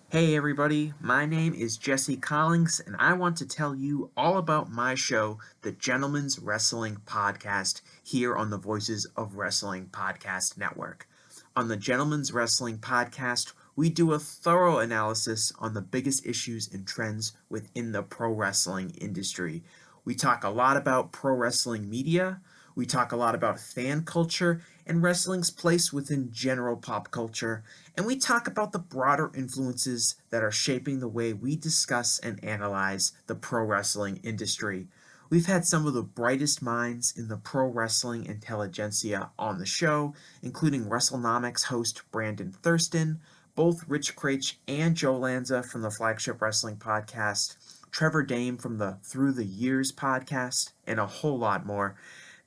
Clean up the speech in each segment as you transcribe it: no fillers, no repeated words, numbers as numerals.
Hey everybody, my name is Jesse Collins, and I want to tell you all about my show, the Gentleman's Wrestling Podcast, here on the Voices of Wrestling Podcast Network. On the Gentleman's Wrestling Podcast, we do a thorough analysis on the biggest issues and trends within the pro wrestling industry. We talk a lot about pro wrestling media, we talk a lot about fan culture and wrestling's place within general pop culture, and we talk about the broader influences that are shaping the way we discuss and analyze the pro wrestling industry. We've had some of the brightest minds in the pro wrestling intelligentsia on the show, including WrestleNomics host Brandon Thurston, both Rich Craich and Joe Lanza from the Flagship Wrestling Podcast, Trevor Dame from the Through the Years podcast, and a whole lot more.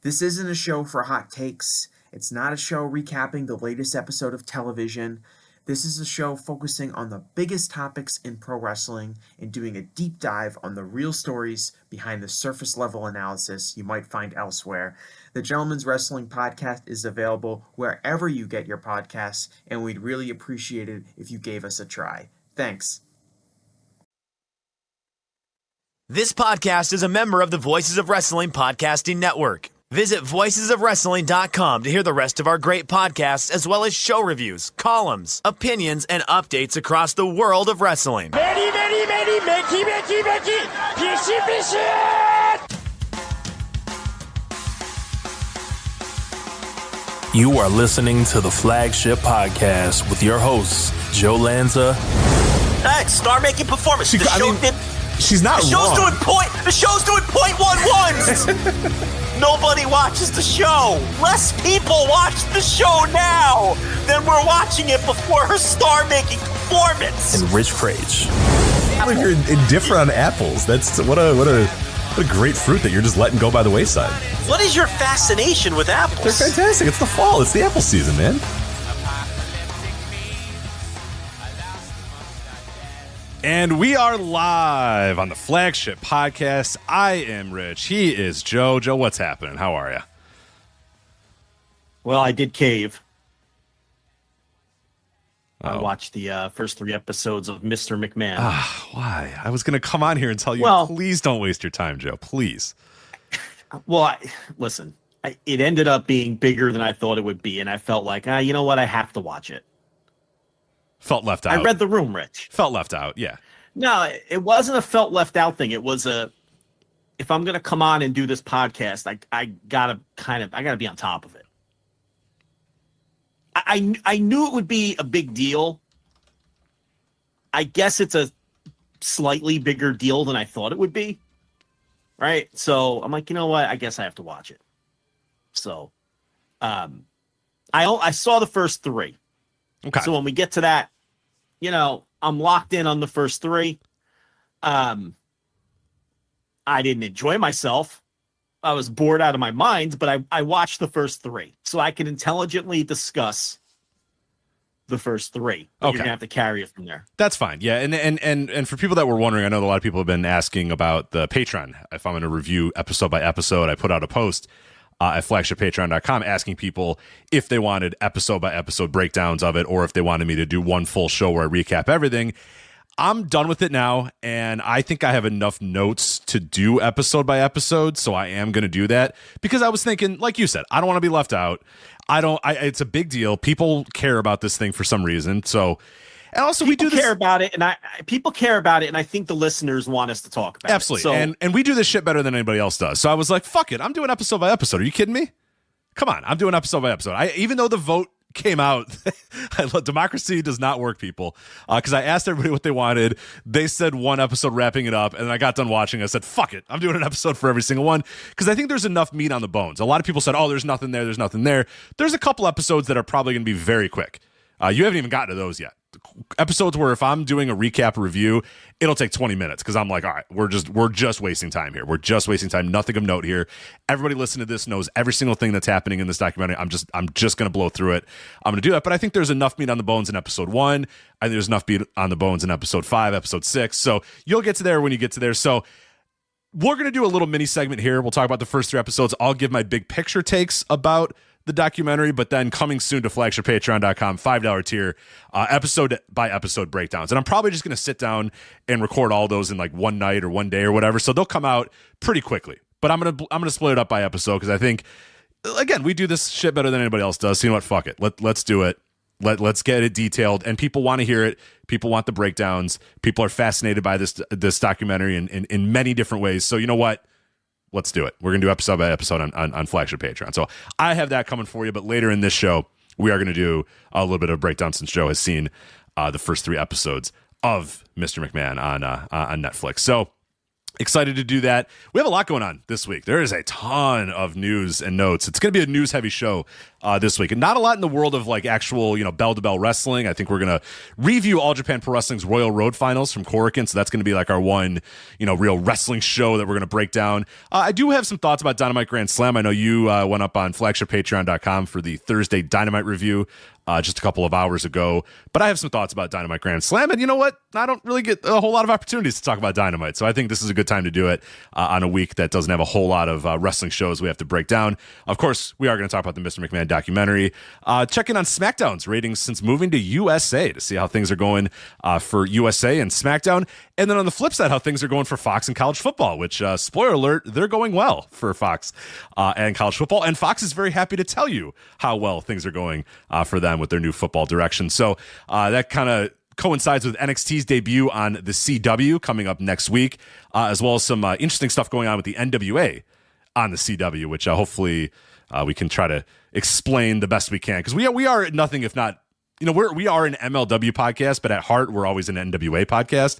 This isn't a show for hot takes. It's not a show recapping the latest episode of television. This is a show focusing on the biggest topics in pro wrestling and doing a deep dive on the real stories behind the surface level analysis you might find elsewhere. The Gentleman's Wrestling Podcast is available wherever you get your podcasts, and we'd really appreciate it if you gave us a try. Thanks. This podcast is a member of the Voices of Wrestling Podcasting Network. Visit voicesofwrestling.com to hear the rest of our great podcasts, as well as show reviews, columns, opinions, and updates across the world of wrestling. Very, very, very, Mickey, Mickey, Mickey, Fishy, Fishy! You are listening to the Flagship Podcast with your hosts, Joe Lanza. That's star-making performance. She's not wrong. The show's doing .11s. Nobody watches the show. Less people watch the show now than we're watching it before her star-making performance. And Rich Craich. If you're indifferent on apples, that's what a great fruit that you're just letting go by the wayside. What is your fascination with apples? They're fantastic. It's the fall. It's the apple season, man. And we are live on the Flagship Podcast. I am Rich. He is Joe. Joe, what's happening? How are you? Well, I did cave. I watched the first 3 episodes of Mr. McMahon. Why? I was going to come on here and tell you, please don't waste your time, Joe. Please. Well, listen, it ended up being bigger than I thought it would be, and I felt like, you know what? I have to watch it. Felt left out. I read the room, Rich. Felt left out, yeah. No, it wasn't a felt left out thing. It was if I'm going to come on and do this podcast, I gotta be on top of it. I knew it would be a big deal. I guess it's a slightly bigger deal than I thought it would be. Right? So I'm like, you know what? I guess I have to watch it. So, I saw the first 3. Okay. So when we get to that, I'm locked in on the first 3. I didn't enjoy myself. I was bored out of my mind, but I watched the first 3 so I can intelligently discuss the first 3. Okay. You're gonna have to carry it from there. That's fine. Yeah, and for people that were wondering, I know a lot of people have been asking about the Patreon. If I'm going to review episode by episode, I put out a post at flagshippatreon.com asking people if they wanted episode by episode breakdowns of it, or if they wanted me to do one full show where I recap everything. I'm done with it now, and I think I have enough notes to do episode by episode, so I am going to do that, because I was thinking, like you said, I don't want to be left out. It's a big deal. People care about this thing for some reason, so... And also, people we do this. Care about it, and people care about it, and I think the listeners want us to talk about Absolutely. it. Absolutely, and we do this shit better than anybody else does. So I was like, fuck it, I'm doing episode by episode. Are you kidding me? Come on, I'm doing episode by episode. Even though the vote came out, democracy does not work, people. Because I asked everybody what they wanted. They said one episode wrapping it up, and then I got done watching. I said, fuck it, I'm doing an episode for every single one, because I think there's enough meat on the bones. A lot of people said, there's nothing there. There's a couple episodes that are probably going to be very quick. You haven't even gotten to those yet. Episodes where if I'm doing a recap review, it'll take 20 minutes, because I'm like, all right, we're just wasting time here. We're just wasting time. Nothing of note here. Everybody listening to this knows every single thing that's happening in this documentary. I'm just going to blow through it. I'm going to do that. But I think there's enough meat on the bones in episode 1. I think there's enough meat on the bones in episode 5, episode 6. So you'll get to there when you get to there. So we're going to do a little mini segment here. We'll talk about the first 3 episodes. I'll give my big picture takes about the documentary, but then coming soon to flagshippatreon.com, $5 tier, episode by episode breakdowns. And I'm probably just going to sit down and record all those in like one night or one day or whatever. So they'll come out pretty quickly. But I'm gonna split it up by episode because I think, again, we do this shit better than anybody else does. So you know what? Fuck it. Let's do it. Let's get it detailed. And people want to hear it. People want the breakdowns. People are fascinated by this documentary in many different ways. So you know what? Let's do it. We're going to do episode by episode on Flagship Patreon. So I have that coming for you. But later in this show, we are going to do a little bit of breakdown since Joe has seen the first 3 episodes of Mr. McMahon on Netflix. So excited to do that. We have a lot going on this week. There is a ton of news and notes. It's going to be a news-heavy show this week. And not a lot in the world of like actual, bell-to-bell wrestling. I think we're going to review All Japan Pro Wrestling's Royal Road Finals from Korakuen. So that's going to be like our one, real wrestling show that we're going to break down. I do have some thoughts about Dynamite Grand Slam. I know you went up on flagshippatreon.com for the Thursday Dynamite review just a couple of hours ago. But I have some thoughts about Dynamite Grand Slam. And you know what? I don't really get a whole lot of opportunities to talk about Dynamite. So I think this is a good time to do it on a week that doesn't have a whole lot of wrestling shows we have to break down. Of course, we are going to talk about the Mr. McMahon documentary. Check in on SmackDown's ratings since moving to USA to see how things are going for USA and SmackDown. And then on the flip side, how things are going for Fox and college football, which, spoiler alert, they're going well for Fox and college football. And Fox is very happy to tell you how well things are going for them with their new football direction. So that kind of coincides with NXT's debut on the CW coming up next week, as well as some interesting stuff going on with the NWA on the CW, which hopefully we can try to explain the best we can. Because we are nothing if not, we are an MLW podcast, but at heart, we're always an NWA podcast.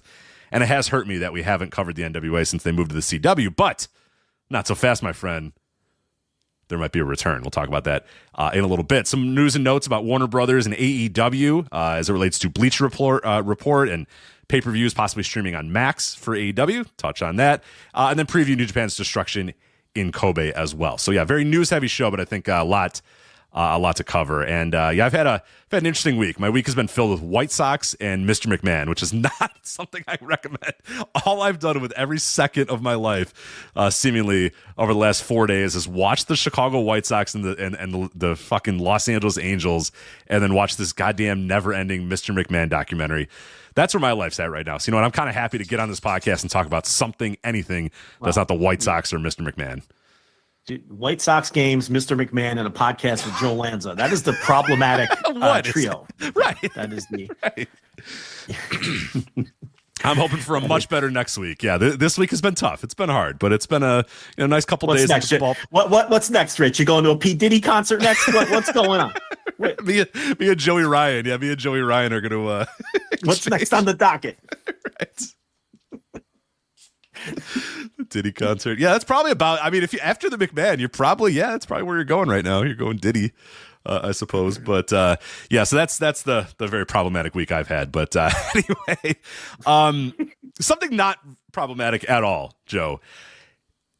And it has hurt me that we haven't covered the NWA since they moved to the CW, but not so fast, my friend. There might be a return. We'll talk about that in a little bit. Some news and notes about Warner Brothers and AEW as it relates to Bleacher Report and pay-per-views possibly streaming on Max for AEW. Touch on that. And then preview New Japan's Destruction in Kobe as well. So yeah, very news-heavy show, but I think a lot to cover. And I've had an interesting week. My week has been filled with White Sox and Mr. McMahon, which is not something I recommend. All I've done with every second of my life, seemingly over the last 4 days, is watch the Chicago White Sox and the fucking Los Angeles Angels, and then watch this goddamn never-ending Mr. McMahon documentary. That's where my life's at right now. So you know what? I'm kind of happy to get on this podcast and talk about anything that's not the White Sox or Mr. McMahon. Dude, White Sox games, Mr. McMahon, and a podcast with Joe Lanza. That is the problematic trio. Right. That is the. Right. I'm hoping for a much better next week. Yeah, this week has been tough. It's been hard, but it's been a nice couple days. Next? What's next, Rich? You going to a P. Diddy concert next? What's going on? Me and Joey Ryan. Yeah, me and Joey Ryan are going to. What's next on the docket? Right. Diddy concert. Yeah, that's probably about. I mean, if you after the McMahon, you're probably that's probably where you're going right now. You're going Diddy, I suppose. But so that's the very problematic week I've had. But anyway, something not problematic at all, Joe.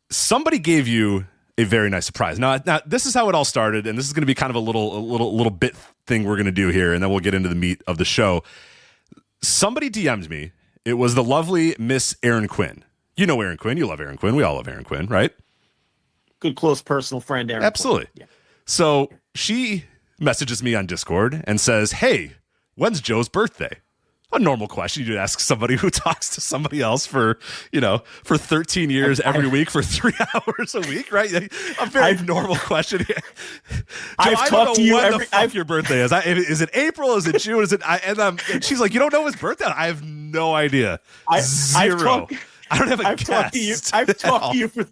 Somebody gave you a very nice surprise. Now this is how it all started, and this is going to be kind of a little bit thing we're going to do here, and then we'll get into the meat of the show. Somebody DM'd me. It was the lovely Miss Erin Quinn. You know Erin Quinn. You love Erin Quinn. We all love Erin Quinn, right? Good, close, personal friend, Erin. Absolutely. Yeah. So she messages me on Discord and says, "Hey, when's Joe's birthday?" A normal question you'd ask somebody who talks to somebody else for 13 years every week for 3 hours a week, right? A very normal question. Joe, I've talked to you your birthday is. Is it April? Is it June? Is it? And she's like, "You don't know his birthday?" I have no idea. Zero. I don't have a guess. I've talked to you for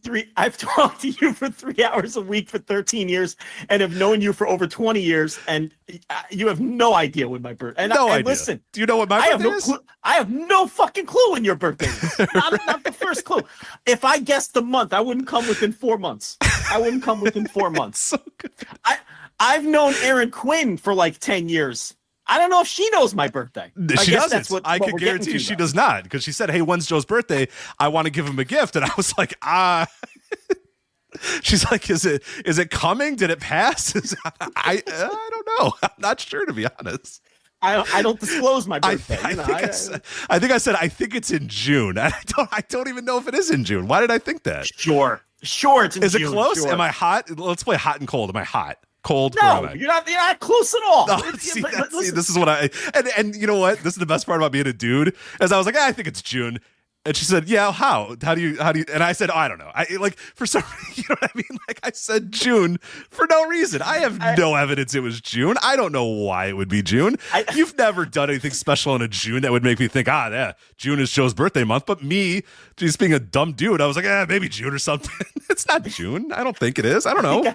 3 hours a week for 13 years and have known you for over 20 years, and you have no idea when my birthday is. No idea. Listen, do you know what my birthday is? I have no fucking clue when your birthday is. Not the first clue. If I guessed the month, I wouldn't come within 4 months. So good. I've known Erin Quinn for like 10 years. I don't know if she knows my birthday. She doesn't. I can guarantee you she does not, because she said, "Hey, when's Joe's birthday? I want to give him a gift." And I was like, She's like, "Is it coming? Did it pass?" I don't know. I'm not sure, to be honest. I don't disclose my birthday. I think I said I think it's in June. I don't even know if it is in June. Why did I think that? Sure, it's in June. Is it close? Sure. Am I hot? Let's play hot and cold. Am I hot? cold. No, you're not close at all. No, see, this is what and you know what? This is the best part about being a dude, as I was like, I think it's June. And she said, yeah, how do you, and I said, oh, I don't know. I like, for some reason, you know what I mean? Like, I said June for no reason. I have no evidence it was June. I don't know why it would be June. You've never done anything special in a June that would make me think, yeah, June is Joe's birthday month. But me, just being a dumb dude, I was like, maybe June or something. It's not June. I don't think it is. I don't know.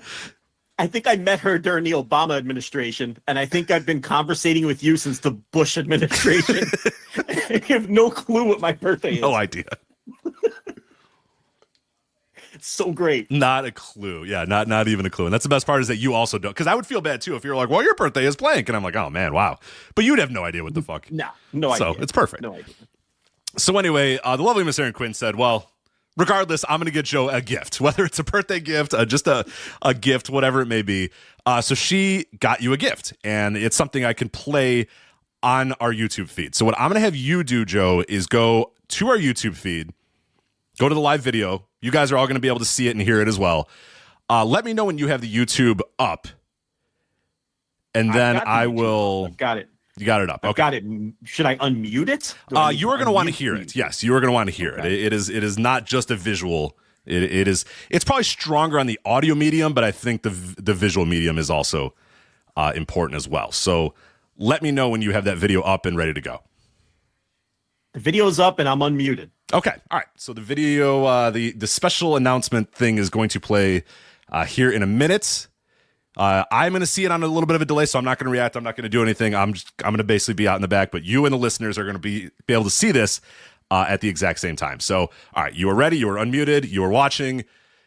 I think I met her during the Obama administration, and I think I've been conversating with you since the Bush administration. I have no clue what my birthday is. No idea. It's so great. Not a clue. Yeah, not even a clue. And that's the best part, is that you also don't. Because I would feel bad too if you're like, well, your birthday is blank. And I'm like, oh man, wow. But you'd have no idea what the fuck. No idea. So it's perfect. No idea. So anyway, the lovely Miss Erin Quinn said, well, regardless, I'm going to get Joe a gift, whether it's a birthday gift, just a gift, whatever it may be. So she got you a gift, and it's something I can play on our YouTube feed. So what I'm going to have you do, Joe, is go to our YouTube feed, go to the live video. You guys are all going to be able to see it and hear it as well. Let me know when you have the YouTube up, and then I will. I've got it. You got it up. Okay. I've got it. Should I unmute it? You are going to want to hear it. Yes, you are going to want to hear it. It is not just a visual. It's probably stronger on the audio medium, but I think the visual medium is also important as well. So let me know when you have that video up and ready to go. The video's up and I'm unmuted. Okay. All right. So the video, the special announcement thing is going to play here in a minute. I'm going to see it on a little bit of a delay, so I'm not going to react. I'm not going to do anything. I'm going to basically be out in the back, but you and the listeners are going to be able to see this at the exact same time. So, all right, you are ready. You are unmuted. You are watching.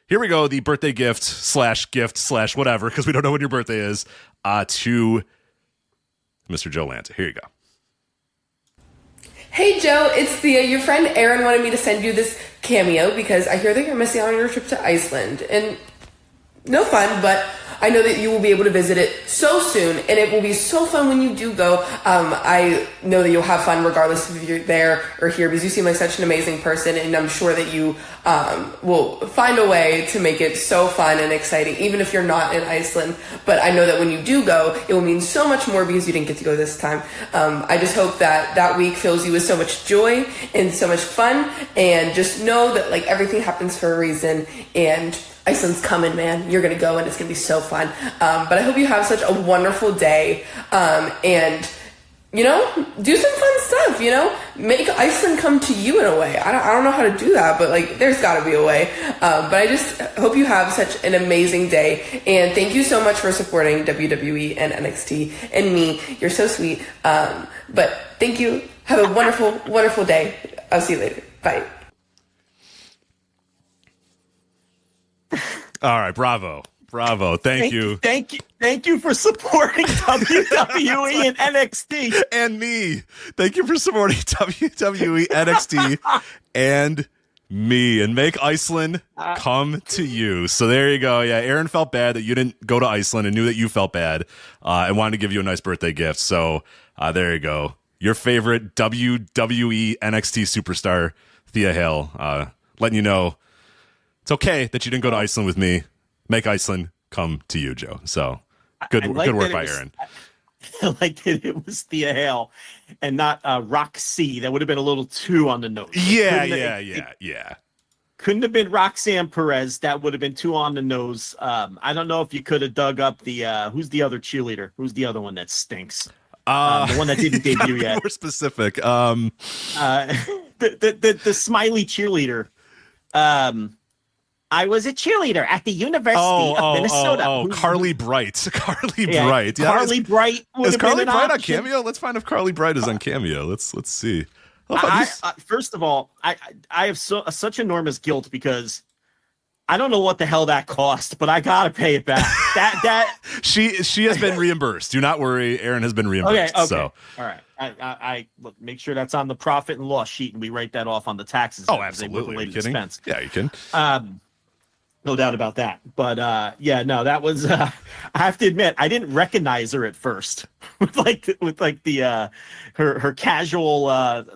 Here we go. The birthday gift / whatever, because we don't know when your birthday is, to Mr. Joe Lanta. Here you go. Hey Joe, it's Thea. Your friend Erin wanted me to send you this cameo because I hear that you're missing out on your trip to Iceland. And no fun, but I know that you will be able to visit it so soon, and it will be so fun when you do go. I know that you'll have fun regardless if you're there or here, because you seem like such an amazing person, and I'm sure that you will find a way to make it so fun and exciting, even if you're not in Iceland. But I know that when you do go, it will mean so much more because you didn't get to go this time. I just hope that week fills you with so much joy and so much fun, and just know that like everything happens for a reason, and Iceland's coming, man. You're going to go and it's going to be so fun. But I hope you have such a wonderful day. And, you know, do some fun stuff, you know? Make Iceland come to you in a way. I don't know how to do that, but, like, there's got to be a way. But I just hope you have such an amazing day. And thank you so much for supporting WWE and NXT and me. You're so sweet. But thank you. Have a wonderful, wonderful day. I'll see you later. Bye. All right, bravo. Thank you for supporting WWE and NXT and me. Thank you for supporting WWE, NXT, and me, and make Iceland come to you. So there you go. Yeah, Erin felt bad that you didn't go to Iceland and knew that you felt bad and wanted to give you a nice birthday gift. So there you go. Your favorite WWE NXT superstar, Thea Hale, letting you know it's okay that you didn't go to Iceland with me. Make Iceland come to you, Joe. So good work by Erin. I like that it was Thea Hale and not Roxy. That would have been a little too on the nose. Yeah. Couldn't have been Roxanne Perez. That would have been too on the nose. I don't know if you could have dug up the who's the other cheerleader? Who's the other one that stinks? The one that didn't debut yet. More specific. The smiley cheerleader. I was a cheerleader at the University of Minnesota. Carly Bright. Carly yeah, Bright. Yeah, Carly Bright. Is Carly Bright on Cameo? Let's find if Carly Bright is on Cameo. Let's see. First of all, I have such enormous guilt because I don't know what the hell that cost, but I gotta pay it back. that she has been reimbursed. Do not worry, Erin has been reimbursed. Okay. So all right, I look, make sure that's on the profit and loss sheet, and we write that off on the taxes. Oh, absolutely. Are you kidding? Expense. Yeah, you can. No doubt about that. But that was I have to admit, I didn't recognize her at first with the her casual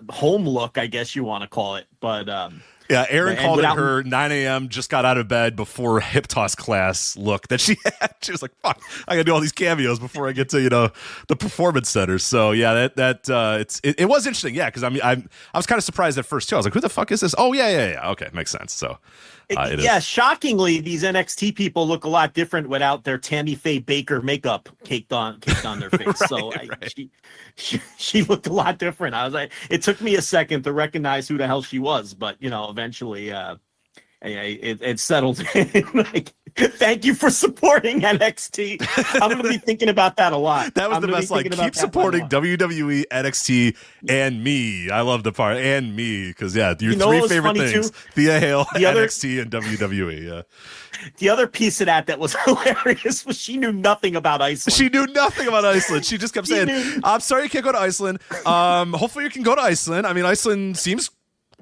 home look, I guess you want to call it. But Yeah, Aaron And called it without- her 9 a.m. just got out of bed before hip toss class look that she had. She was like, "Fuck, I gotta do all these cameos before I get to the performance center." So yeah, it was interesting. Yeah, because I was kind of surprised at first too. I was like, "Who the fuck is this?" Oh yeah. Okay, makes sense. So yeah, shockingly, these NXT people look a lot different without their Tammy Faye Baker makeup caked on their face. She looked a lot different. I was like, it took me a second to recognize who the hell she was, but eventually, it settled in. Like, thank you for supporting NXT. I'm going to be thinking about that a lot. That was the best. Like, keep supporting WWE, NXT, and me. I love the part and me because your three favorite things: Thea Hale, NXT, and WWE. Yeah. The other piece of that was hilarious was she knew nothing about Iceland. She knew nothing about Iceland. She just kept saying, "I'm sorry you can't go to Iceland. Hopefully you can go to Iceland. I mean, Iceland seems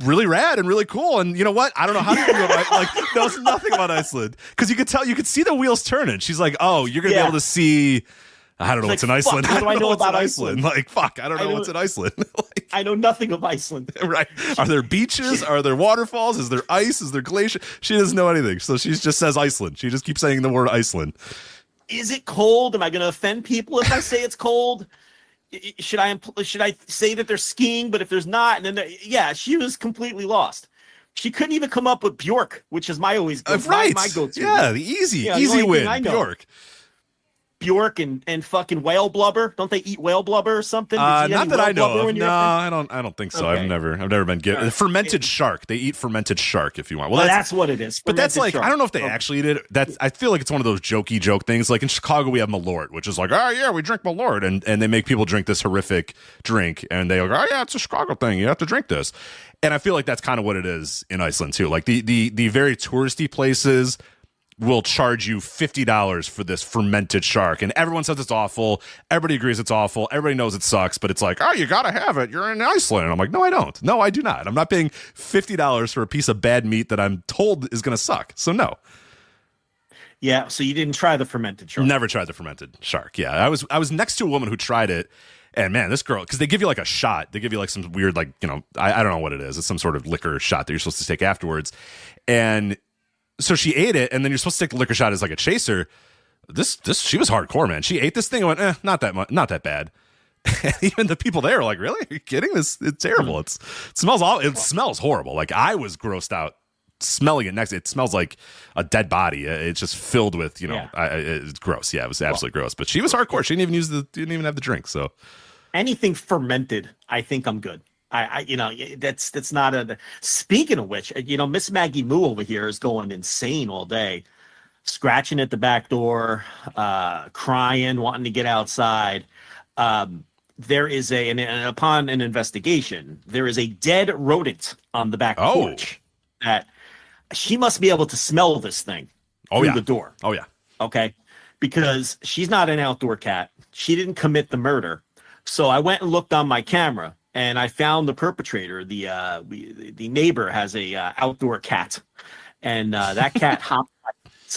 really rad and really cool. And you know what? I don't know how you can go to Iceland." Like, knows nothing about Iceland because you could see the wheels turning. She's like, "Oh, you're gonna be able to see." I don't know what's in Iceland. How do I know about Iceland? Like, fuck, I don't know what's in Iceland. Like, I know nothing of Iceland. Right. Are there beaches? Are there waterfalls? Is there ice? Is there glacier? She doesn't know anything. So she just says Iceland. She just keeps saying the word Iceland. Is it cold? Am I going to offend people if I say it's cold? Should I say that they're skiing? But if there's not, then she was completely lost. She couldn't even come up with Bjork, which is my go-to. Yeah, the easy win, Bjork. Bjork and fucking whale blubber. Don't they eat whale blubber or something? Not that I know of. No, I don't think so. Okay. I've never been given fermented shark. They eat fermented shark if you want. Well, that's what it is. But that's like shark. I don't know if they actually eat it. I feel like it's one of those jokey joke things. Like in Chicago, we have Malort, which is like, oh yeah, we drink Malort, and they make people drink this horrific drink, and they go, oh yeah, it's a Chicago thing. You have to drink this. And I feel like that's kind of what it is in Iceland too. Like the very touristy places will charge you $50 for this fermented shark. And everyone says it's awful. Everybody agrees it's awful. Everybody knows it sucks, but it's like, oh, you got to have it. You're in Iceland. And I'm like, no, I don't. No, I do not. I'm not paying $50 for a piece of bad meat that I'm told is going to suck. So no. Yeah. So you didn't try the fermented shark? Never tried the fermented shark. Yeah. I was next to a woman who tried it. And man, this girl, because they give you like a shot. They give you like some weird, like, I don't know what it is. It's some sort of liquor shot that you're supposed to take afterwards. And so she ate it, and then you're supposed to take the liquor shot as like a chaser. She was hardcore, man. She ate this thing and went, not that much, not that bad. And even the people there are like, really? Are you kidding? It's terrible. It smells horrible. Like I was grossed out smelling it next. It smells like a dead body. It's just filled with, it's gross. Yeah, it was absolutely gross. But she was hardcore. She didn't even have the drink. So anything fermented, I think I'm good. That's not a. Speaking of which, Miss Maggie Moo over here is going insane all day, scratching at the back door, crying, wanting to get outside. There is and upon an investigation, there is a dead rodent on the back porch that she must be able to smell this thing through the door. Oh yeah. Okay, because she's not an outdoor cat. She didn't commit the murder. So I went and looked on my camera. And I found the perpetrator. The neighbor has a outdoor cat, and that cat hopped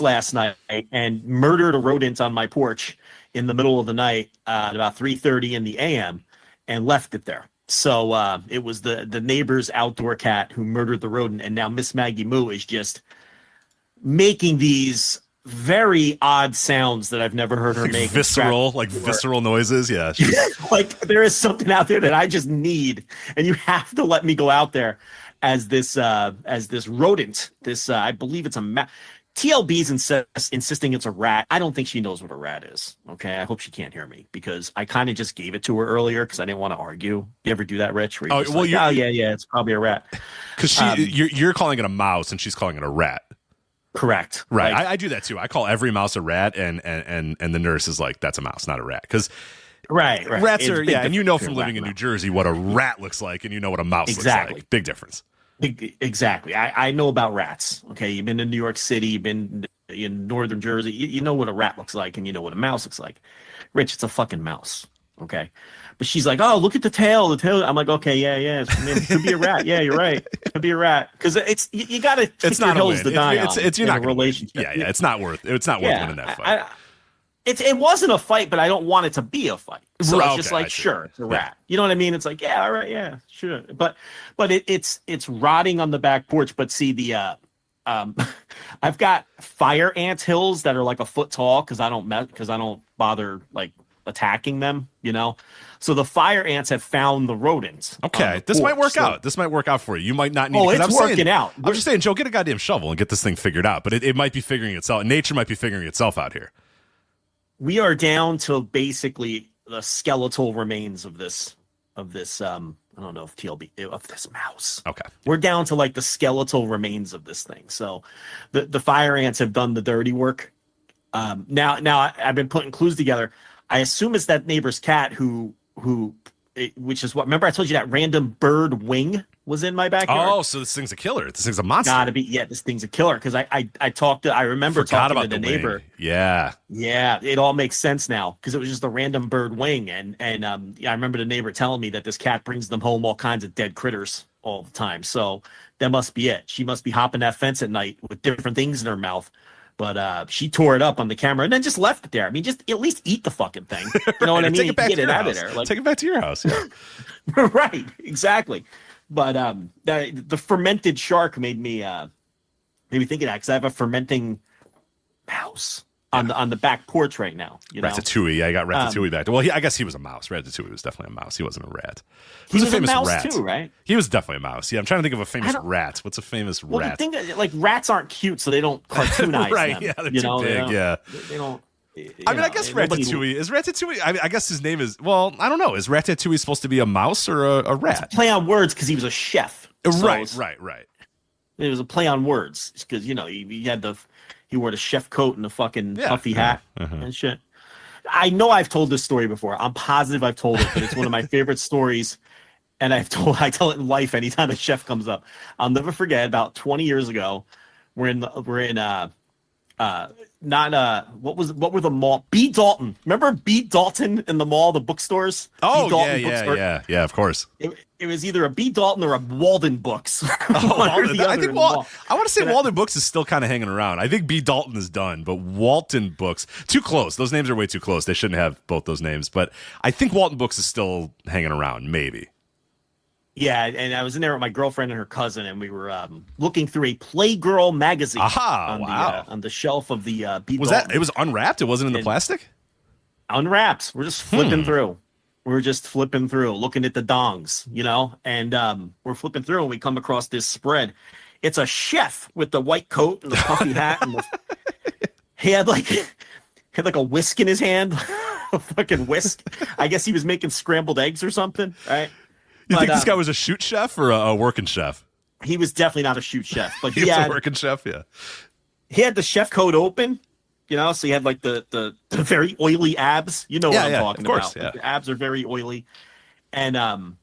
last night and murdered a rodent on my porch in the middle of the night at about 3:30 in the a.m. and left it there. So it was the neighbor's outdoor cat who murdered the rodent, and now Miss Maggie Moo is just making these very odd sounds that I've never heard her make. Visceral noises. Yeah. Like there is something out there that I just need, and you have to let me go out there as this rodent. I believe it's a TLB's insisting it's a rat. I don't think she knows what a rat is. Okay. I hope she can't hear me because I kind of just gave it to her earlier because I didn't want to argue. You ever do that, Rich? Yeah, it's probably a rat. Because you're calling it a mouse and she's calling it a rat. Correct. Right. I do that too. I call every mouse a rat, and the nurse is like, "That's a mouse, not a rat." Because right. Rats are and from living in New Jersey what a rat looks like, and you know what a mouse looks like. Big difference. Exactly. I know about rats. Okay, you've been in New York City, you've been in northern Jersey. You know what a rat looks like, and you know what a mouse looks like. Rich, it's a fucking mouse. Okay. But she's like, oh, look at the tail. The tail. I'm like, okay, yeah. It could be a rat. Yeah, you're right. It could be a rat because you got to. It's not your hills to die It's you're not a relationship. Yeah. It's not worth winning that fight. it wasn't a fight, but I don't want it to be a fight. So Right, it's just okay, I like, see. sure, it's a rat. You know what I mean? It's like, yeah, all right, yeah, sure. But it's rotting on the back porch. But see I've got fire ant hills that are like a foot tall because I don't bother like attacking them, you know. So the fire ants have found the rodents. Okay, this might work out. This might work out for you. You might not need. It's working out. I'm just saying, Joe, get a goddamn shovel and get this thing figured out. But it might be figuring itself. Nature might be figuring itself out here. We are down to basically the skeletal remains of this. I don't know if of this mouse. Okay, we're down to like the skeletal remains of this thing. So the fire ants have done the dirty work. Now I've been putting clues together. I assume it's that neighbor's cat which is what, remember I told you that random bird wing was in my backyard? Oh, so this thing's a killer. This thing's a monster. Gotta be. Yeah, this thing's a killer. Because I remember talking to the neighbor. Wing. Yeah. Yeah, it all makes sense now because it was just a random bird wing. And I remember the neighbor telling me that this cat brings them home all kinds of dead critters all the time. So that must be it. She must be hopping that fence at night with different things in her mouth. But she tore it up on the camera and then just left it there. I mean, just at least eat the fucking thing. You know what I mean? Take it back get to it your out house. of there. Like, take it back to your house. Yeah. Right. Exactly. But the fermented shark made me think of that because I have a fermenting mouse on the back porch right now. You know? Ratatouille. Yeah, I got Ratatouille back. Well, I guess he was a mouse. Ratatouille was definitely a mouse. He wasn't a rat. He was a famous mouse rat too, right? He was definitely a mouse. Yeah, I'm trying to think of a famous rat. What's a famous well, rat? The thing, like rats aren't cute, so they don't cartoonize right? them. Yeah, they're too big. They don't. I mean, I guess Ratatouille is Ratatouille. I guess his name is. Well, I don't know. Is Ratatouille supposed to be a mouse or a rat? It's a play on words because he was a chef. Right. It was a play on words because he wore the chef coat and the fucking puffy hat and shit. I know I've told this story before. I'm positive I've told it, but it's one of my favorite stories. And I tell it in life anytime a chef comes up. I'll never forget. About 20 years ago, what were the mall? B. Dalton. Remember B. Dalton in the mall, the bookstores? Oh, yeah, of course. It was either a B. Dalton or a Walden Books. I want to say Walden Books is still kind of hanging around. I think B. Dalton is done, but Walton Books, too close. Those names are way too close. They shouldn't have both those names, but I think Walton Books is still hanging around, maybe. Yeah, and I was in there with my girlfriend and her cousin, and we were looking through a Playgirl magazine on the shelf of the B. Was Dalton. that? It was unwrapped? It wasn't in the plastic? Unwrapped. We're just flipping through. We're just flipping through, looking at the dongs, you know, and we're flipping through, and we come across this spread. It's a chef with the white coat and the puffy hat, and he had like a whisk in his hand, a fucking whisk. I guess he was making scrambled eggs or something, right? You think this guy was a shoot chef or a working chef? He was definitely not a shoot chef, but he was a working chef. Yeah, he had the chef coat open, you know, so he had like the very oily abs. You know what I'm talking about? Yeah. The abs are very oily, and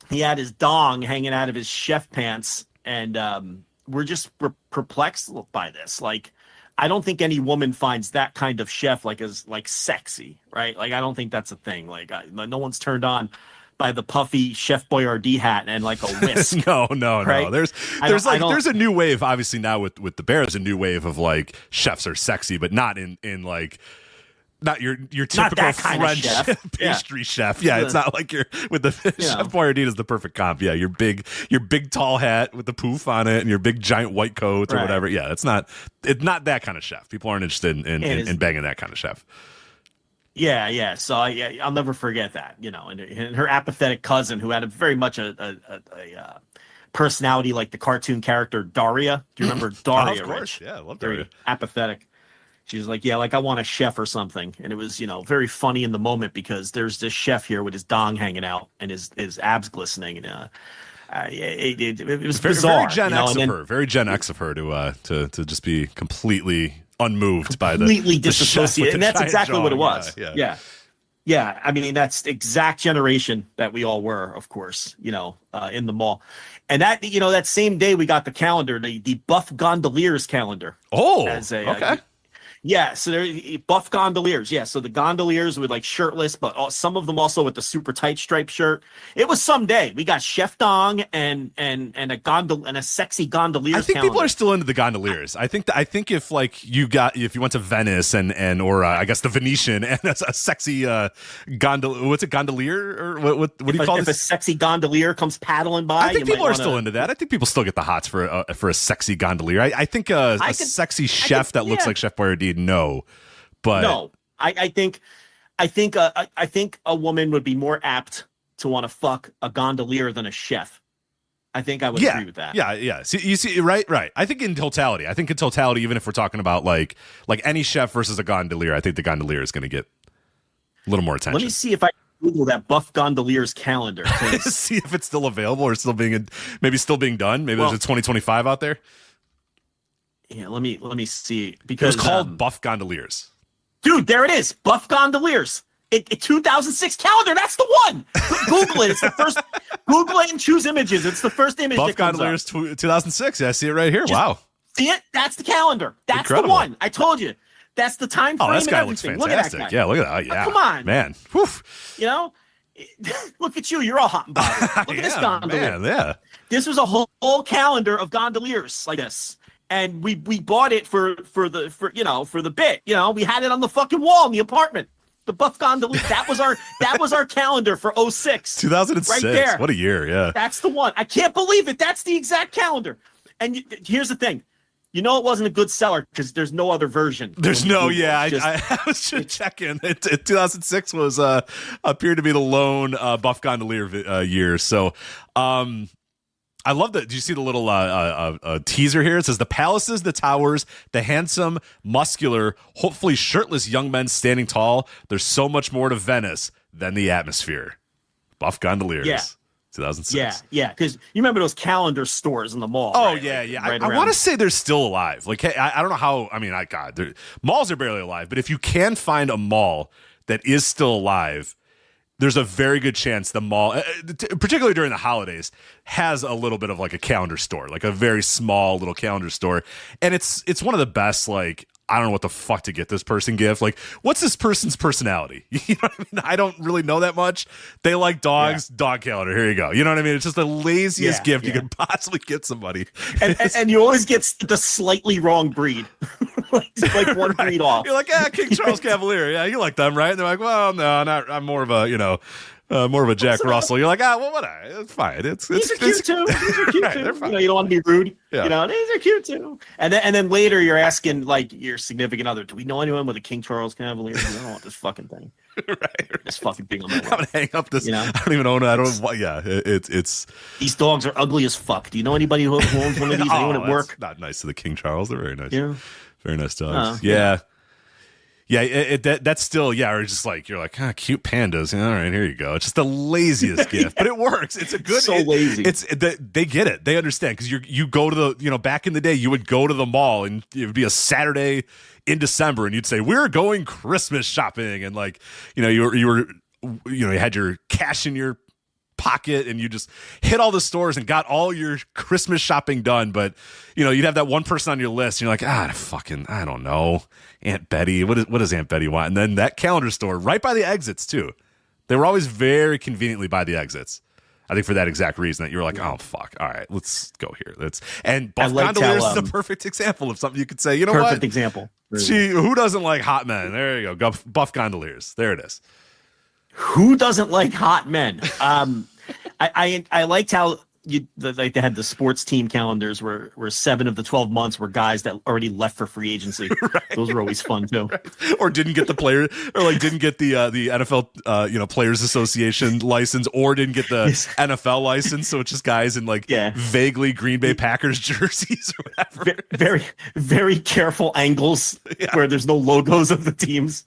he had his dong hanging out of his chef pants, and we're just perplexed by this. Like, I don't think any woman finds that kind of chef as sexy, right? Like, I don't think that's a thing. Like, no one's turned on by the puffy Chef Boyardee hat and like a whisk. No. Right? There's a new wave, obviously now with the Bears, a new wave of like chefs are sexy, but not in like not your typical French pastry chef. Yeah, it's not like you're with the Chef Boyardee is the perfect comp. Yeah, your big tall hat with the poof on it and your big giant white coat or whatever. Yeah, it's not that kind of chef. People aren't interested in banging that kind of chef. Yeah. So I'll never forget that, you know, and her apathetic cousin who had very much a personality like the cartoon character Daria. Do you remember Daria? Of course. Yeah, I love Daria. Very apathetic. She was like, yeah, like I want a chef or something. And it was, you know, very funny in the moment because there's this chef here with his dong hanging out and his abs glistening. And it was bizarre. Very Gen X of her. Very Gen X of her to just be completely unmoved by completely disassociated, and that's exactly what it was. Yeah. I mean, that's the exact generation that we all were, of course, you know, in the mall. And that, you know, that same day we got the calendar, the Buff Gondoliers calendar. Oh, okay. Yeah, so they're buff gondoliers. Yeah, so the gondoliers were like shirtless, but some of them also with the super tight striped shirt. It was some day. We got Chef Dong and a sexy gondolier. I think people are still into the gondoliers. I think if you went to Venice or I guess the Venetian and a sexy gondolier or what do you call if this? If a sexy gondolier comes paddling by, I think people are still into that. I think people still get the hots for a sexy gondolier. I think a sexy chef that looks like Chef Boyardee. No, but no, I think a woman would be more apt to want to fuck a gondolier than a chef. I think I would agree with that. Yeah. See, you see, right. I think in totality, even if we're talking about like any chef versus a gondolier, I think the gondolier is going to get a little more attention. Let me see if I Google that buff gondolier's calendar. See if it's still available or still being done. Maybe there's a 2025 out there. Yeah, let me see because it was called Buff Gondoliers. Dude, there it is. Buff Gondoliers. 2006 calendar. That's the one. Google it. It's the first. Google it and choose images. It's the first image. Buff Gondoliers 2006. Yeah, I see it right here. Wow. See it? That's the calendar. That's Incredible. the one. I told you. That's the time frame. Oh, this guy and looks everything. fantastic. Look at that guy. Yeah, look at that. Yeah, come on, man. Whew. You know, look at you. You're all hot and bothered. Look at this gondolier. Man, yeah. This was a whole calendar of gondoliers like this. And we bought it for the bit. You know, we had it on the fucking wall in the apartment. The buff gondolier. That was our calendar for 06. 2006. Right there. What a year, yeah. That's the one. I can't believe it. That's the exact calendar. And here's the thing. You know it wasn't a good seller because there's no other version. There's no, yeah. I was just checking. 2006 was appeared to be the lone buff gondolier year. So, I love that. Do you see the little teaser here? It says the palaces, the towers, the handsome, muscular, hopefully shirtless young men standing tall. There's so much more to Venice than the atmosphere. Buff gondoliers. Yeah. 2006. Yeah. Because you remember those calendar stores in the mall. Oh, right? yeah. Right I want to say they're still alive. Like, I don't know how. I mean, malls are barely alive. But if you can find a mall that is still alive, there's a very good chance the mall, particularly during the holidays, has a little bit of like a calendar store, like a very small little calendar store. And it's one of the best, like, I don't know what the fuck to get this person gift. Like, what's this person's personality? You know what I mean? I don't really know that much. They like dogs, dog calendar. Here you go. You know what I mean? It's just the laziest gift you could possibly get somebody. And you always get the slightly wrong breed. like one breed off. You're like, King Charles Cavalier. Yeah, you like them, right? And they're like, well, no, not. I'm more of a Jack Russell. You're like, well, whatever. It's fine. These are cute too. These are cute right, too. they're fine. You don't want to be rude. Yeah. You know, these are cute too. And then later you're asking like your significant other, do we know anyone with a King Charles Cavalier? I don't want this fucking thing. Right. This fucking thing on my I'm gonna hang up this. You know? I don't even own it. I don't. Yeah, it's. These dogs are ugly as fuck. Do you know anybody who owns one of these? Anyone at work? Not nice to the King Charles. They're very nice. Yeah. Very nice dogs. Yeah. That's still, or just like, you're like, cute pandas. All right, here you go. It's just the laziest gift, but it works. It's a good, lazy. They get it. They understand because you go to the, back in the day, you would go to the mall and it would be a Saturday in December and you'd say, we're going Christmas shopping. And like, you had your cash in your pocket and you just hit all the stores and got all your Christmas shopping done. But, you'd have that one person on your list and you're like, I don't know. Aunt Betty, what does Aunt Betty want? And then that calendar store right by the exits too. They were always very conveniently by the exits. I think for that exact reason that you were like, oh fuck, all right, let's go here. And Buff Gondoliers is a perfect example of something you could say. You know what? Perfect example. Who doesn't like hot men? There you go. Buff Gondoliers. There it is. Who doesn't like hot men? I liked how they had the sports team calendars where 7 of the 12 months were guys that already left for free agency. Right. Those were always fun too. Right. Or didn't get the player, or like didn't get the NFL Players Association license, or didn't get the NFL license. So it's just guys in vaguely Green Bay Packers jerseys or whatever. Very, very careful angles where there's no logos of the teams.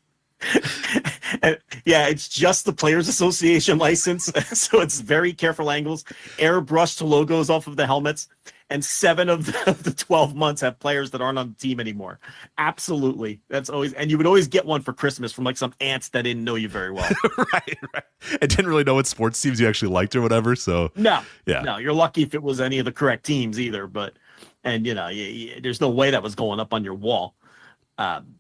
It's just the Players Association license, so it's very careful angles, airbrushed logos off of the helmets, and 7 of the 12 months have players that aren't on the team anymore. Absolutely, that's always, and you would always get one for Christmas from like some aunts that didn't know you very well. right. I didn't really know what sports teams you actually liked or whatever. So no, you're lucky if it was any of the correct teams either. But there's no way that was going up on your wall.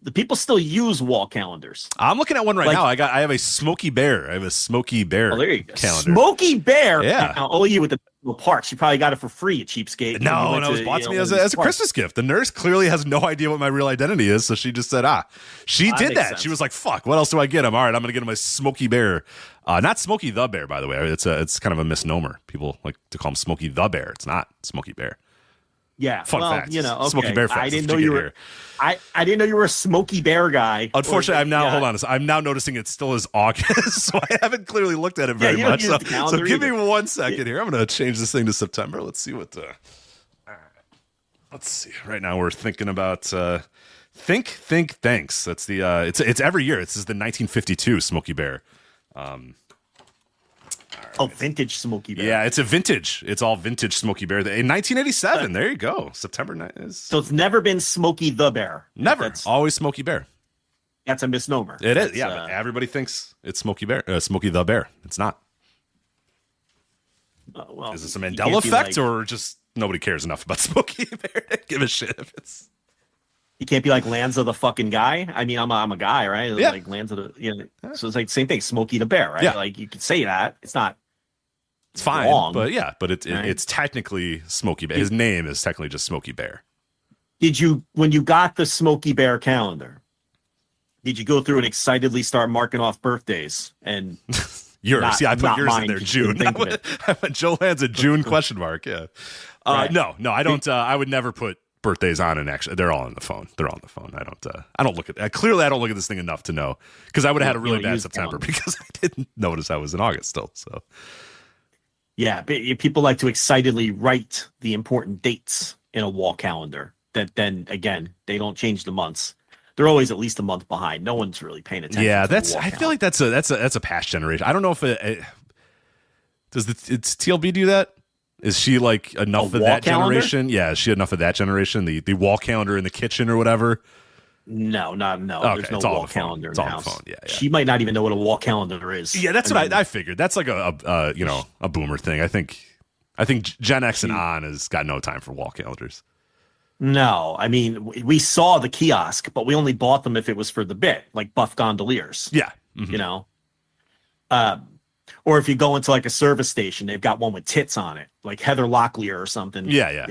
The people still use wall calendars. I'm looking at one right now. I have a Smokey Bear. I have a Smokey Bear there you go. calendar. Smokey Bear. Yeah. Now, only you with the parks. You probably got it for free, you cheapskate. No, it was bought to me as a Christmas gift. The nurse clearly has no idea what my real identity is, so she just said, she did that. Sense. She was like, fuck, what else do I get him? All right, I'm going to get him a Smokey Bear. Not Smokey the Bear, by the way. It's kind of a misnomer. People like to call him Smokey the Bear. It's not Smokey Bear. Yeah, Fun fact. You know, okay. Smokey Bear facts. I didn't know you were. I didn't know you were a Smokey Bear guy. Unfortunately, I'm now noticing it still is August, so I haven't clearly looked at it very much. So give me 1 second here. I'm going to change this thing to September. Let's see what. Let's see. Right now, we're thinking about Think Thanks. That's the. It's every year. This is the 1952 Smokey Bear. Vintage Smokey Bear. Yeah, it's a vintage. It's all vintage Smokey Bear. In 1987, there you go. September 9th. So it's never been Smokey the Bear. Never. Always Smokey Bear. That's a misnomer. It is. Yeah, but everybody thinks it's Smokey Bear. Smokey the Bear. It's not. Well, is this a Mandela effect, or just nobody cares enough about Smokey Bear to give a shit if it's? You can't be like Lanza the fucking guy. I mean, I'm a guy, right? Yeah. Like Lanza the, So it's like same thing. Smokey the Bear, right? Yeah. Like you could say that. It's not. It's fine, wrong, but right? it's technically Smokey Bear. His name is technically just Smokey Bear. When you got the Smokey Bear calendar, did you go through and excitedly start marking off birthdays? And yours, I put yours in there, June. I went Joe Lanza June question mark. Yeah. Right. No, I don't. I would never put birthdays on, and actually, they're all on the phone. They're on the phone. I don't look at. Clearly, I don't look at this thing enough to know, because I would have had a really bad September because I didn't notice I was in August still. So. Yeah, but people like to excitedly write the important dates in a wall calendar. That then again, they don't change the months. They're always at least a month behind. No one's really paying attention. Yeah, to I feel like that's a past generation. I don't know if does it's TLB do that? Is she like enough of that generation? Yeah, is she enough of that generation? The wall calendar in the kitchen or whatever. No. Okay, there's no wall calendar in the house. Phone. Yeah. She might not even know what a wall calendar is. Yeah, that's what I figured. That's like a boomer thing. I think Gen X and on has got no time for wall calendars. No, I mean we saw the kiosk, but we only bought them if it was for the bit, like buff gondoliers. Yeah, or if you go into like a service station, they've got one with tits on it, like Heather Locklear or something. Yeah.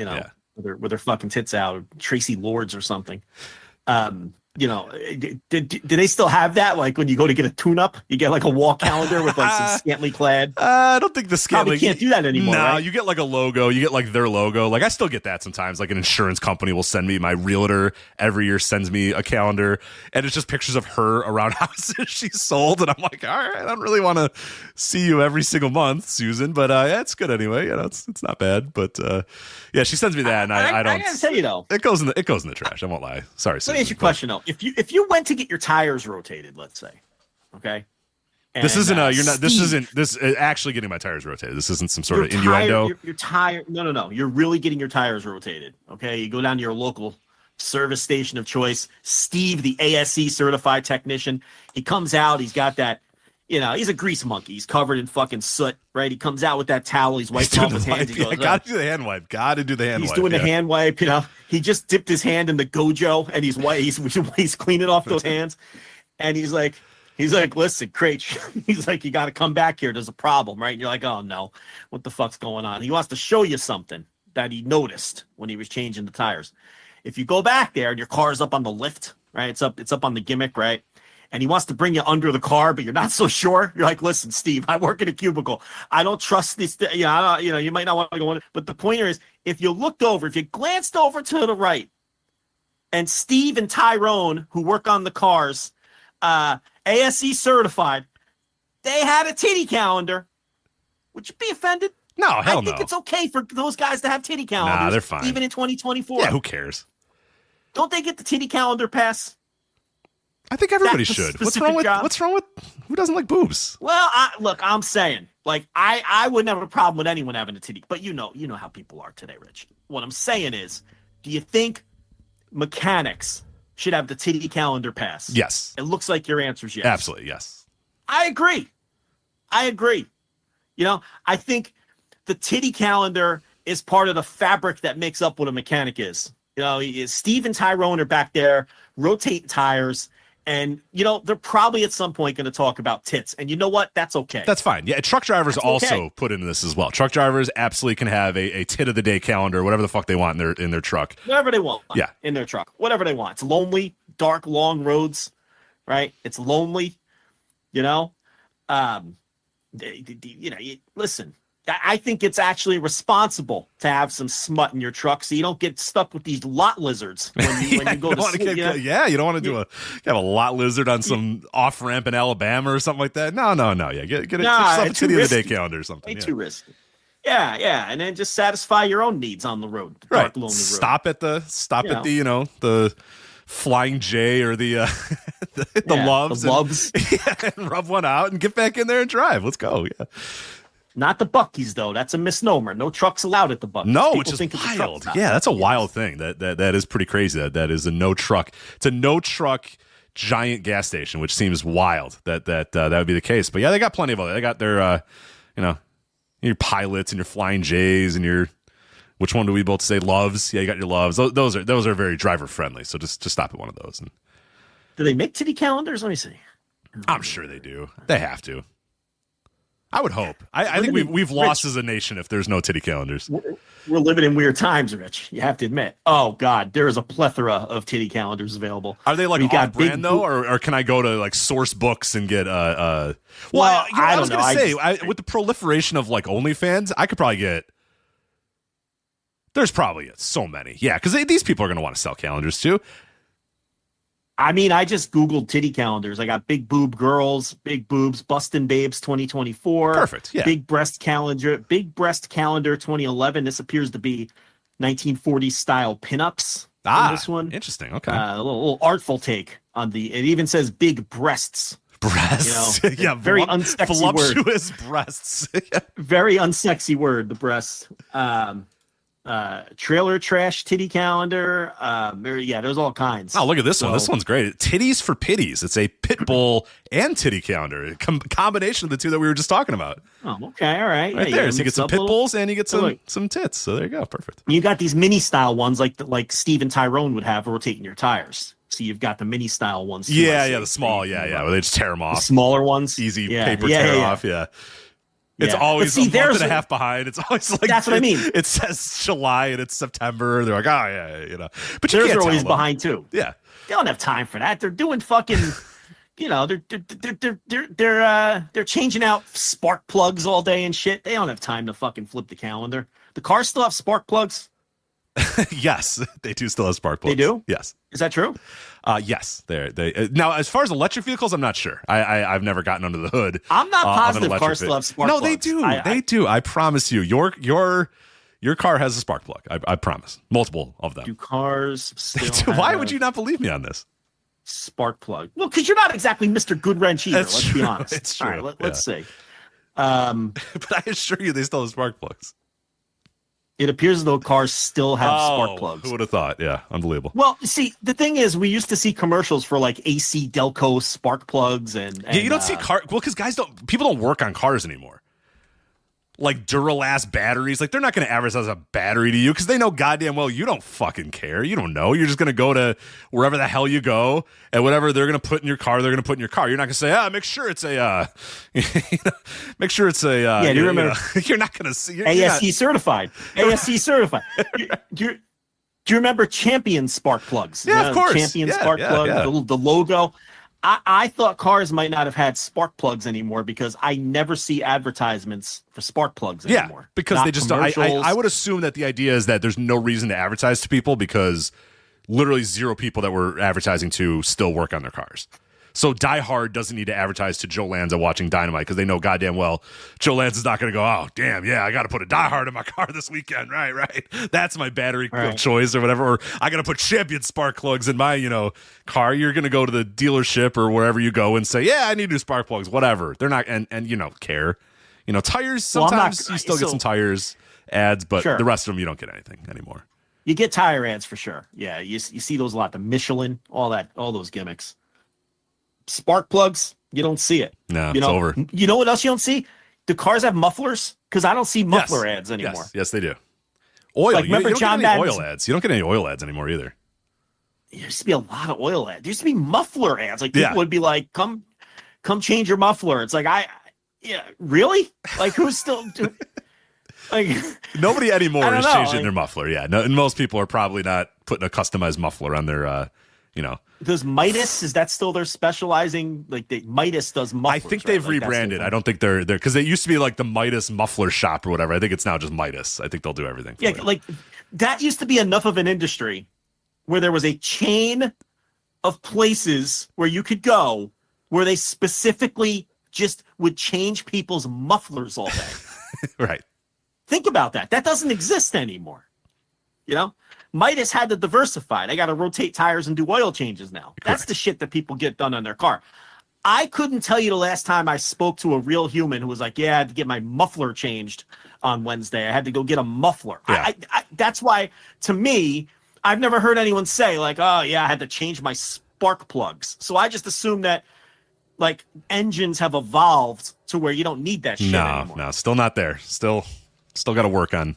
With their fucking tits out, or Tracy Lords or something. Do they still have that? Like when you go to get a tune-up, you get like a wall calendar with like some scantily clad. I don't think the scantily probably can't do that anymore. No, right? You get like a logo. You get like their logo. Like I still get that sometimes. Like an insurance company will send me, my realtor every year sends me a calendar, and it's just pictures of her around houses she's sold, and I'm like, all right, I don't really want to see you every single month, Susan, but yeah, it's good anyway. It's not bad, but yeah, she sends me that, and I don't. I gotta tell you though, it goes in the trash. I won't lie. Sorry, Susan. Let me ask you a question though. If you went to get your tires rotated, let's say, okay. And, this isn't this is actually getting my tires rotated. This isn't some sort of innuendo. Your tire, no. You're really getting your tires rotated. Okay, you go down to your local service station of choice. Steve, the ASE certified technician, he comes out. He's got that. He's a grease monkey. He's covered in fucking soot, right? He comes out with that towel. He's wiping off his hands. Got to do the hand wipe. Got to do the hand wipe. He's doing the hand wipe. He just dipped his hand in the Gojo, and he's cleaning off those hands. And he's like, listen, Craich. He's like, you got to come back here. There's a problem, right? And you're like, oh no, what the fuck's going on? He wants to show you something that he noticed when he was changing the tires. If you go back there and your car's up on the lift, right? It's up on the gimmick, right? And he wants to bring you under the car, but you're not so sure. You're like, listen, Steve, I work in a cubicle. I don't trust this. You might not want to go in. But the pointer is, if you glanced over to the right, and Steve and Tyrone, who work on the cars, ASE certified, they had a titty calendar, would you be offended? No, hell no. I think it's okay for those guys to have titty calendars. Nah, they're fine. Even in 2024. Yeah, who cares? Don't they get the titty calendar pass? I think everybody should. What's wrong with who doesn't like boobs? Well, I'm saying, like, I wouldn't have a problem with anyone having a titty, but you know how people are today, Rich. What I'm saying is, do you think mechanics should have the titty calendar pass? Yes. It looks like your answer is yes. Absolutely, yes. I agree. I think the titty calendar is part of the fabric that makes up what a mechanic is. Steve and Tyrone are back there, rotate tires. And, they're probably at some point going to talk about tits. And you know what? That's okay. That's fine. Yeah, truck drivers also put into this as well. Truck drivers absolutely can have a tit of the day calendar, whatever the fuck they want in their truck. Whatever they want. Yeah. In their truck. Whatever they want. It's lonely, dark, long roads, right? It's lonely, listen. I think it's actually responsible to have some smut in your truck so you don't get stuck with these lot lizards when you go to sleep. You don't want to have a lot lizard on some off ramp in Alabama or something like that. No. Yeah, get yourself a titty of the day calendar or something. Way too risky. Yeah, and then just satisfy your own needs on the road. Right. Lonely road. Stop at the the Flying J or the Loves. And rub one out and get back in there and drive. Let's go. Yeah. Not the Buc-ee's, though. That's a misnomer. No trucks allowed at the Buc-ee's. No, which is wild. Yeah, that's a wild thing. That is pretty crazy. That is a no truck. It's a no truck giant gas station, which seems wild that would be the case. But yeah, they got plenty of other. They got their your pilots and your Flying J's and your, which one do we both say, Loves? Yeah, you got your Loves. Those are very driver friendly. So just stop at one of those. And do they make titty calendars? Let me see. I'm sure they do. They have to. I would hope. I think we've lost as a nation if there's no titty calendars. We're living in weird times, Rich. You have to admit. Oh God, there is a plethora of titty calendars available. Are they like off brand though, or can I go to like Source Books and get Well, I was gonna say with the proliferation of like OnlyFans, I could probably get. There's probably so many, yeah, because these people are gonna want to sell calendars too. I mean, I just Googled titty calendars. I got big boob girls, big boobs, bustin' babes 2024. Perfect. Yeah. Big breast calendar 2011. This appears to be 1940s style pinups. This one. Interesting. Okay. A little artful take on it even says big breasts. Breasts. Yeah. Very unsexy word. Voluptuous breasts. Very unsexy word, the breast. Trailer trash titty calendar. There's all kinds. Oh, look at this one. This one's great. Titties for Pitties. It's a pit bull and titty calendar. Combination of the two that we were just talking about. Oh, okay. All right. Right there. So you get some pit bulls and you get some tits. So there you go. Perfect. You got these mini style ones like Steve and Tyrone would have rotating your tires. So you've got the mini style ones. Too, the small. Yeah. Where they just tear them off. The smaller ones. Easy paper tear off. Yeah. It's always a month and a half behind. It's always like that's what I mean. It says July and it's September. They're like, oh yeah. But theirs are always behind too. Yeah, they don't have time for that. They're doing fucking, they're changing out spark plugs all day and shit. They don't have time to fucking flip the calendar. The cars still have spark plugs. Yes, they do still have spark plugs. They do? Yes. Is that true? Yes. They now, as far as electric vehicles, I'm not sure. I've never gotten under the hood. I'm not positive cars still have spark plugs. No, they do. They do. I promise you. Your car has a spark plug. I promise. Multiple of them. Do cars still Why would you not believe me on this? Spark plug. Well, because you're not exactly Mr. Good Wrench either. Let's be honest. It's true. All right, let's see. But I assure you, they still have spark plugs. It appears as though cars still have spark plugs. Who would have thought? Yeah, unbelievable. Well, see, the thing is, we used to see commercials for like AC Delco spark plugs, and you don't see because people don't work on cars anymore. Like Duralast batteries, like they're not going to advertise a battery to you because they know goddamn well you don't fucking care. You don't know. You're just going to go to wherever the hell you go, and whatever they're going to put in your car, they're going to put in your car. You're not going to say, make sure it's a, make sure it's a. Yeah, do you remember? You're not going to see ASE certified. ASE certified. Do you remember Champion spark plugs? Yeah, of course. Champion spark plug. The logo. I thought cars might not have had spark plugs anymore because I never see advertisements for spark plugs anymore. Yeah, because they just don't. I would assume that the idea is that there's no reason to advertise to people because literally zero people that we're advertising to still work on their cars. So Die Hard doesn't need to advertise to Joe Lanza watching Dynamite because they know goddamn well Joe Lanza's not going to go, oh, damn, yeah, I got to put a Die Hard in my car this weekend. Right. That's my battery of choice or whatever. Or I got to put Champion spark plugs in my, car. You're going to go to the dealership or wherever you go and say, yeah, I need new spark plugs, whatever. They're not, and care. Tires, sometimes you still get some tires ads, but the rest of them, you don't get anything anymore. You get tire ads for sure. Yeah, you see those a lot. The Michelin, all those gimmicks. Spark plugs, you don't see it. No, it's over. You know what else you don't see? Do cars have mufflers? Because I don't see muffler ads anymore. Yes, they do. Oil. Like, You remember don't John get any Madden's- oil ads. You don't get any oil ads anymore either. There used to be a lot of oil ads. There used to be muffler ads. Like, people Yeah. would be like, come change your muffler. It's like, yeah, really? Like, who's still doing... Like, Nobody anymore I don't is know, changing like- their muffler. Yeah, no, and most people are probably not putting a customized muffler on their, does Midas, is that still their specializing? Like, Midas does mufflers, I think right? they've Like, that's rebranded. their I don't think they're because it used to be like the Midas muffler shop or whatever. I think it's now just Midas. I think they'll do everything. For Yeah, you. like, that used to be enough of an industry where there was a chain of places where you could go where they specifically just would change people's mufflers all day. Right. Think about that. That doesn't exist anymore. You know, Midas had to diversify. They got to rotate tires and do oil changes now. That's the shit that people get done on their car. I couldn't tell you the last time I spoke to a real human who was like, yeah, I had to get my muffler changed on Wednesday. I had to go get a muffler. Yeah. That's why, to me, I've never heard anyone say like, oh yeah, I had to change my spark plugs. So I just assume that like engines have evolved to where you don't need that shit anymore. No, still not there. Still got to work on.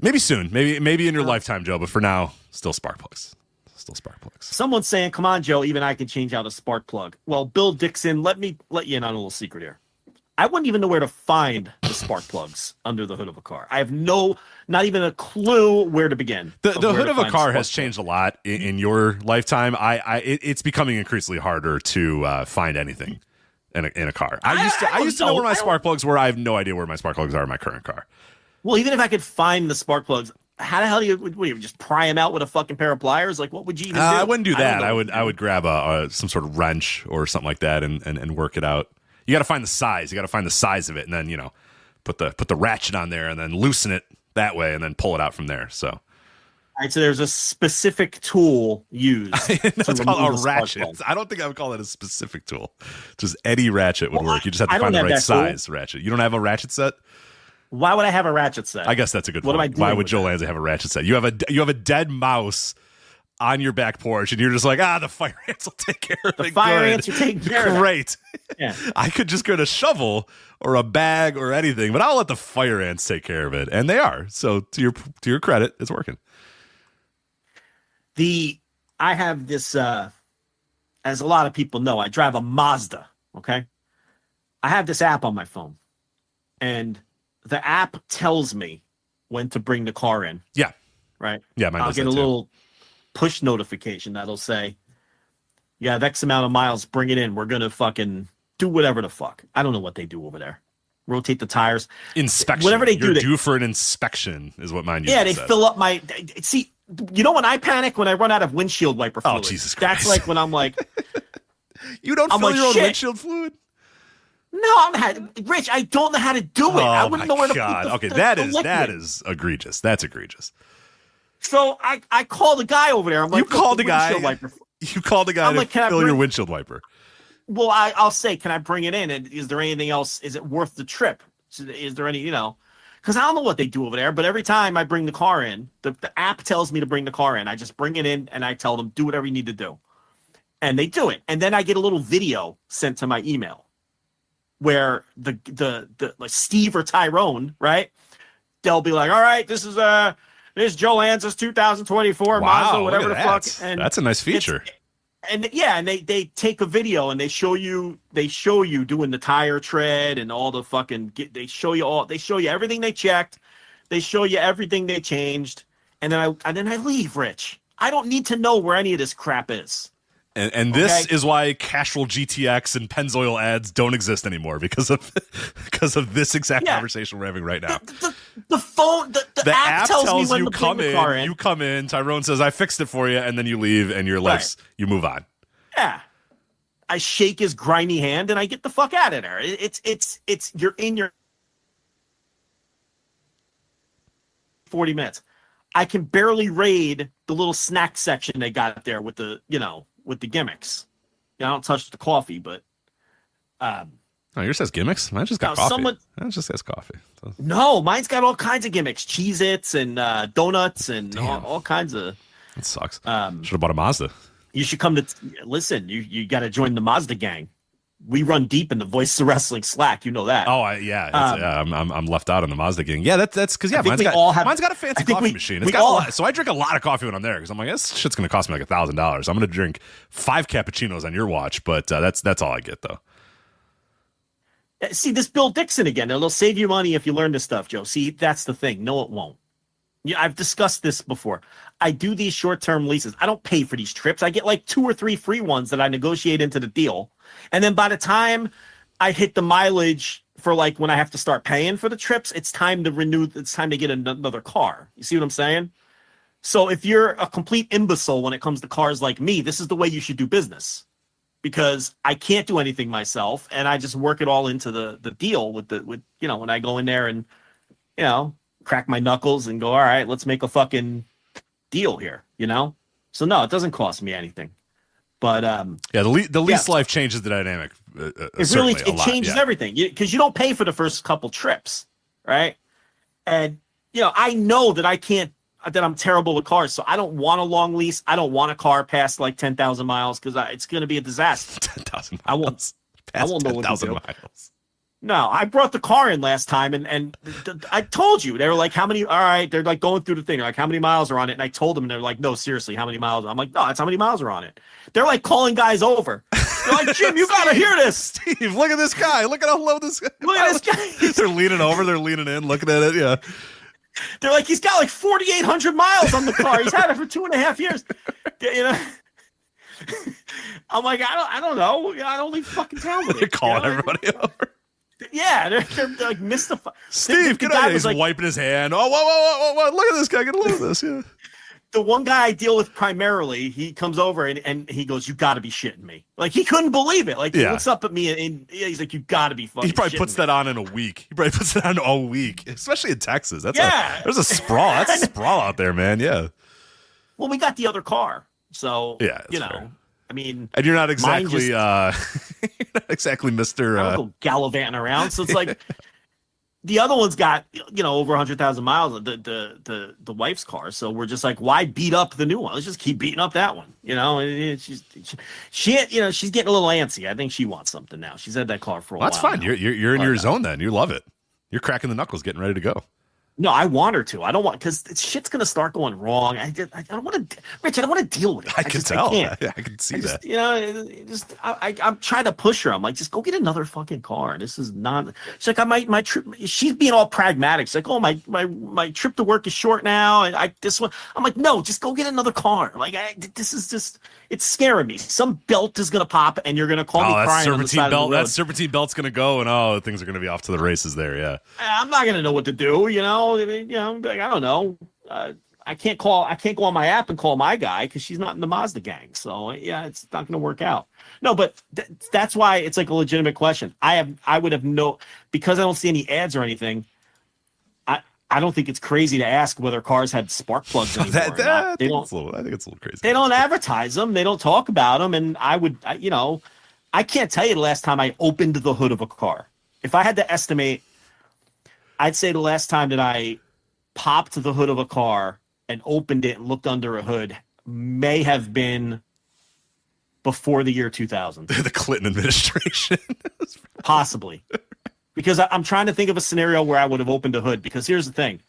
Maybe soon. Maybe in your lifetime, Joe. But for now, still spark plugs. Still spark plugs. Someone's saying, come on, Joe, even I can change out a spark plug. Well, Bill Dixon, let me let you in on a little secret here. I wouldn't even know where to find the spark plugs under the hood of a car. I have not even a clue where to begin. The hood of a car has changed a lot in your lifetime. It's becoming increasingly harder to find anything in a car. I used to know where my spark plugs were. I have no idea where my spark plugs are in my current car. Well, even if I could find the spark plugs, how the hell do you just pry them out with a fucking pair of pliers? Like, what would you even do? I wouldn't do that. I would grab some sort of wrench or something like that and work it out. You got to find the size. You got to find the size of it, and then put the ratchet on there, and then loosen it that way, and then pull it out from there. So, all right. So there's a specific tool used. That's called a ratchet. I don't think I would call it a specific tool. Just any ratchet would work. You just have to find the right size ratchet. You don't have a ratchet set? Why would I have a ratchet set? I guess that's a good What point. am I doing Why would with Joe that? Lanza have a ratchet set? You have a dead mouse on your back porch, and you're just like, the fire ants will take care of it. The fire Good. ants are taking care of it. Great. Yeah. I could just get a shovel or a bag or anything, but I'll let the fire ants take care of it, and they are. So to your credit, it's working. I have this, as a lot of people know, I drive a Mazda. Okay, I have this app on my phone, and the app tells me when to bring the car in. Yeah. Right. Yeah, mine I'll does get that a too. little push notification that'll say, "You have X amount of miles. Bring it in. We're gonna fucking do whatever the fuck." I don't know what they do over there. Rotate the tires. Inspection. Whatever they do, You're they- due for an inspection, is what mine Yeah, usually they says. fill up my. See, you know when I panic when I run out of windshield wiper fluid. Jesus That's Christ. like when I'm like, You don't I'm fill like, your own shit. windshild fluid? no, Rich, I don't know how to do it. I wouldn't know where to God. put the, Okay, the, that the is liquid. egregious. That's egregious. So I call the guy over there. I'm like, You called the guy. windshield wiper. You called the guy I'm to like, can I fill your bring- windshield wiper. Well, I'll say, can I bring it in? And is there anything else? Is it worth the trip? Is there any, because I don't know what they do over there, but every time I bring the car in, the app tells me to bring the car in. I just bring it in and I tell them, do whatever you need to do. And they do it. And then I get a little video sent to my email where the like Steve or Tyrone, right? They'll be like, all right, this is Joe Lanza's 2024 Mazda, Wow, whatever look the at fuck. that. And That's a nice feature. And they take a video and they show you doing the tire tread and all the fucking they show you everything they checked, they show you everything they changed, and then I leave, Rich. I don't need to know where any of this crap is. And this Okay. is why Castrol GTX and Pennzoil ads don't exist anymore because of this exact Yeah. conversation we're having right now. The phone the app tells me when you to come bring the car in. you come in, Tyrone says I fixed it for you, and then you leave and your lives you move on. Yeah. I shake his grimy hand and I get the fuck out of there. It's you're in your 40 minutes. I can barely raid the little snack section they got there with the gimmicks. I don't touch the coffee, but Oh, yours says gimmicks? Mine just got No, coffee. someone- Mine just says coffee. So, no, mine's got all kinds of gimmicks, Cheez-Its and donuts and all kinds of. that sucks. Um, Should have bought a Mazda. You should come to listen. You got to join the Mazda gang. we run deep in the Voices of Wrestling Slack. You know that. Oh, I'm left out on the Mazda gang. Yeah, that's because mine's got a fancy coffee machine. It's got a lot, so I drink a lot of coffee when I'm there because I'm like, this shit's gonna cost me like $1,000. I'm gonna drink 5 cappuccinos on your watch, but that's all I get though. See, this Bill Dixon again. It'll save you money if you learn this stuff, Joe. See, that's the thing. No, it won't. Yeah, I've discussed this before. I do these short-term leases. I don't pay for these trips. I get like 2 or 3 free ones that I negotiate into the deal. And then by the time I hit the mileage for like when I have to start paying for the trips, it's time to renew. It's time to get another car. You see what I'm saying? So if you're a complete imbecile when it comes to cars like me, this is the way you should do business. Because I can't do anything myself, and I just work it all into the deal with when I go in there and crack my knuckles and go, all right, let's make a fucking deal here, So no, it doesn't cost me anything. But the lease life changes the dynamic. It changes everything because you don't pay for the first couple trips, right? And I know that I'm terrible with cars, so I don't want a long lease. I don't want a car past like 10,000 miles because it's going to be a disaster. 10,000 miles. I won't know what to do. Miles. No, I brought the car in last time, and I told you. They were like, how many? All right, they're like going through the thing. They're like, how many miles are on it? And I told them, and they're like, no, seriously, how many miles? I'm like, no, that's how many miles are on it. They're like calling guys over. They're like, Jim, you got to hear this. Steve, look at this guy. Look at how low this guy. Look at this guy. They're leaning over. They're leaning in, looking at it. Yeah. They're like, he's got like 4,800 miles on the car. He's had it for 2.5 years. I'm like, I don't know. I don't leave fucking town with it. They're calling everybody over. Yeah, they're like mystified. Steve, get out! He's like, wiping his hand. Oh, whoa! Look at this guy. Get a look at this. Yeah. The one guy I deal with primarily, he comes over and he goes, "You got to be shitting me!" Like he couldn't believe it. Like he looks up at me and he's like, "You got to be fucking." He probably puts that on in a week. He probably puts it on all week, especially in Texas. There's a sprawl. That's a sprawl out there, man. Yeah. Well, we got the other car, so fair. I mean, and you're not exactly Mr. I don't go gallivanting around. So it's like the other one's got over 100,000 miles. The wife's car. So we're just like, why beat up the new one? Let's just keep beating up that one. She's getting a little antsy. I think she wants something now. She's had that car for a while. That's fine. Now. You're in your zone then. You love it. You're cracking the knuckles, getting ready to go. No, I want her to. I don't want because shit's gonna start going wrong. I don't want to, Rich. I don't want to deal with it. I can tell. I can see that. I'm trying to push her. I'm like, just go get another fucking car. This is not. She's like, my trip. She's being all pragmatic. She's like, oh my trip to work is short now, and this one. I'm like, no, just go get another car. Like this is just. It's scaring me. Some belt is gonna pop, and you're gonna call me crying on the side of the road. That serpentine belt's gonna go, and things are gonna be off to the races there. Yeah. I'm not gonna know what to do. I don't know. I can't go on my app and call my guy because she's not in the Mazda gang. So yeah, it's not going to work out. No, but that's why it's like a legitimate question. I would have because I don't see any ads or anything. I don't think it's crazy to ask whether cars had spark plugs anymore. I think it's a little crazy. They don't advertise them. They don't talk about them. And I can't tell you the last time I opened the hood of a car. If I had to estimate, I'd say the last time that I popped the hood of a car and opened it and looked under a hood may have been before the year 2000. The Clinton administration. Possibly. Because I'm trying to think of a scenario where I would have opened a hood. Because here's the thing.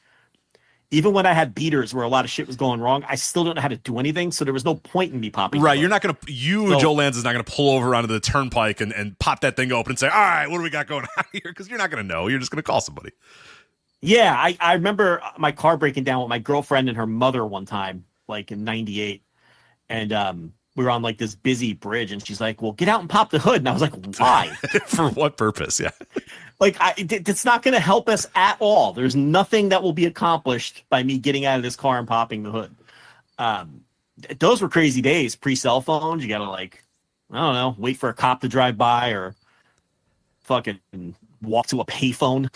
Even when I had beaters where a lot of shit was going wrong, I still don't know how to do anything. So there was no point in me popping. Right. You're not going to, Joe Lanza is not going to pull over onto the turnpike and pop that thing open and say, all right, what do we got going on here? Because you're not going to know. You're just going to call somebody. Yeah. I remember my car breaking down with my girlfriend and her mother one time, like in 98. And we were on like this busy bridge and she's like, well, get out and pop the hood. And I was like, why? For what purpose? Yeah. Like, it's not going to help us at all. There's nothing that will be accomplished by me getting out of this car and popping the hood. Those were crazy days, pre-cell phones. You got to, like, I don't know, wait for a cop to drive by or fucking walk to a payphone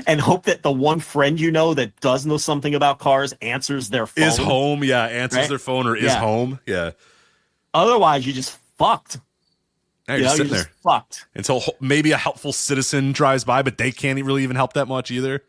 and hope that the one friend you know that does know something about cars answers their phone. Is home, yeah. Answers their phone or is home, yeah. Otherwise, you're just fucked. Yeah, you're sitting there fucked until maybe a helpful citizen drives by, but they can't really even help that much either.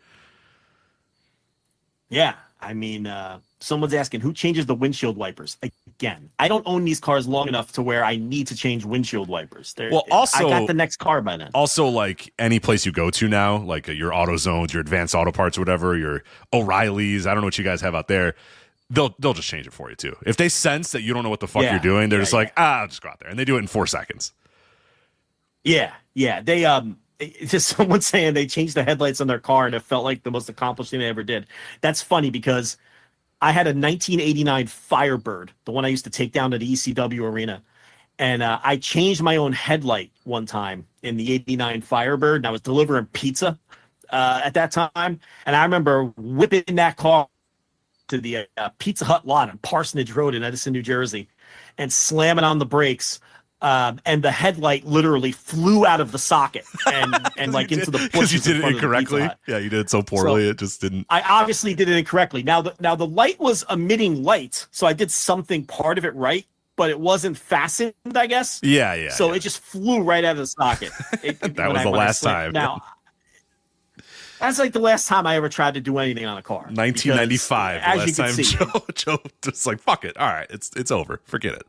Yeah, I mean, someone's asking who changes the windshield wipers. I again. I don't own these cars long enough to where I need to change windshield wipers. Well, also, I got the next car by then. Also, like any place you go to now, like your AutoZones, your Advanced Auto Parts, or whatever, your O'Reilly's, I don't know what you guys have out there. They'll just change it for you too. If they sense that you don't know what the fuck you're doing, they're just like, I'll just go out there, and they do it in 4 seconds. Yeah. They it's just someone saying they changed the headlights on their car and it felt like the most accomplished thing they ever did. That's funny because I had a 1989 Firebird, the one I used to take down to the ECW arena. And I changed my own headlight one time in the 89 Firebird, and I was delivering pizza at that time. And I remember whipping that car to the Pizza Hut lot on Parsonage Road in Edison, New Jersey, and slamming on the brakes. And the headlight literally flew out of the socket and like into the bushes. Because you did it in incorrectly. Yeah, you did it so poorly, it just didn't. I obviously did it incorrectly. Now the light was emitting light, so I did something part of it right, but it wasn't fastened, I guess. Yeah. So it just flew right out of the socket. That was the last time. Now, that's like the last time I ever tried to do anything on a car. 1995. As last you can time see, Joe just like, fuck it. All right, it's over. Forget it.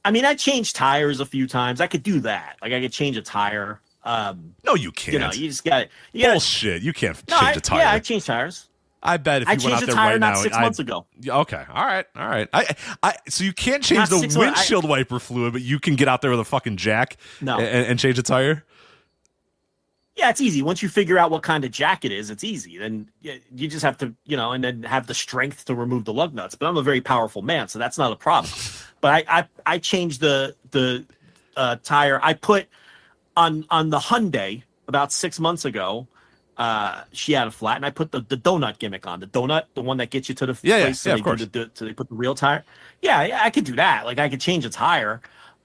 I mean, I changed tires a few times. I could do that. Like I could change a tire. No, you can't. You know, you just got it. Bullshit. You can't change a tire. Yeah, I changed tires. I bet if you went out there tire right not now, 6 months ago. Okay, all right. So you can't change the windshield wiper fluid, but you can get out there with a fucking jack and change a tire. Yeah, it's easy. Once you figure out what kind of jack it is, it's easy. Then you just have to, and then have the strength to remove the lug nuts. But I'm a very powerful man, so that's not a problem. But I changed the tire. I put on the Hyundai about 6 months ago. She had a flat, and I put the donut gimmick on. The donut, the one that gets you to the place. Yeah, of course. So they put the real tire. Yeah, I could do that. Like I could change a tire.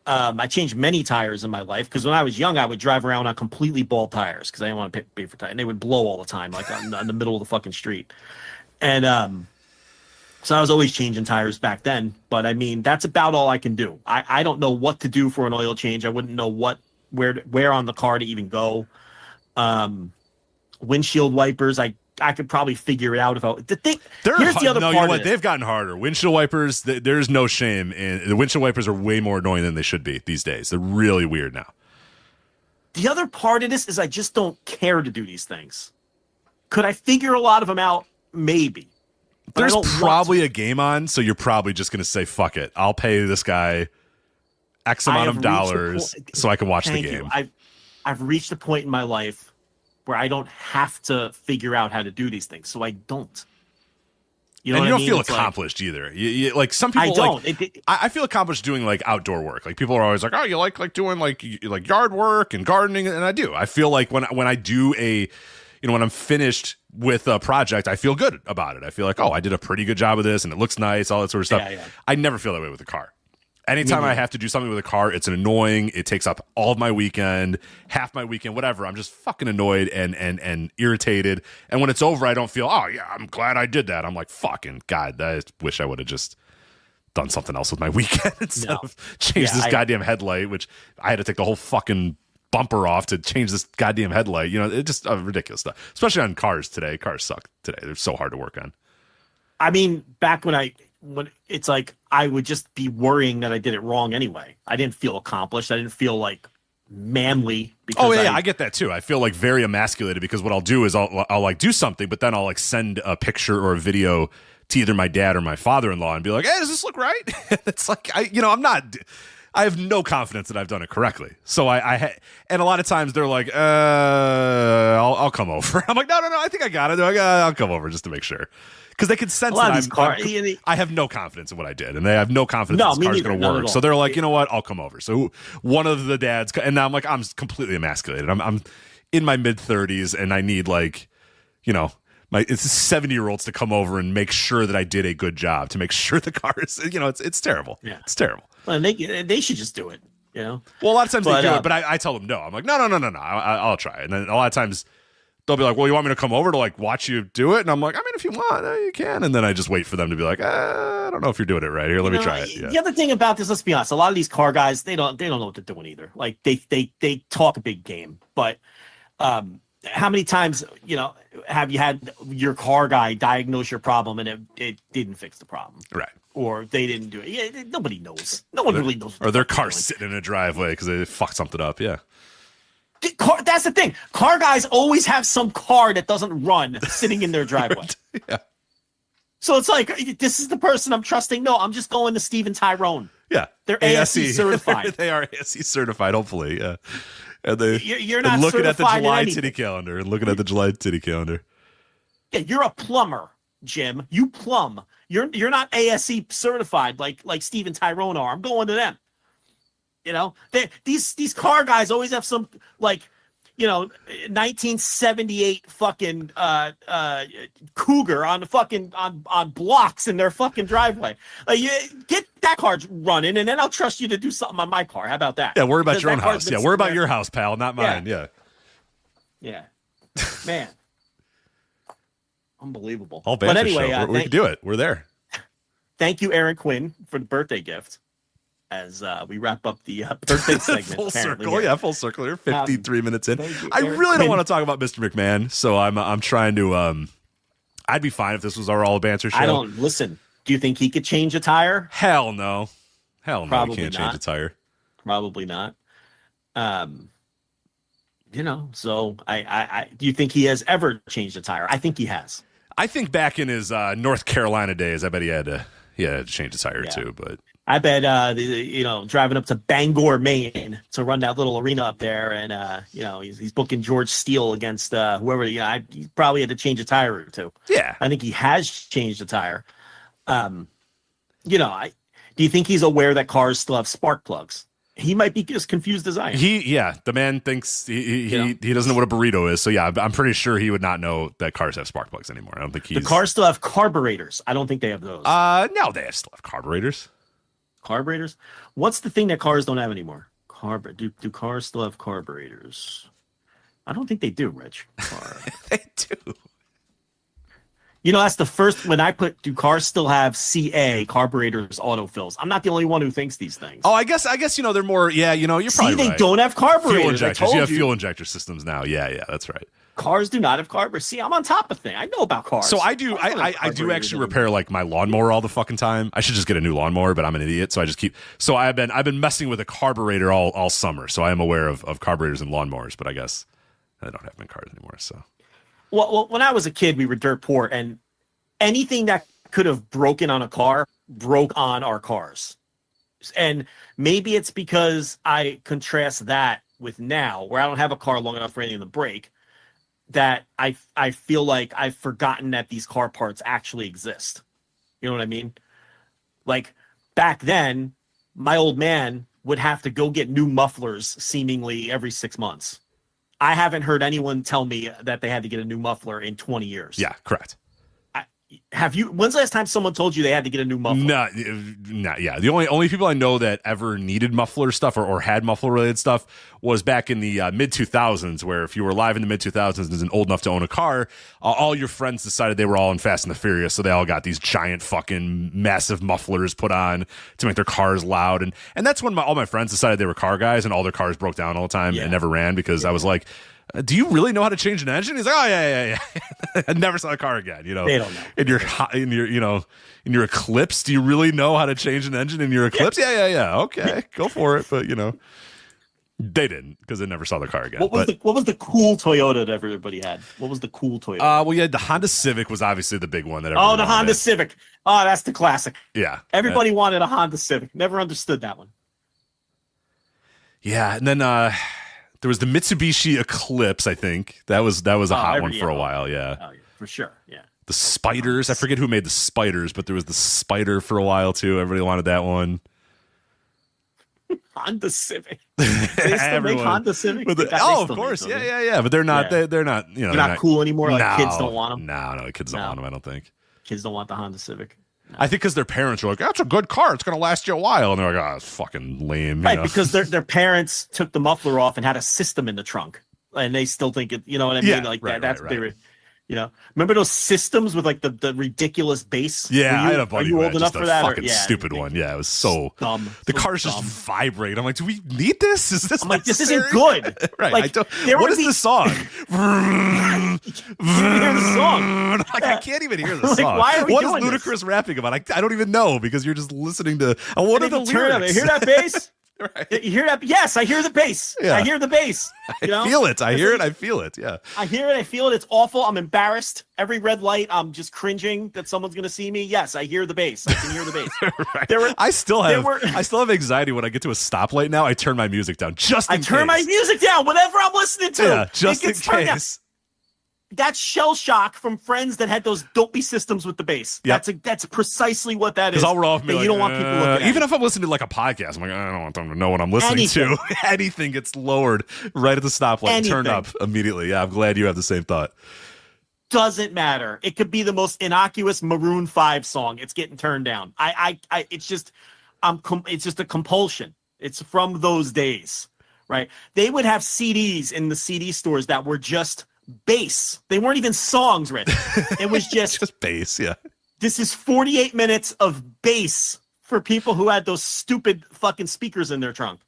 I changed many tires in my life because when I was young, I would drive around on completely bald tires because I didn't want to pay for tires, and they would blow all the time, like on the middle of the fucking street. And so I was always changing tires back then. But I mean, that's about all I can do. I don't know what to do for an oil change. I wouldn't know where on the car to even go. Windshield wipers, I could probably figure it out here's the other part. You know what? They've gotten harder. Windshield wipers, there's no shame in the windshield wipers are way more annoying than they should be these days. They're really weird now. The other part of this is I just don't care to do these things. Could I figure a lot of them out? Maybe. There's probably a game on, so you're probably just going to say, fuck it. I'll pay this guy X amount of dollars so I can watch the game. I've reached a point in my life where I don't have to figure out how to do these things, so I don't. You know, and you don't feel It's accomplished either. You, like some people, I don't. I feel accomplished doing like outdoor work. Like people are always like, "Oh, you like doing like yard work and gardening," and I do. I feel like when I do when I'm finished with a project, I feel good about it. I feel like, oh, I did a pretty good job of this, and it looks nice, all that sort of stuff. Yeah. I never feel that way with a car. Anytime I have to do something with a car, it's annoying. It takes up all of my weekend, half my weekend, whatever. I'm just fucking annoyed and irritated. And when it's over, I don't feel, oh, yeah, I'm glad I did that. I'm like, fucking God, I wish I would have just done something else with my weekend instead of change this goddamn headlight, which I had to take the whole fucking bumper off to change this goddamn headlight. You know, it's just ridiculous stuff, especially on cars today. Cars suck today. They're so hard to work on. I mean, back when it's like I would just be worrying that I did it wrong anyway. I didn't feel accomplished. I didn't feel like manly. Because I get that too. I feel like very emasculated because what I'll do is I'll like do something, but then I'll like send a picture or a video to either my dad or my father-in-law and be like, "Hey, does this look right?" It's like I have no confidence that I've done it correctly. So and a lot of times they're like, I'll come over. I'm like, no, I think I got it. I'll come over just to make sure. Because they can sense that I have no confidence in what I did, and they have no confidence this car's going to work. So they're like, you know what? I'll come over. So one of the dads, and now I'm like, I'm completely emasculated. I'm in my mid-30s, and I need it's 70-year-olds to come over and make sure that I did a good job, to make sure the car is, it's terrible. Yeah. It's terrible. Well, they should just do it, Well, a lot of times they do it, but I tell them no. I'm like, no. I'll try it. And then a lot of times they'll be like, well, you want me to come over to like watch you do it? And I'm like, I mean, if you want, you can. And then I just wait for them to be like, I don't know if you're doing it right here. Let me try it. Yeah. The other thing about this, let's be honest, a lot of these car guys, they don't know what they're doing either. Like they talk a big game, but how many times, have you had your car guy diagnose your problem and it didn't fix the problem? Right. or they didn't do it. Yeah, nobody knows. No one really knows. Or their car's sitting in a driveway because they fucked something up. Yeah. That's the thing. Car guys always have some car that doesn't run sitting in their driveway. Yeah. So it's like, this is the person I'm trusting. No, I'm just going to Steven Tyrone. Yeah. They're ASE certified. They are ASE certified, hopefully. Yeah. And you're not looking at the July anything. Titty calendar and looking at the July Titty calendar. Yeah, you're a plumber, Jim. You plumb. You're not ASE certified like Steven Tyrone are. I'm going to them. You know, these car guys always have some 1978 fucking Cougar on the fucking on blocks in their fucking driveway. Like, you get that car running, and then I'll trust you to do something on my car. How about that? Yeah, worry about your own house. Yeah, worry about your house, pal, not mine. Yeah. Man, unbelievable. All but banter anyway, show. We can do it. We're there. Thank you, Aaron Quinn, for the birthday gift. As we wrap up the birthday segment. Full circle. Here. Yeah, full circle here. 53 minutes in. You, I really don't want to talk about Mr. McMahon, so I'm trying to I'd be fine if this was our all banter show. I don't listen. Do you think he could change a tire? Hell no. Probably he can't change a tire. Probably not. So I do you think he has ever changed a tire? I think he has. I think back in his North Carolina days, I bet he had to change a tire too, but I bet, driving up to Bangor, Maine to run that little arena up there, and he's booking George Steele against whoever. He probably had to change a tire or two. Yeah, I think he has changed a tire. Do you think he's aware that cars still have spark plugs? He might be just confused as I am. The man thinks he doesn't know what a burrito is. So yeah, I'm pretty sure he would not know that cars have spark plugs anymore. I don't think the cars still have carburetors. I don't think they have those. No, they still have carburetors. Carburetors? What's the thing that cars don't have anymore? Do cars still have carburetors? I don't think they do, Rich. They do. That's the first when I put do cars still have CA carburetors autofills? I'm not the only one who thinks these things. Oh, I guess they're more. Yeah, you're probably they right. don't have carburetors. Fuel injectors. You have fuel injector systems now. Yeah, that's right. Cars do not have carburetors. See, I'm on top of things. I know about cars. So I do. I do actually repair like my lawnmower all the fucking time. I should just get a new lawnmower, but I'm an idiot, so I just keep. So I've been messing with a carburetor all summer. So I am aware of carburetors and lawnmowers, but I guess I don't have them in cars anymore. So. Well, when I was a kid, we were dirt poor, and anything that could have broken on a car broke on our cars. And maybe it's because I contrast that with now, where I don't have a car long enough for anything to break, that I feel like I've forgotten that these car parts actually exist. You know what I mean? Like back then, my old man would have to go get new mufflers seemingly every 6 months. I haven't heard anyone tell me that they had to get a new muffler in 20 years. Yeah, correct. Have you? When's the last time someone told you they had to get a new muffler? No, yeah. The only people I know that ever needed muffler stuff or had muffler related stuff was back in the mid 2000s, where if you were alive in the mid 2000s and old enough to own a car, all your friends decided they were all in Fast and the Furious, so they all got these giant fucking massive mufflers put on to make their cars loud, and that's when all my friends decided they were car guys, and all their cars broke down all the time and never ran because I was like, do you really know how to change an engine? He's like, oh yeah. I never saw a car again. They don't know. In your Eclipse, do you really know how to change an engine in your Eclipse? Yeah. Okay, go for it. But they didn't because they never saw the car again. What was the cool Toyota that everybody had? What was the cool Toyota? Well, yeah, the Honda Civic was obviously the big one that. Oh, the Honda Civic. Oh, that's the classic. Yeah, everybody wanted a Honda Civic. Never understood that one. Yeah, and then. There was the Mitsubishi Eclipse, I think. That was a hot one for a while, yeah. Oh, yeah, for sure, yeah. The Spiders. I forget who made the Spiders, but there was the Spider for a while, too. Everybody wanted that one. Honda Civic. They still make Honda Civic? Of course. Yeah. But they're not, they're not, they're not cool anymore? Like kids don't want them? No, kids don't want them, I don't think. Kids don't want the Honda Civic? No. I think because their parents were like, that's a good car. It's going to last you a while. And they're like, oh, it's fucking lame. Right, because their parents took the muffler off and had a system in the trunk. And they still think it, you know what I mean? Yeah, right. You know, remember those systems with like the ridiculous bass? Yeah, I had a Are buddy you who old had enough just for a that? fucking stupid one. Yeah, it was so dumb. The So car's dumb. just vibrate. I'm like, do we need this? Is this I'm like, this necessary? isn't good. Right. Like, I don't, there what would is be- the song? You hear the song. Like, I can't even hear the Like, song. why are we What is doing Ludacris rapping about? I don't even know because you're just listening to. And what are the Turn it up. lyrics? You hear that bass? Right. You hear that? Yes, I hear the bass. Yeah. I hear the bass. You know? I feel it. I hear it. I feel it. Yeah. I hear it. I feel it. It's awful. I'm embarrassed. Every red light, I'm just cringing that someone's going to see me. Yes, I hear the bass. I can hear the bass. Right. I still have anxiety when I get to a stoplight now. I turn my music down just in case. I turn my music down whenever I'm listening to. Yeah, just in turned down. case. That's shell shock from friends that had those dopey systems with the bass. Yep. That's precisely what that is. Because I'll roll off me that like, you don't want people looking at even you. if I'm listening to like a podcast, I'm like, I don't want them to know what I'm listening to. Anything gets lowered right at the stoplight and turned up immediately. Yeah, I'm glad you have the same thought. Doesn't matter. It could be the most innocuous Maroon 5 song. It's getting turned down. It's just a compulsion. It's from those days, right? They would have CDs in the CD stores that were just bass. They weren't even songs, Rich. It was just bass. Yeah. This is 48 minutes of bass for people who had those stupid fucking speakers in their trunk.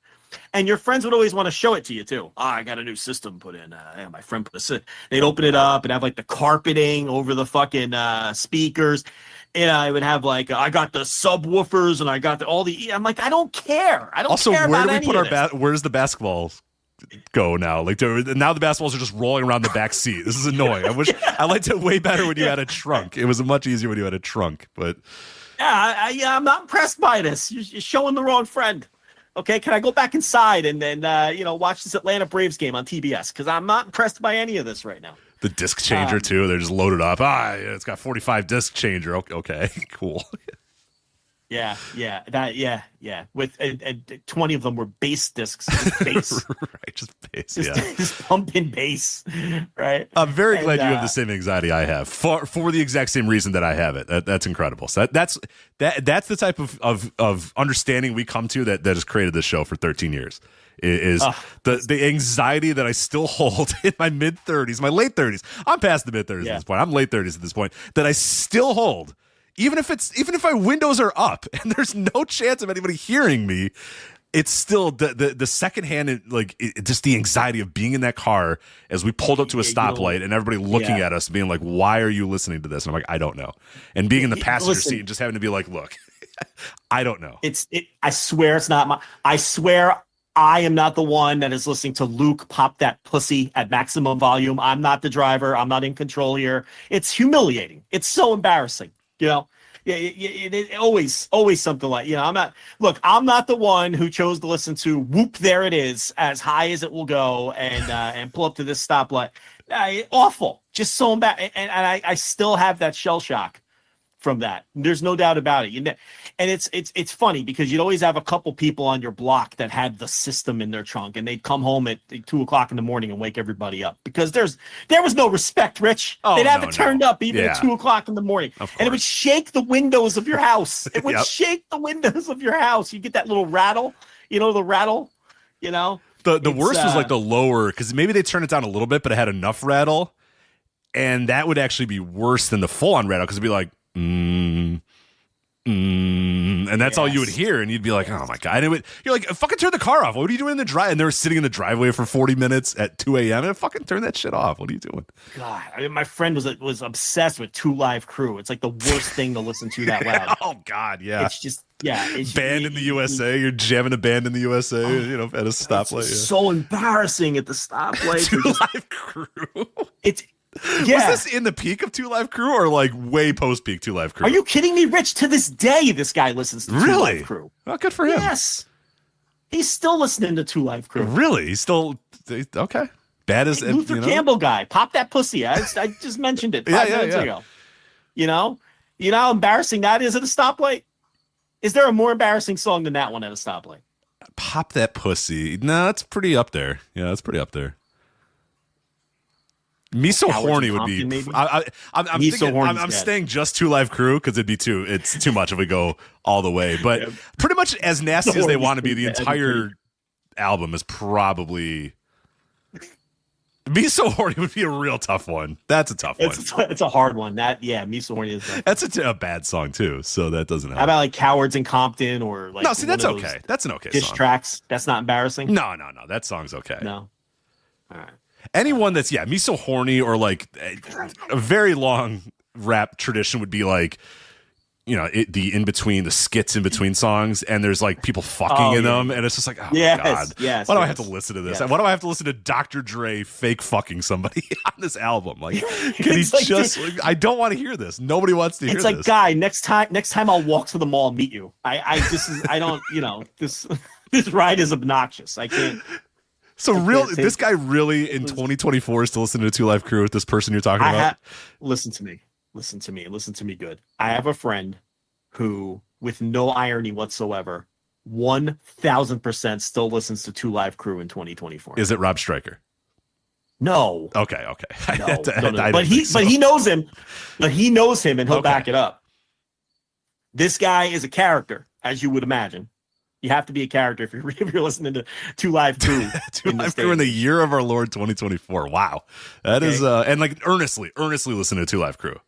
And your friends would always want to show it to you too. Oh, I got a new system put in. Yeah, my friend put they'd open it up and have like the carpeting over the fucking speakers. And I would have like, I got the subwoofers and I got all the, I'm like, I don't care. I don't also, care where about do we any put our where's the basketballs go now? Like now the basketballs are just rolling around the back seat. This is annoying. I wish I liked it way better when you had a trunk. It was much easier when you had a trunk, but I'm not impressed by this. You're showing the wrong friend. Okay, can I go back inside and then watch this Atlanta Braves game on TBS? Because I'm not impressed by any of this right now. The disc changer too. They're just loaded up. It's got 45 disc changer. Okay, cool. Yeah. With 20 of them were bass discs. Just bass. Right, just bass. Just pumping bass. Right. I'm very glad you have the same anxiety I have for the exact same reason that I have it. That's incredible. So that's the type of understanding we come to that has created this show for 13 years. Is the anxiety that I still hold in my mid-30s, my late 30s. I'm past the mid-30s at this point. I'm late 30s at this point. That I still hold. Even if my windows are up and there's no chance of anybody hearing me, it's still the secondhand, just the anxiety of being in that car as we pulled up to a stoplight and everybody looking at us being like, why are you listening to this? And I'm like, I don't know. And being in the passenger seat and just having to be like, look, I don't know. I swear it's not I swear I am not the one that is listening to Luke pop that pussy at maximum volume. I'm not the driver. I'm not in control here. It's humiliating. It's so embarrassing. It always something like, I'm not the one who chose to listen to Whoop There It Is as high as it will go and pull up to this stoplight. Awful. Just so embarrassing. And I still have that shell shock from that. There's no doubt about it. And it's funny because you'd always have a couple people on your block that had the system in their trunk and they'd come home at 2:00 in the morning and wake everybody up because there was no respect, Rich. They'd have it turned up even at 2:00 in the morning and it would shake the windows of your house. It would shake the windows of your house. You get that little rattle, the rattle, The worst was like the lower, because maybe they turned it down a little bit, but it had enough rattle. And that would actually be worse than the full on rattle because it'd be like, and that's all you would hear, and you'd be like, "Oh my god!" And you're like, "Fucking turn the car off! What are you doing in the drive?" And they were sitting in the driveway for 40 minutes at 2 a.m. and fucking turn that shit off. What are you doing? God, my friend was obsessed with 2 Live Crew. It's like the worst thing to listen to that loud. Oh God, yeah. It's just band in the USA. You're jamming a band in the USA. At a stoplight. So embarrassing at the stoplight. 2 Live Crew. Yeah. Was this in the peak of 2 Live Crew or like way post peak 2 Live Crew? Are you kidding me, Rich? To this day, this guy listens to 2 Live Crew. Oh, good for him. Yes. He's still listening to 2 Live Crew. Really? He's still okay. Bad as Luther Campbell guy. Pop that pussy. I just mentioned it 5 minutes ago. You know how embarrassing that is at a stoplight? Is there a more embarrassing song than that one at a stoplight? Pop that pussy. No, that's pretty up there. Yeah, that's pretty up there. Me So Horny would be. I'm thinking, I'm staying just 2 Live Crew because it's too much if we go all the way. But pretty much as nasty as they want to be, the entire album is probably Me So Horny would be a real tough one. That's a tough one. It's a hard one. Me So Horny is. That's a bad song too, so that doesn't help. How about like Cowards in Compton or like? No, see, that's okay. That's an okay diss song. tracks. That's not embarrassing. No. That song's okay. No. All right. Anyone that's Me So Horny or like a very long rap tradition would be like, the in between, the skits in between songs, and there's like people fucking in them, and it's just like, oh my god, why do I have to listen to this? Why do I have to listen to Dr. Dre fake fucking somebody on this album? Like, can he just? I don't want to hear this. Nobody wants to hear this. It's like, guy, next time I'll walk to the mall and meet you. I don't, this ride is obnoxious. I can't. So this guy really in 2024 is still listening to Two Live Crew with this person you're talking about? Listen to me good. I have a friend who, with no irony whatsoever, 1,000% still listens to Two Live Crew in 2024. Is it Rob Stryker? No. Okay. No. But he knows him. But he knows him, and he'll back it up. This guy is a character, as you would imagine. You have to be a character if you're listening to Two Live Crew. Two Live Crew in the year of our Lord 2024. Wow, that is and like earnestly listening to Two Live Crew.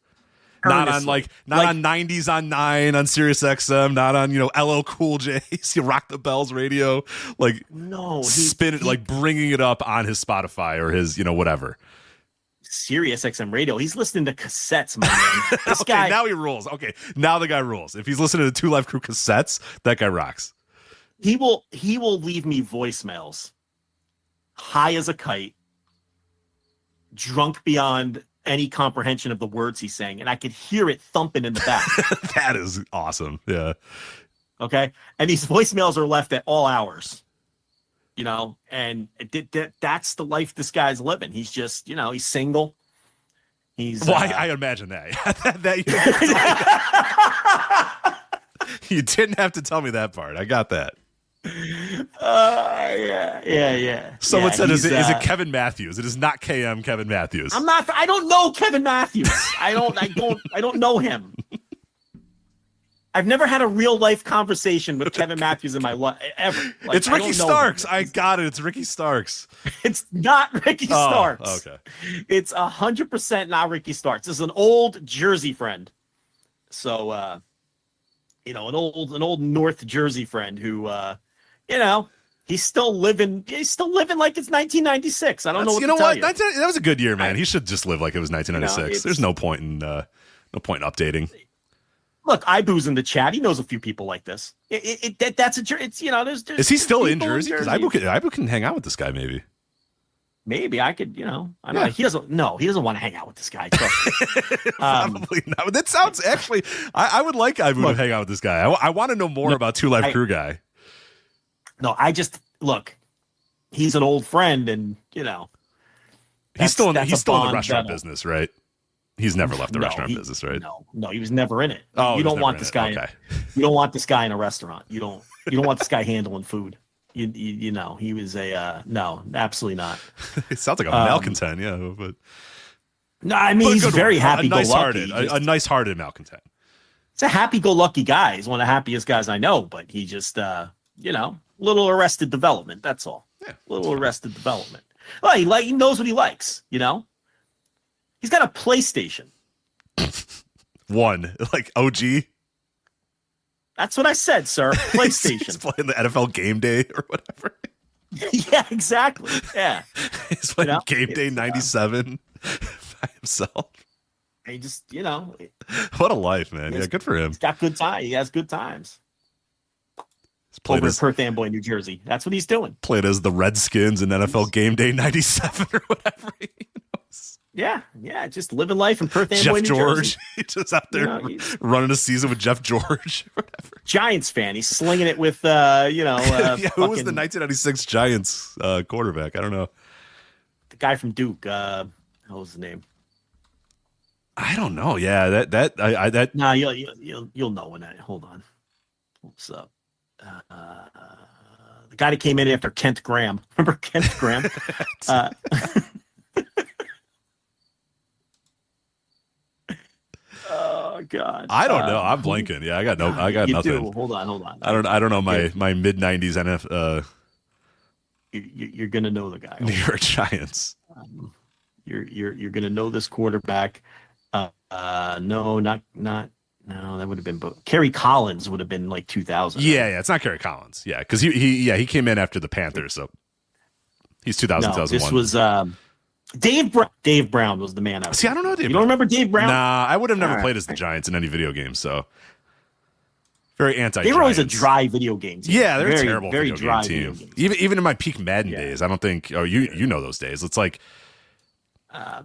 Not on 90s on 9 on Sirius XM, not on LL Cool J, Rock the Bells radio, like no, spin it, like bringing it up on his Spotify or his whatever. Sirius XM radio. He's listening to cassettes, my man. This guy now he rules. Okay, now the guy rules. If he's listening to Two Live Crew cassettes, that guy rocks. He will leave me voicemails, high as a kite, drunk beyond any comprehension of the words he's saying, and I could hear it thumping in the back. That is awesome. Yeah. Okay. And these voicemails are left at all hours, and that's the life this guy's living. He's just, he's single. He's I imagine that. You didn't have to tell me that part. I got that. Yeah. Someone said, is it Kevin Matthews? It is not Kevin Matthews. I don't know Kevin Matthews. I don't know him. I've never had a real life conversation with Kevin Matthews in my life ever. Like, it's Ricky Starks. I got it. It's Ricky Starks. It's not Ricky Starks. Okay. It's 100% not Ricky Starks. It's an old Jersey friend. So, an old North Jersey friend who, he's still living like it's 1996. I don't know what to tell you. That was a good year, man. He should just live like it was 1996. There's no point in updating. Look, Ibu's in the chat. He knows a few people like this. That's it's there's is he still in Jersey? Because Ibu can hang out with this guy, maybe. Maybe I could, I don't know. He doesn't want to hang out with this guy. Probably not. That sounds actually, I would like Ibu to hang out with this guy. I want to know more about Two Live Crew guy. No, he's an old friend, and he's still in the restaurant business, right? He's never left the restaurant business, right? No, he was never in it. Oh, you don't want this guy. Okay. You don't want this guy in a restaurant. You don't want this guy handling food. He was no, absolutely not. It sounds like a malcontent, but no, I mean he's very happy-go-lucky. A nice-hearted malcontent. It's a happy-go-lucky guy. He's one of the happiest guys I know, but he just little arrested development. That's all. Yeah, little arrested development. Well, he knows what he likes. He's got a PlayStation. One, like OG. That's what I said, sir. PlayStation. He's playing the NFL Game Day or whatever. Yeah, exactly. Yeah. He's playing Game Day 97 by himself. He just, What a life, man. Yeah, good for him. He's got good time. He has good times. Over in Perth Amboy, New Jersey. That's what he's doing. Played as the Redskins in NFL Game Day 97 or whatever. Yeah, just living life in Perth Amboy, New Jersey. He's just out there running a season with Jeff George or whatever. Giants fan. He's slinging it with, who was the 1996 Giants quarterback? I don't know. The guy from Duke. What was his name? I don't know. Yeah, that. Nah, you'll know when that. Hold on. What's up? The guy that came in after Kent Graham. Remember Kent Graham? Oh God! I don't know. I'm blanking. Yeah, I got nothing. Do. Hold on. I don't know my mid '90s you're going to know the guy. New York Giants. You're going to know this quarterback. No, that would have been Kerry Collins would have been like 2000. Yeah, it's not Kerry Collins. Yeah, because he came in after the Panthers, so he's 2000, No, 2001. this was Dave Brown. Dave Brown was the man. See, I don't know Dave. You don't remember Dave Brown? Nah, I would have never All right. played as the Giants in any video game, so very anti. They were always a dry video game team. Yeah, they're very, a terrible very video dry game team. video game. Even in my peak Madden days, I don't think. Oh, you know those days. It's like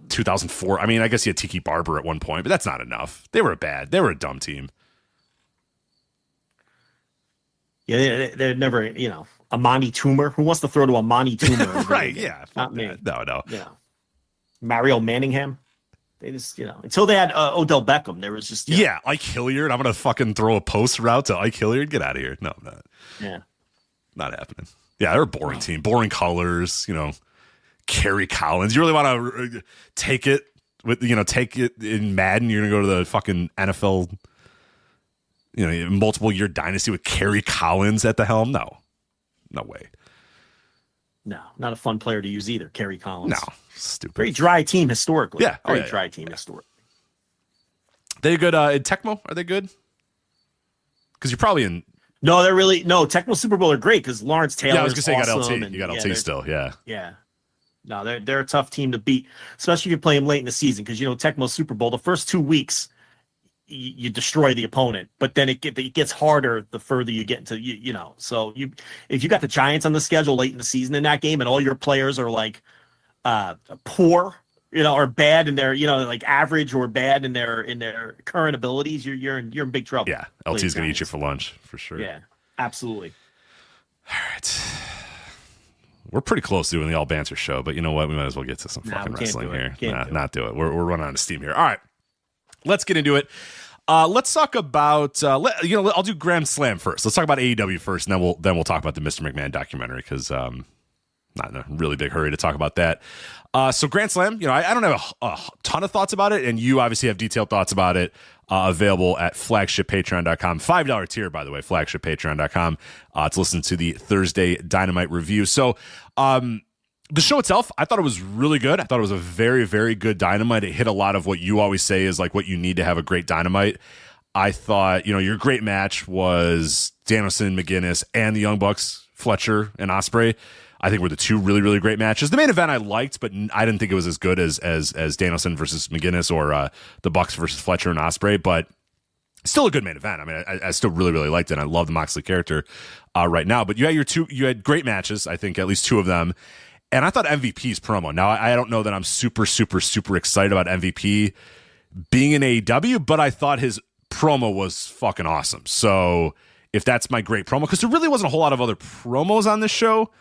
2004. I mean, I guess you had Tiki Barber at one point, but that's not enough. They were a dumb team. Yeah, they're never, Amani Toomer. Who wants to throw to Amani Toomer? Right? Yeah, not me. No. Mario Manningham. They just, until they had Odell Beckham, there was just Ike Hilliard. I'm gonna fucking throw a post route to Ike Hilliard. Get out of here. No, I'm not. Yeah, not happening. Yeah, they're a boring team. Boring colors. Kerry Collins. You really want to take it in Madden? You're gonna go to the fucking NFL. Multiple year dynasty with Kerry Collins at the helm? No way. No, not a fun player to use either. Kerry Collins. No, stupid. Very dry team historically. Yeah, very dry team historically. They good in Tecmo? Are they good? Because you're probably in. No, they're really Tecmo Super Bowl are great because Lawrence Taylor. Yeah, I was gonna say awesome, you got LT still. Yeah. Yeah. No, they're a tough team to beat, especially if you play them late in the season because Tecmo Super Bowl the first 2 weeks. You destroy the opponent, but then it gets harder the further you get into So if you got the Giants on the schedule late in the season in that game, and all your players are like poor, or bad in their like average or bad in their current abilities, you're in big trouble. Yeah, LT's gonna eat you for lunch for sure. Yeah, absolutely. All right, we're pretty close to doing the all banter show, but you know what? We might as well get to some fucking wrestling here. Not do it. We're running out of steam here. All right. Let's get into it. Let's talk about I'll do Grand Slam first. Let's talk about AEW first, and then we'll talk about the Mr. McMahon documentary because not in a really big hurry to talk about that. So Grand Slam, I don't have a ton of thoughts about it, and you obviously have detailed thoughts about it. Available at flagshippatreon.com. $5 tier, by the way, flagshippatreon.com to listen to the Thursday Dynamite review. So the show itself, I thought it was really good. I thought it was a very, very good Dynamite. It hit a lot of what you always say is like what you need to have a great Dynamite. I thought, your great match was Danielson, McGuinness, and the Young Bucks, Fletcher and Ospreay. I think were the two really, really great matches. The main event I liked, but I didn't think it was as good as Danielson versus McGuinness or the Bucks versus Fletcher and Ospreay, but still a good main event. I mean, I still really, really liked it. I love the Moxley character right now. But you had great matches, I think, at least two of them. And I thought MVP's promo. Now, I don't know that I'm super, super, super excited about MVP being in AEW, but I thought his promo was fucking awesome. So if that's my great promo, because there really wasn't a whole lot of other promos on this show,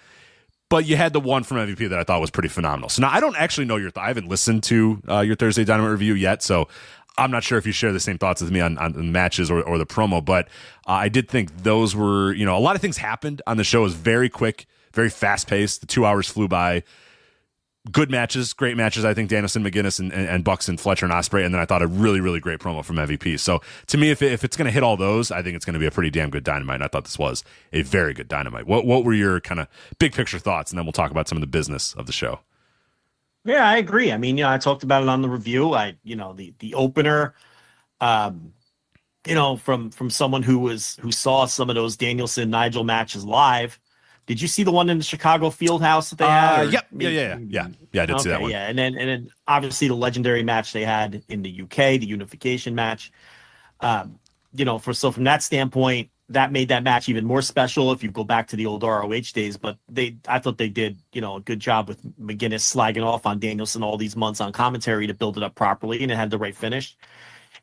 but you had the one from MVP that I thought was pretty phenomenal. So now I don't actually know I haven't listened to your Thursday Dynamite review yet, so I'm not sure if you share the same thoughts with me on the matches or the promo, but I did think those were, a lot of things happened on the show. It was very quick, very fast-paced. The 2 hours flew by. Good matches, great matches. I think Danielson, McGuinness, and Bucks and Fletcher and Ospreay. And then I thought a really, really great promo from MVP. So to me, if it's going to hit all those, I think it's going to be a pretty damn good Dynamite. And I thought this was a very good Dynamite. What were your kind of big picture thoughts? And then we'll talk about some of the business of the show. Yeah, I agree. I mean, I talked about it on the review. The opener, from someone who saw some of those Danielson Nigel matches live. Did you see the one in the Chicago Fieldhouse that they had? Yep. Yeah. I did see that one. Yeah, and then obviously the legendary match they had in the UK, the unification match. From that standpoint, that made that match even more special if you go back to the old ROH days. But I thought they did, a good job with McGuinness slagging off on Danielson all these months on commentary to build it up properly, and it had the right finish.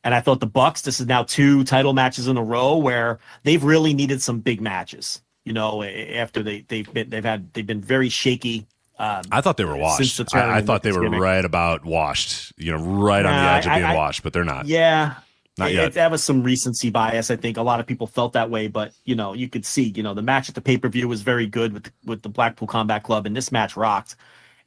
And I thought the Bucks, this is now 2 title matches in a row where they've really needed some big matches. After they've been very shaky. I thought they were washed. I thought they were right about washed. Right on the edge of being washed, but they're not. Yeah, not yet. That was some recency bias. I think a lot of people felt that way, but you could see. The match at the pay-per-view was very good with the Blackpool Combat Club, and this match rocked.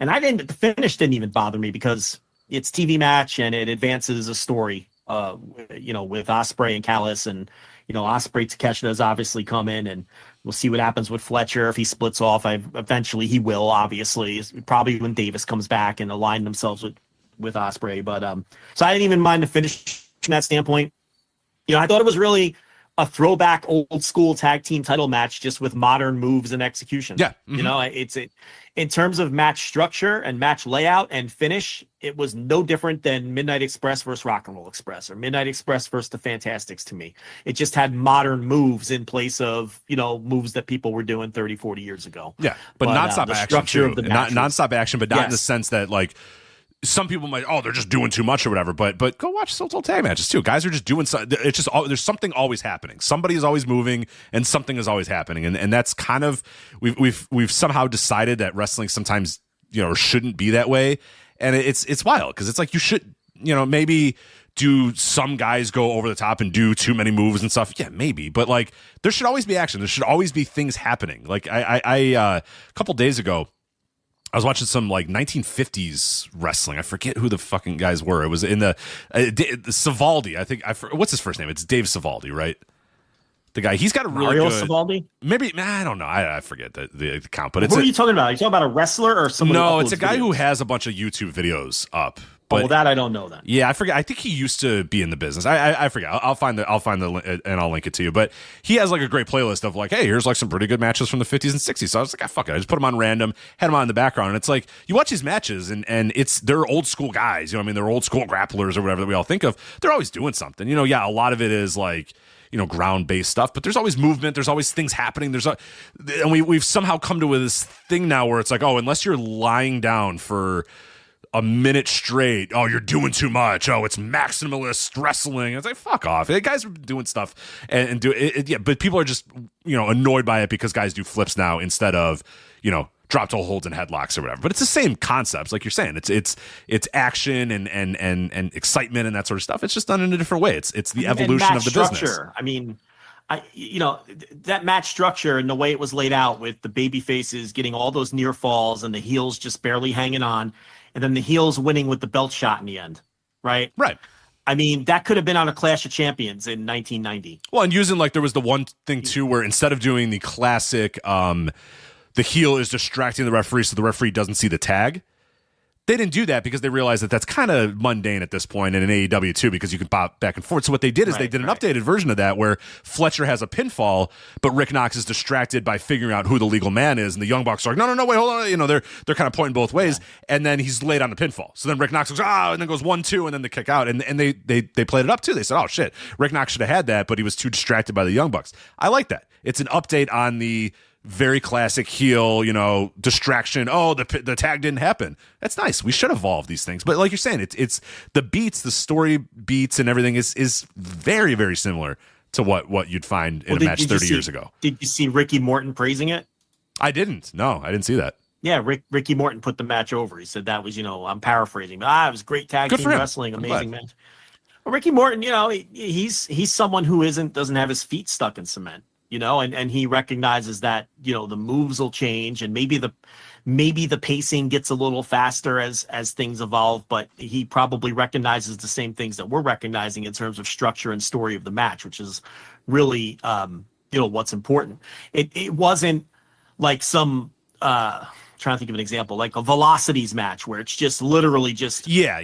And the finish didn't even bother me because it's TV match and it advances a story. With Ospreay and Callis and Ospreay Takeshita has obviously come in and We'll see what happens with Fletcher if he splits off. Eventually he will, obviously, probably when Davis comes back and align themselves with Ospreay. But so I didn't even mind the finish from that standpoint. I thought it was really a throwback old school tag team title match, just with modern moves and execution. Yeah. Mm-hmm. It's in terms of match structure and match layout and finish, it was no different than Midnight Express versus Rock and Roll Express or Midnight Express versus the Fantastics to me. It just had modern moves in place of, moves that people were doing 30, 40 years ago. Yeah. But nonstop the action. Structure Too. of the match nonstop action, but not in the Yes. sense that some people might, they're just doing too much or whatever, but go watch Soul tag matches too. Guys are just doing something. It's just there's something always happening. Somebody is always moving, and something is always happening, and that's kind of we've somehow decided that wrestling sometimes shouldn't be that way, and it's wild because it's like you should maybe do some guys go over the top and do too many moves and stuff. Yeah, maybe, but there should always be action. There should always be things happening. Like I a couple days ago, I was watching some 1950s wrestling. I forget who the fucking guys were. It was in the Savaldi. I think what's his first name? It's Dave Savaldi, right? The guy. He's got a really Mario good. Savaldi? Maybe I don't know. I forget the count. But Who are you talking about? Are you talking about a wrestler or someone? No, who it's a guy videos? who has a bunch of YouTube videos up. But well, that I don't know then. Yeah, I forget. I think he used to be in the business. I forget. I'll find the and I'll link it to you. But he has a great playlist of hey, here's some pretty good matches from the 50s and 60s. So I was like, fuck it. I just put them on random, had them on in the background, and it's you watch these matches and they're old school guys. They're old school grapplers or whatever that we all think of. They're always doing something. Yeah, a lot of it is ground based stuff, but there's always movement. There's always things happening. And we've somehow come to this thing now where it's unless you're lying down for a minute straight, you're doing too much. It's maximalist wrestling. It's fuck off. Guys are doing stuff and do it. Yeah, but people are just annoyed by it because guys do flips now instead of drop toe holds and headlocks or whatever. But it's the same concepts, like you're saying. It's action and excitement and that sort of stuff. It's just done in a different way. It's the evolution of the business. I mean, that match structure and the way it was laid out with the baby faces getting all those near falls and the heels just barely hanging on, and then the heels winning with the belt shot in the end, right? Right. I mean, that could have been on a Clash of Champions in 1990. Well, and using there was the one thing too where instead of doing the classic the heel is distracting the referee so the referee doesn't see the tag, they didn't do that because they realized that that's kind of mundane at this point, and in AEW too, because you can pop back and forth. So what they did is they did an updated version of that where Fletcher has a pinfall, but Rick Knox is distracted by figuring out who the legal man is, and the Young Bucks are no, wait, hold on. They're kind of pointing both ways, and then he's laid on the pinfall. So then Rick Knox goes, and then goes 1-2, and then they kick out, and they played it up too. They said, oh shit, Rick Knox should have had that, but he was too distracted by the Young Bucks. I like that. It's an update on the very classic heel, distraction. Oh, the tag didn't happen. That's nice. We should evolve these things. But like you're saying, it's the beats, the story beats and everything is very, very similar to what you'd find in a match 30 years ago. Did you see Ricky Morton praising it? I didn't. No, I didn't see that. Yeah, Ricky Morton put the match over. He said that was, I'm paraphrasing, but it was great tag team wrestling, amazing match. Well, Ricky Morton, he's someone who doesn't have his feet stuck in cement. And he recognizes that, the moves will change and maybe the pacing gets a little faster as things evolve, but he probably recognizes the same things that we're recognizing in terms of structure and story of the match, which is really, what's important. It wasn't like some, trying to think of an example, like a Velocities match where it's just literally just. Yeah.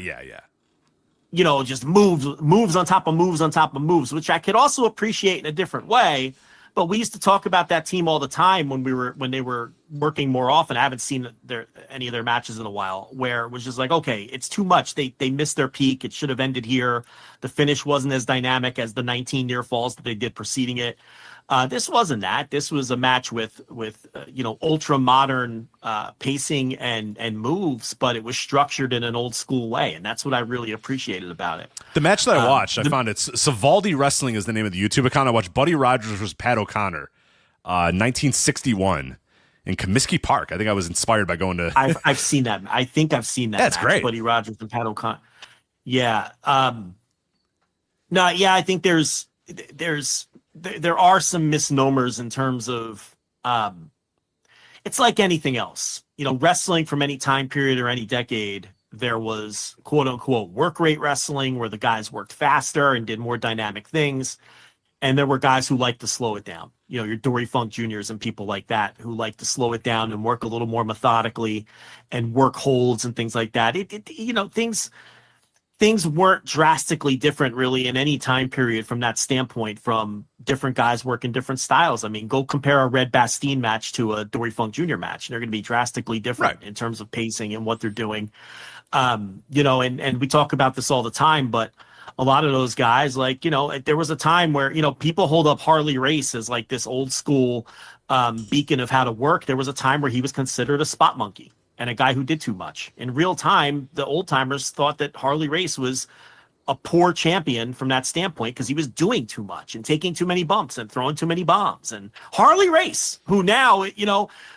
Just moves on top of moves on top of moves, which I could also appreciate in a different way. But we used to talk about that team all the time when they were working more often. I haven't seen any of their matches in a while, where it was just okay, it's too much. They missed their peak. It should have ended here. The finish wasn't as dynamic as the 19 near falls that they did preceding it. This wasn't that. This was a match with ultra modern pacing and moves, but it was structured in an old school way, and that's what I really appreciated about it. The match that I watched, I found it's Savaldi Wrestling is the name of the YouTube account. I watched Buddy Rogers versus Pat O'Connor, 1961 in Comiskey Park. I think I was inspired by going to. I've seen that. I think I've seen that. That's match, great. Buddy Rogers and Pat O'Connor. Yeah. I think there are some misnomers in terms of it's like anything else. Wrestling from any time period or any decade, there was quote unquote work rate wrestling where the guys worked faster and did more dynamic things. And there were guys who liked to slow it down. You know, your Dory Funk Juniors and people like that who like to slow it down and work a little more methodically and work holds and things like that. Things weren't drastically different really in any time period from that standpoint, from different guys working different styles. I mean, go compare a Red Bastien match to a Dory Funk Jr. match. They're going to be drastically different in terms of pacing and what they're doing. And we talk about this all the time, but a lot of those guys, like, there was a time where, people hold up Harley Race as like this old school beacon of how to work. There was a time where he was considered a spot monkey and a guy who did too much. In real time, the old timers thought that Harley Race was a poor champion from that standpoint because he was doing too much and taking too many bumps and throwing too many bombs. And Harley Race, who now,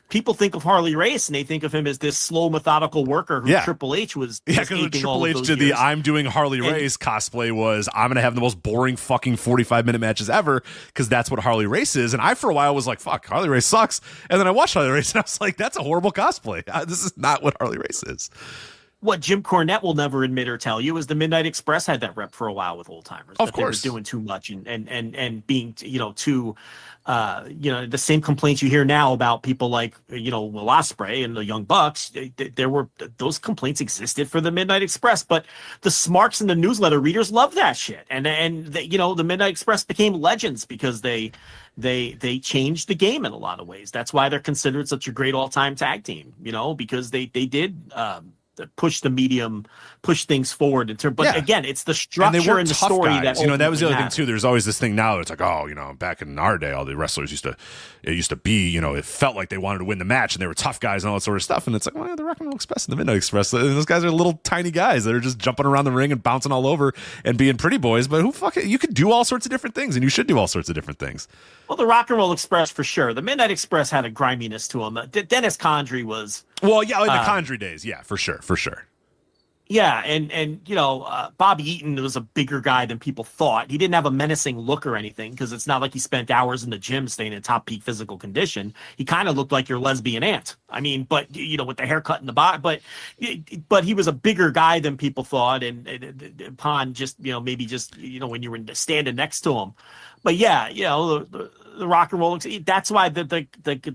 people think of Harley Race and they think of him as this slow, methodical worker who Triple H was. Yeah, because Triple H did the "I'm doing Harley Race" cosplay was, I'm going to have the most boring fucking 45-minute matches ever because that's what Harley Race is. And I, for a while, was like, fuck, Harley Race sucks. And then I watched Harley Race and I was like, that's a horrible cosplay. This is not what Harley Race is. What Jim Cornette will never admit or tell you is the Midnight Express had that rep for a while with old timers. Of course, they were doing too much and being too the same complaints you hear now about people like Will Ospreay and the Young Bucks. There were those complaints existed for the Midnight Express, but the smarks and the newsletter readers love that shit, and the Midnight Express became legends because they changed the game in a lot of ways. That's why they're considered such a great all-time tag team, because they did push the medium, push things forward in terms. But again, it's the structure and the story guys. That was the other thing too. There's always this thing now. It's like, back in our day, all the wrestlers used to be, it felt like they wanted to win the match and they were tough guys and all that sort of stuff. And it's like, well, the Rock and Roll Express and the Midnight Express, and those guys are little tiny guys that are just jumping around the ring and bouncing all over and being pretty boys. But you could do all sorts of different things, and you should do all sorts of different things. Well, the Rock and Roll Express for sure. The Midnight Express had a griminess to him. Dennis Condrey was. Well, yeah, in the Condrey days, yeah, for sure. Yeah, and Bobby Eaton was a bigger guy than people thought. He didn't have a menacing look or anything because it's not like he spent hours in the gym staying in top peak physical condition. He kind of looked like your lesbian aunt. I mean, but with the haircut and the body, but he was a bigger guy than people thought. And upon just maybe just when you were standing next to him, but yeah, the Rock and Roll. That's why the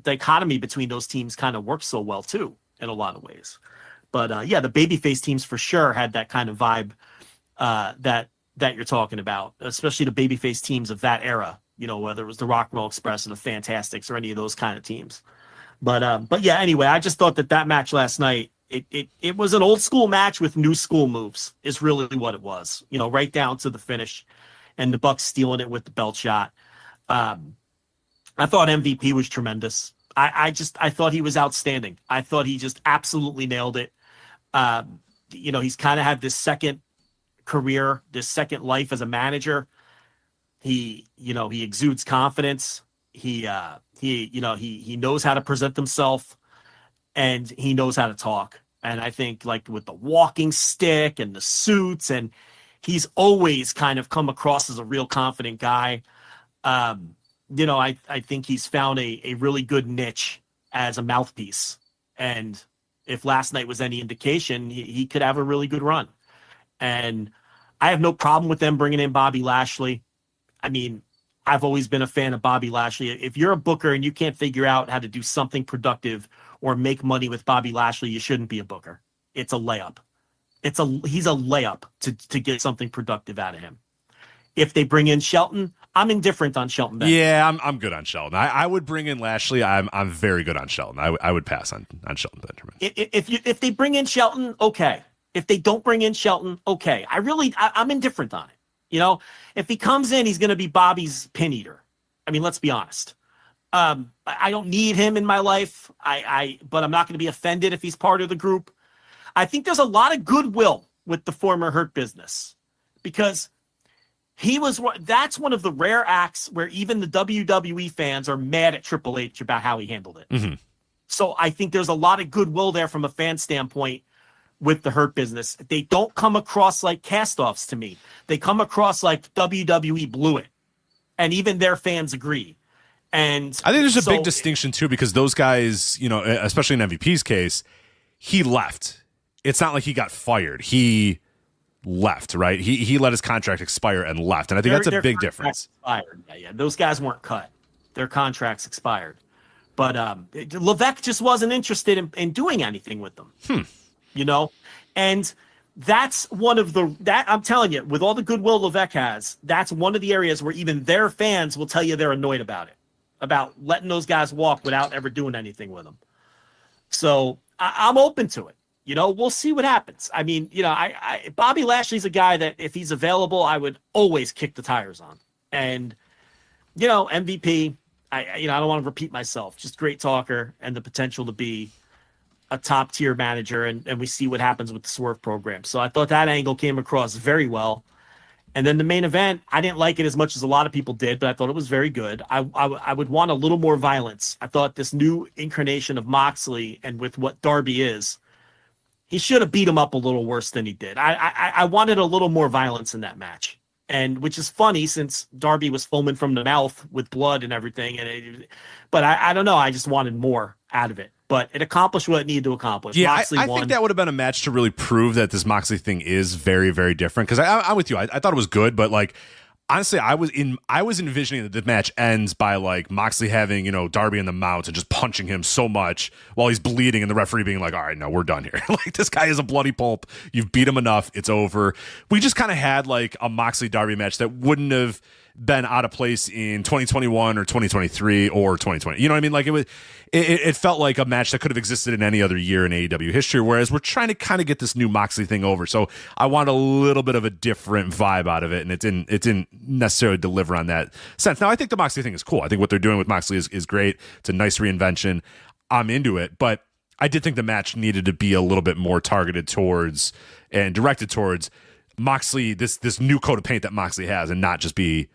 dichotomy between those teams kind of works so well too in a lot of ways. But the babyface teams for sure had that kind of vibe that you're talking about, especially the babyface teams of that era. Whether it was the Rock and Roll Express or the Fantastics or any of those kind of teams. But yeah, anyway, I just thought that match last night it was an old school match with new school moves. Is really what it was. Right down to the finish, and the Bucks stealing it with the belt shot. I thought MVP was tremendous. I thought he was outstanding. I thought he just absolutely nailed it. He's kind of had this second career, this second life as a manager. He exudes confidence. He knows how to present himself, and he knows how to talk. And I think like with the walking stick and the suits, and he's always kind of come across as a real confident guy. I think he's found a really good niche as a mouthpiece. And if last night was any indication, he could have a really good run. And I have no problem with them bringing in Bobby Lashley. I mean, I've always been a fan of Bobby Lashley. If you're a booker and you can't figure out how to do something productive or make money with Bobby Lashley, you shouldn't be a booker. It's a layup. He's a layup to get something productive out of him. If they bring in Shelton, I'm indifferent on Shelton. Yeah, I'm good on Shelton. I would bring in Lashley. I'm very good on Shelton. I would pass on Shelton Benjamin. If they bring in Shelton, okay. If they don't bring in Shelton, okay. I'm indifferent on it. If he comes in, he's going to be Bobby's pin eater. I mean, let's be honest. I don't need him in my life. But I'm not going to be offended if he's part of the group. I think there's a lot of goodwill with the former Hurt Business because that's one of the rare acts where even the WWE fans are mad at Triple H about how he handled it. Mm-hmm. So I think there's a lot of goodwill there from a fan standpoint with the Hurt Business. They don't come across like cast-offs to me. They come across like WWE blew it. And even their fans agree. And I think there's a big distinction too, because those guys, especially in MVP's case, he left. It's not like he got fired. He left, right? He let his contract expire and left, and I think that's a big difference. Expired. Yeah. Those guys weren't cut; their contracts expired. But Levesque just wasn't interested in doing anything with them. And that's one of that I'm telling you, with all the goodwill Levesque has, that's one of the areas where even their fans will tell you they're annoyed about it, about letting those guys walk without ever doing anything with them. So I'm open to it. We'll see what happens. I mean, Bobby Lashley's a guy that if he's available, I would always kick the tires on. And, MVP, I don't want to repeat myself, just great talker and the potential to be a top tier manager. And we see what happens with the Swerve program. So I thought that angle came across very well. And then the main event, I didn't like it as much as a lot of people did, but I thought it was very good. I would want a little more violence. I thought this new incarnation of Moxley and with what Darby is, he should have beat him up a little worse than he did. I wanted a little more violence in that match. And which is funny since Darby was foaming from the mouth with blood and everything. But I don't know. I just wanted more out of it. But it accomplished what it needed to accomplish. Yeah, Moxley I won. think that would have been a match to really prove that this Moxley thing is very, very different. Because I'm with you. I thought it was good, but like honestly, I was envisioning that the match ends by like Moxley having Darby in the mount and just punching him so much while he's bleeding, and the referee being like, "All right, no, we're done here. Like this guy is a bloody pulp. You've beat him enough. It's over." We just kind of had like a Moxley Darby match that wouldn't have been out of place in 2021 or 2023 or 2020. You know what I mean? Like it felt like a match that could have existed in any other year in AEW history, whereas we're trying to kind of get this new Moxley thing over. So I want a little bit of a different vibe out of it, and it didn't necessarily deliver on that sense. Now, I think the Moxley thing is cool. I think what they're doing with Moxley is great. It's a nice reinvention. I'm into it, but I did think the match needed to be a little bit more targeted towards and directed towards Moxley, this new coat of paint that Moxley has, and not just be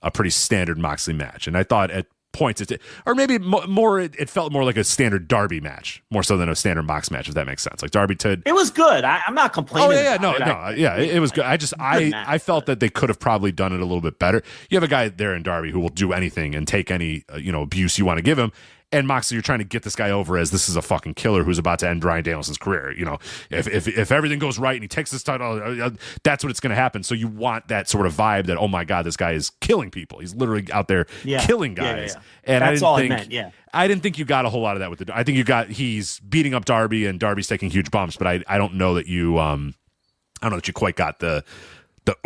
a pretty standard Moxley match. And I thought at points or maybe more it felt more like a standard Darby match more so than a standard Mox match, if that makes sense. Like Darby it was good. I'm not complaining. It was good. I felt that they could have probably done it a little bit better. You have a guy there in Darby who will do anything and take any abuse you want to give him. And Moxley, you're trying to get this guy over as this is a fucking killer who's about to end Bryan Danielson's career. If everything goes right and he takes this title, that's what it's going to happen. So you want that sort of vibe that, oh my God, this guy is killing people. He's literally out there killing guys. And that's all I meant. Yeah. I didn't think you got a whole lot of that with I think he's beating up Darby and Darby's taking huge bumps, but I don't know that you quite got the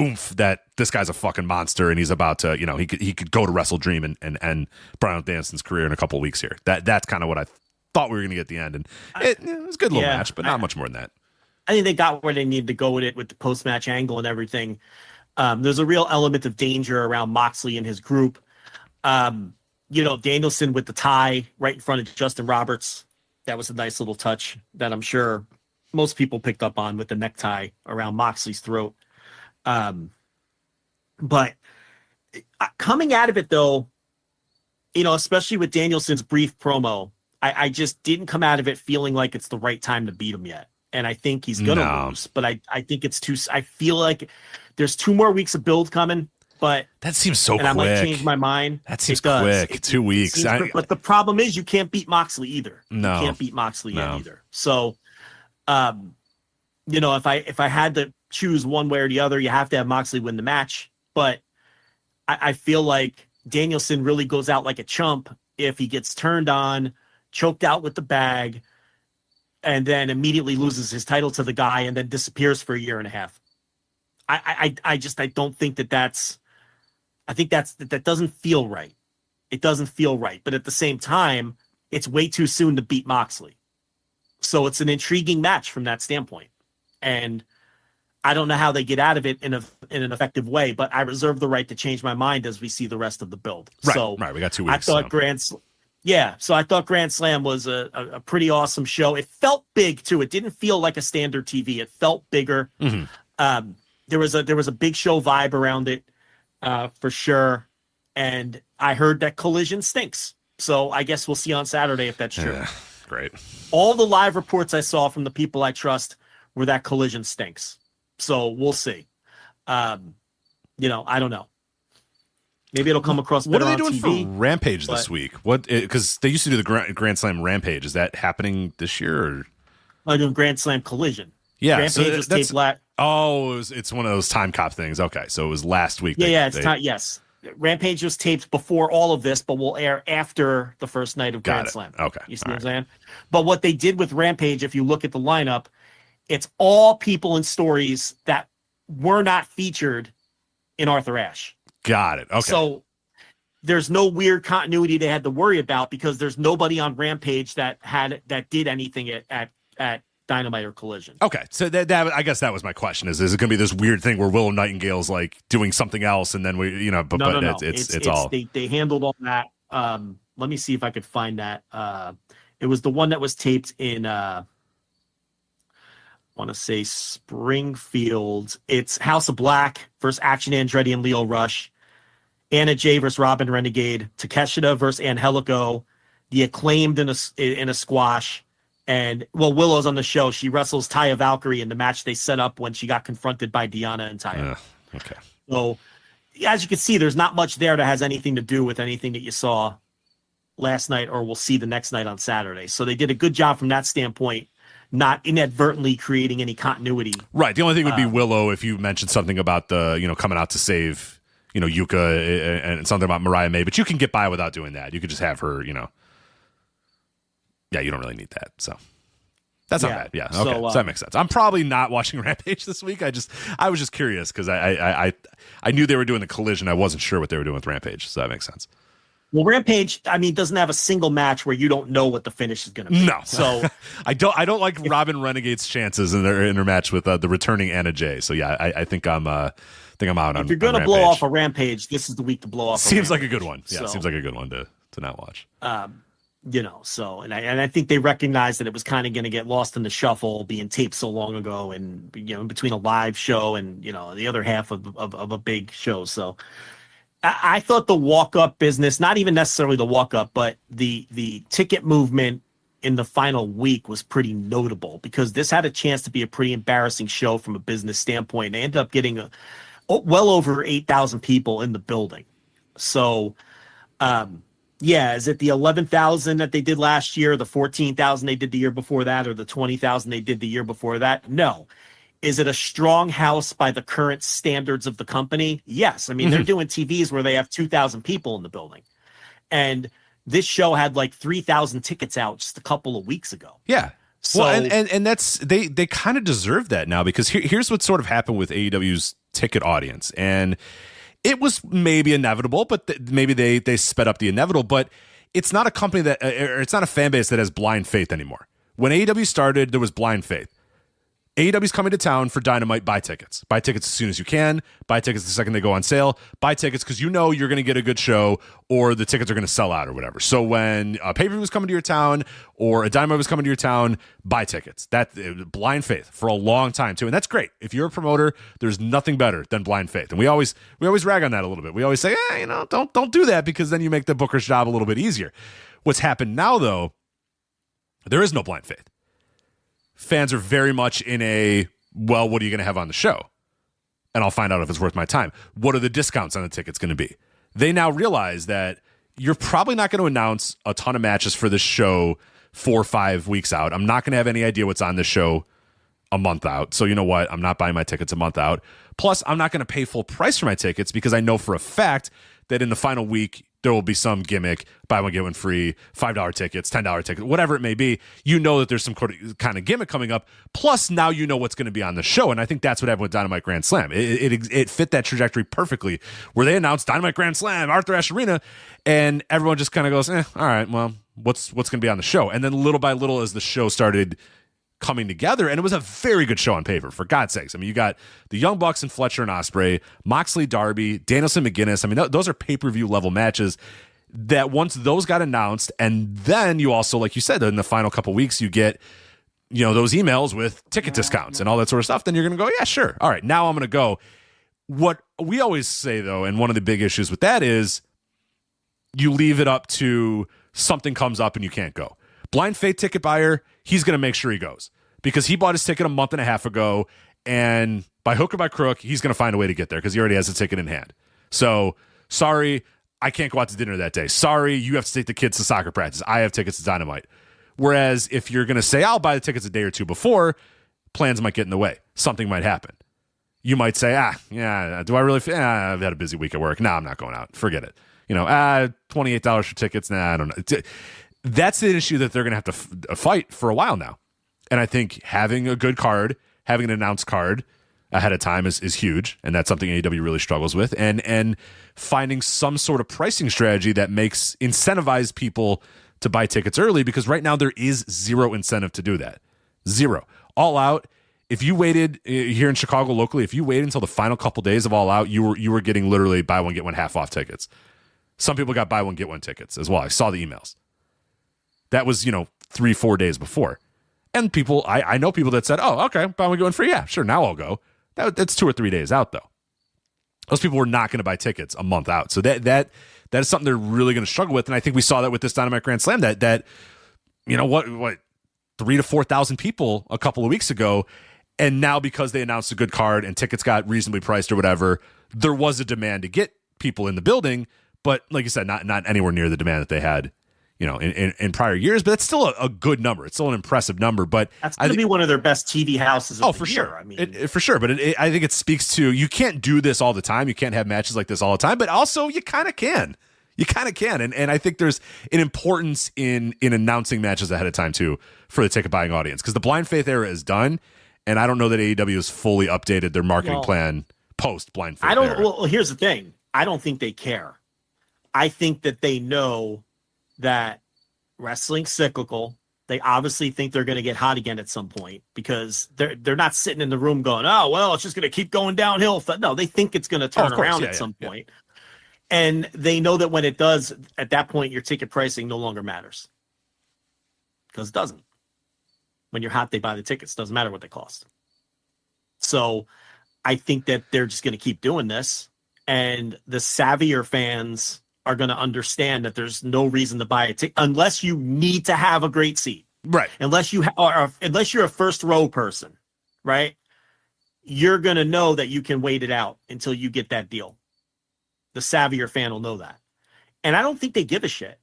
oomph that this guy's a fucking monster and he's about to, he could go to Wrestle Dream and end Bryan Danielson's career in a couple of weeks here. That's kind of what I thought we were going to get at the end. And it was a good little match, but not much more than that. I think they got where they needed to go with it with the post-match angle and everything. There's a real element of danger around Moxley and his group. Danielson with the tie right in front of Justin Roberts. That was a nice little touch that I'm sure most people picked up on with the necktie around Moxley's throat. But coming out of it though, especially with Danielson's brief promo, I just didn't come out of it feeling like it's the right time to beat him yet. And I think he's going to lose, but I think I feel like there's 2 more weeks of build coming, but that seems so quick. I might change my mind. That seems quick. 2 weeks. But the problem is you can't beat Moxley either. No, you can't beat Moxley yet either. So, if I had to choose one way or the other, you have to have Moxley win the match. But I feel like Danielson really goes out like a chump if he gets turned on, choked out with the bag, and then immediately loses his title to the guy and then disappears for a year and a half. I don't think that doesn't feel right. It doesn't feel right. But at the same time, it's way too soon to beat Moxley. So it's an intriguing match from that standpoint. And I don't know how they get out of it in an effective way, but I reserve the right to change my mind as we see the rest of the build. Right. We got 2 weeks. I thought I thought Grand Slam was a pretty awesome show. It felt big too. It didn't feel like a standard TV. It felt bigger. Mm-hmm. There was a big show vibe around it, for sure. And I heard that Collision stinks. So I guess we'll see on Saturday if that's true. Yeah, great. All the live reports I saw from the people I trust were that Collision stinks. So we'll see. I don't know. Maybe it'll come across better. What are they doing TV, for Rampage this week? Because they used to do the Grand Slam Rampage. Is that happening this year? Or? I'm doing Grand Slam Collision. Yeah, Rampage was taped Oh, it's one of those time cop things. Okay, so it was last week. Yes. Rampage was taped before all of this, but will air after the first night of Grand Slam. Okay. You see what I'm saying? But what they did with Rampage, if you look at the lineup, it's all people and stories that were not featured in Arthur Ashe. Got it. Okay. So there's no weird continuity they had to worry about because there's nobody on Rampage that did anything at Dynamite or Collision. Okay, so that I guess that was my question: is it going to be this weird thing where Willow Nightingale's like doing something else, and then we, no. It's all they handled all that. Let me see if I could find that. It was the one that was taped in I want to say Springfield. It's House of Black versus Action Andretti and Leo Rush, Anna Jay versus Robin Renegade, Takeshita versus Angelico, the Acclaimed in a squash. And Willow's on the show. She wrestles Taya Valkyrie in the match they set up when she got confronted by Deanna and Taya. Okay. So, as you can see, there's not much there that has anything to do with anything that you saw last night or we'll see the next night on Saturday. So they did a good job from that standpoint, not inadvertently creating any continuity. Right. The only thing would be Willow if you mentioned something about the coming out to save Yuka and something about Mariah May, but you can get by without doing that. You could just have her Yeah, you don't really need that. So that's not bad. Yeah. Okay. So that makes sense. I'm probably not watching Rampage this week. I was just curious because I knew they were doing the Collision. I wasn't sure what they were doing with Rampage. So that makes sense. Well, Rampage, doesn't have a single match where you don't know what the finish is going to be. No. So I don't like Robin Renegade's chances in their match with the returning Anna Jay. So yeah, I think I'm out on. If you're going to blow off a Rampage, this is the week to blow off. Seems like a good one. Yeah, seems like a good one to not watch. I think they recognized that it was kind of going to get lost in the shuffle being taped so long ago and, in between a live show and, the other half of a big show. So I thought the walk-up business, not even necessarily the walk-up, but the ticket movement in the final week was pretty notable because this had a chance to be a pretty embarrassing show from a business standpoint. They ended up getting well over 8,000 people in the building. So, is it the 11,000 that they did last year, the 14,000 they did the year before that, or the 20,000 they did the year before that? No. Is it a strong house by the current standards of the company? Yes. They're doing TVs where they have 2,000 people in the building. And this show had like 3,000 tickets out just a couple of weeks ago. Yeah. So, well, and that's they kind of deserve that now because here's what sort of happened with AEW's ticket audience. And it was maybe inevitable, but maybe they sped up the inevitable. But it's not a company that, or it's not a fan base that has blind faith anymore. When AEW started, there was blind faith. AEW's coming to town for Dynamite. Buy tickets. Buy tickets as soon as you can. Buy tickets the second they go on sale. Buy tickets because you're going to get a good show or the tickets are going to sell out or whatever. So when a pay-per-view was coming to your town or a Dynamite was coming to your town, buy tickets. That blind faith for a long time too, and that's great. If you're a promoter, there's nothing better than blind faith, and we always rag on that a little bit. We always say, don't do that because then you make the booker's job a little bit easier. What's happened now though, there is no blind faith. Fans are very much in what are you going to have on the show? And I'll find out if it's worth my time. What are the discounts on the tickets going to be? They now realize that you're probably not going to announce a ton of matches for this show 4 or 5 weeks out. I'm not going to have any idea what's on this show a month out. So you know what? I'm not buying my tickets a month out. Plus, I'm not going to pay full price for my tickets because I know for a fact that in the final week, there will be some gimmick, buy one, get one free, $5 tickets, $10 tickets, whatever it may be. You know that there's some kind of gimmick coming up. Plus, now you know what's going to be on the show. And I think that's what happened with Dynamite Grand Slam. It fit that trajectory perfectly where they announced Dynamite Grand Slam, Arthur Ashe Arena, and everyone just kind of goes, all right, well, what's going to be on the show? And then little by little as the show started coming together, and it was a very good show on paper, for God's sakes. You got the Young Bucks and Fletcher and Ospreay, Moxley, Darby, Danielson, McGuinness. Those are pay-per-view level matches that once those got announced, and then you also, like you said, in the final couple weeks, you get, those emails with ticket discounts and all that sort of stuff, then you're going to go, yeah, sure. All right, now I'm going to go. What we always say, though, and one of the big issues with that is you leave it up to something comes up and you can't go. Blind faith ticket buyer, he's going to make sure he goes because he bought his ticket a month and a half ago, and by hook or by crook, he's going to find a way to get there because he already has a ticket in hand. So, sorry, I can't go out to dinner that day. Sorry, you have to take the kids to soccer practice. I have tickets to Dynamite. Whereas if you're going to say, I'll buy the tickets a day or two before, plans might get in the way. Something might happen. you might say, yeah, do I really? I've had a busy week at work. No, I'm not going out. Forget it. $28 for tickets. Nah, I don't know. That's the issue that they're going to have to fight for a while now. And I think having a good card, having an announced card ahead of time is huge. And that's something AEW really struggles with. And finding some sort of pricing strategy that makes incentivize people to buy tickets early, because right now there is zero incentive to do that. Zero. All Out. If you waited here in Chicago locally, if you waited until the final couple days of All Out, you were getting literally buy one, get one half off tickets. Some people got buy one, get one tickets as well. I saw the emails. That was, 3-4 days before. And people, I know people that said, oh, okay, buy one, get one free. Yeah, sure, now I'll go. That's 2 or 3 days out, though. Those people were not going to buy tickets a month out. So that is something they're really going to struggle with. And I think we saw that with this Dynamite Grand Slam, that 3,000 to 4,000 people a couple of weeks ago. And now because they announced a good card and tickets got reasonably priced or whatever, there was a demand to get people in the building. But like you said, not anywhere near the demand that they had, in prior years. But it's still a good number. It's still an impressive number. But that's going to be one of their best TV houses. For sure. I mean, for sure. But I think it speaks to, you can't do this all the time. You can't have matches like this all the time. But also, you kind of can. You kind of can. And I think there's an importance in announcing matches ahead of time too for the ticket buying audience, because the blind faith era is done. And I don't know that AEW has fully updated their marketing plan post blind faith era. Well, here's the thing. I don't think they care. I think that they know that wrestling's cyclical. They obviously think they're going to get hot again at some point, because they're not sitting in the room going, oh, well, it's just going to keep going downhill. No, they think it's going to turn around at some point. And they know that when it does, at that point, your ticket pricing no longer matters, because it doesn't. When you're hot, they buy the tickets. Doesn't matter what they cost. So I think that they're just going to keep doing this. And the savvier fans are going to understand that there's no reason to buy a ticket unless you need to have a great seat. Right. Unless unless you're a first row person, right? You're going to know that you can wait it out until you get that deal. The savvier fan will know that. And I don't think they give a shit.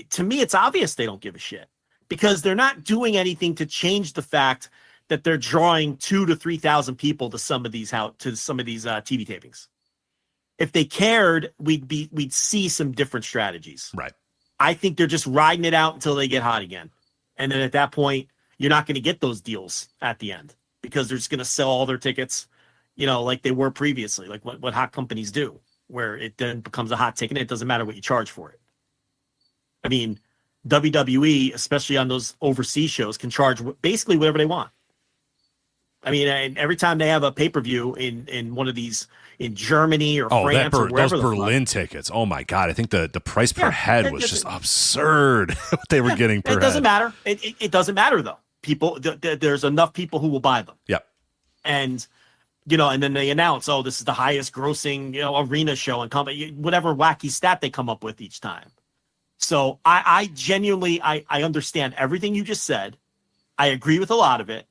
To me, it's obvious they don't give a shit, because they're not doing anything to change the fact that they're drawing 2,000 to 3,000 people to some of these TV tapings. If they cared, we'd see some different strategies. Right. I think they're just riding it out until they get hot again. And then at that point, you're not going to get those deals at the end, because they're just going to sell all their tickets, like they were previously, like what hot companies do, where it then becomes a hot ticket and it doesn't matter what you charge for it. I mean, WWE, especially on those overseas shows, can charge basically whatever they want. I mean, and every time they have a pay-per-view in one of these, in Germany or France or wherever, those Berlin tickets. Oh my God. I think the price per head was just absurd what they were getting per head. It doesn't matter. It doesn't matter though. People, there's enough people who will buy them. Yep. And, and then they announce, oh, this is the highest grossing, arena show, and whatever wacky stat they come up with each time. So I genuinely, I understand everything you just said. I agree with a lot of it.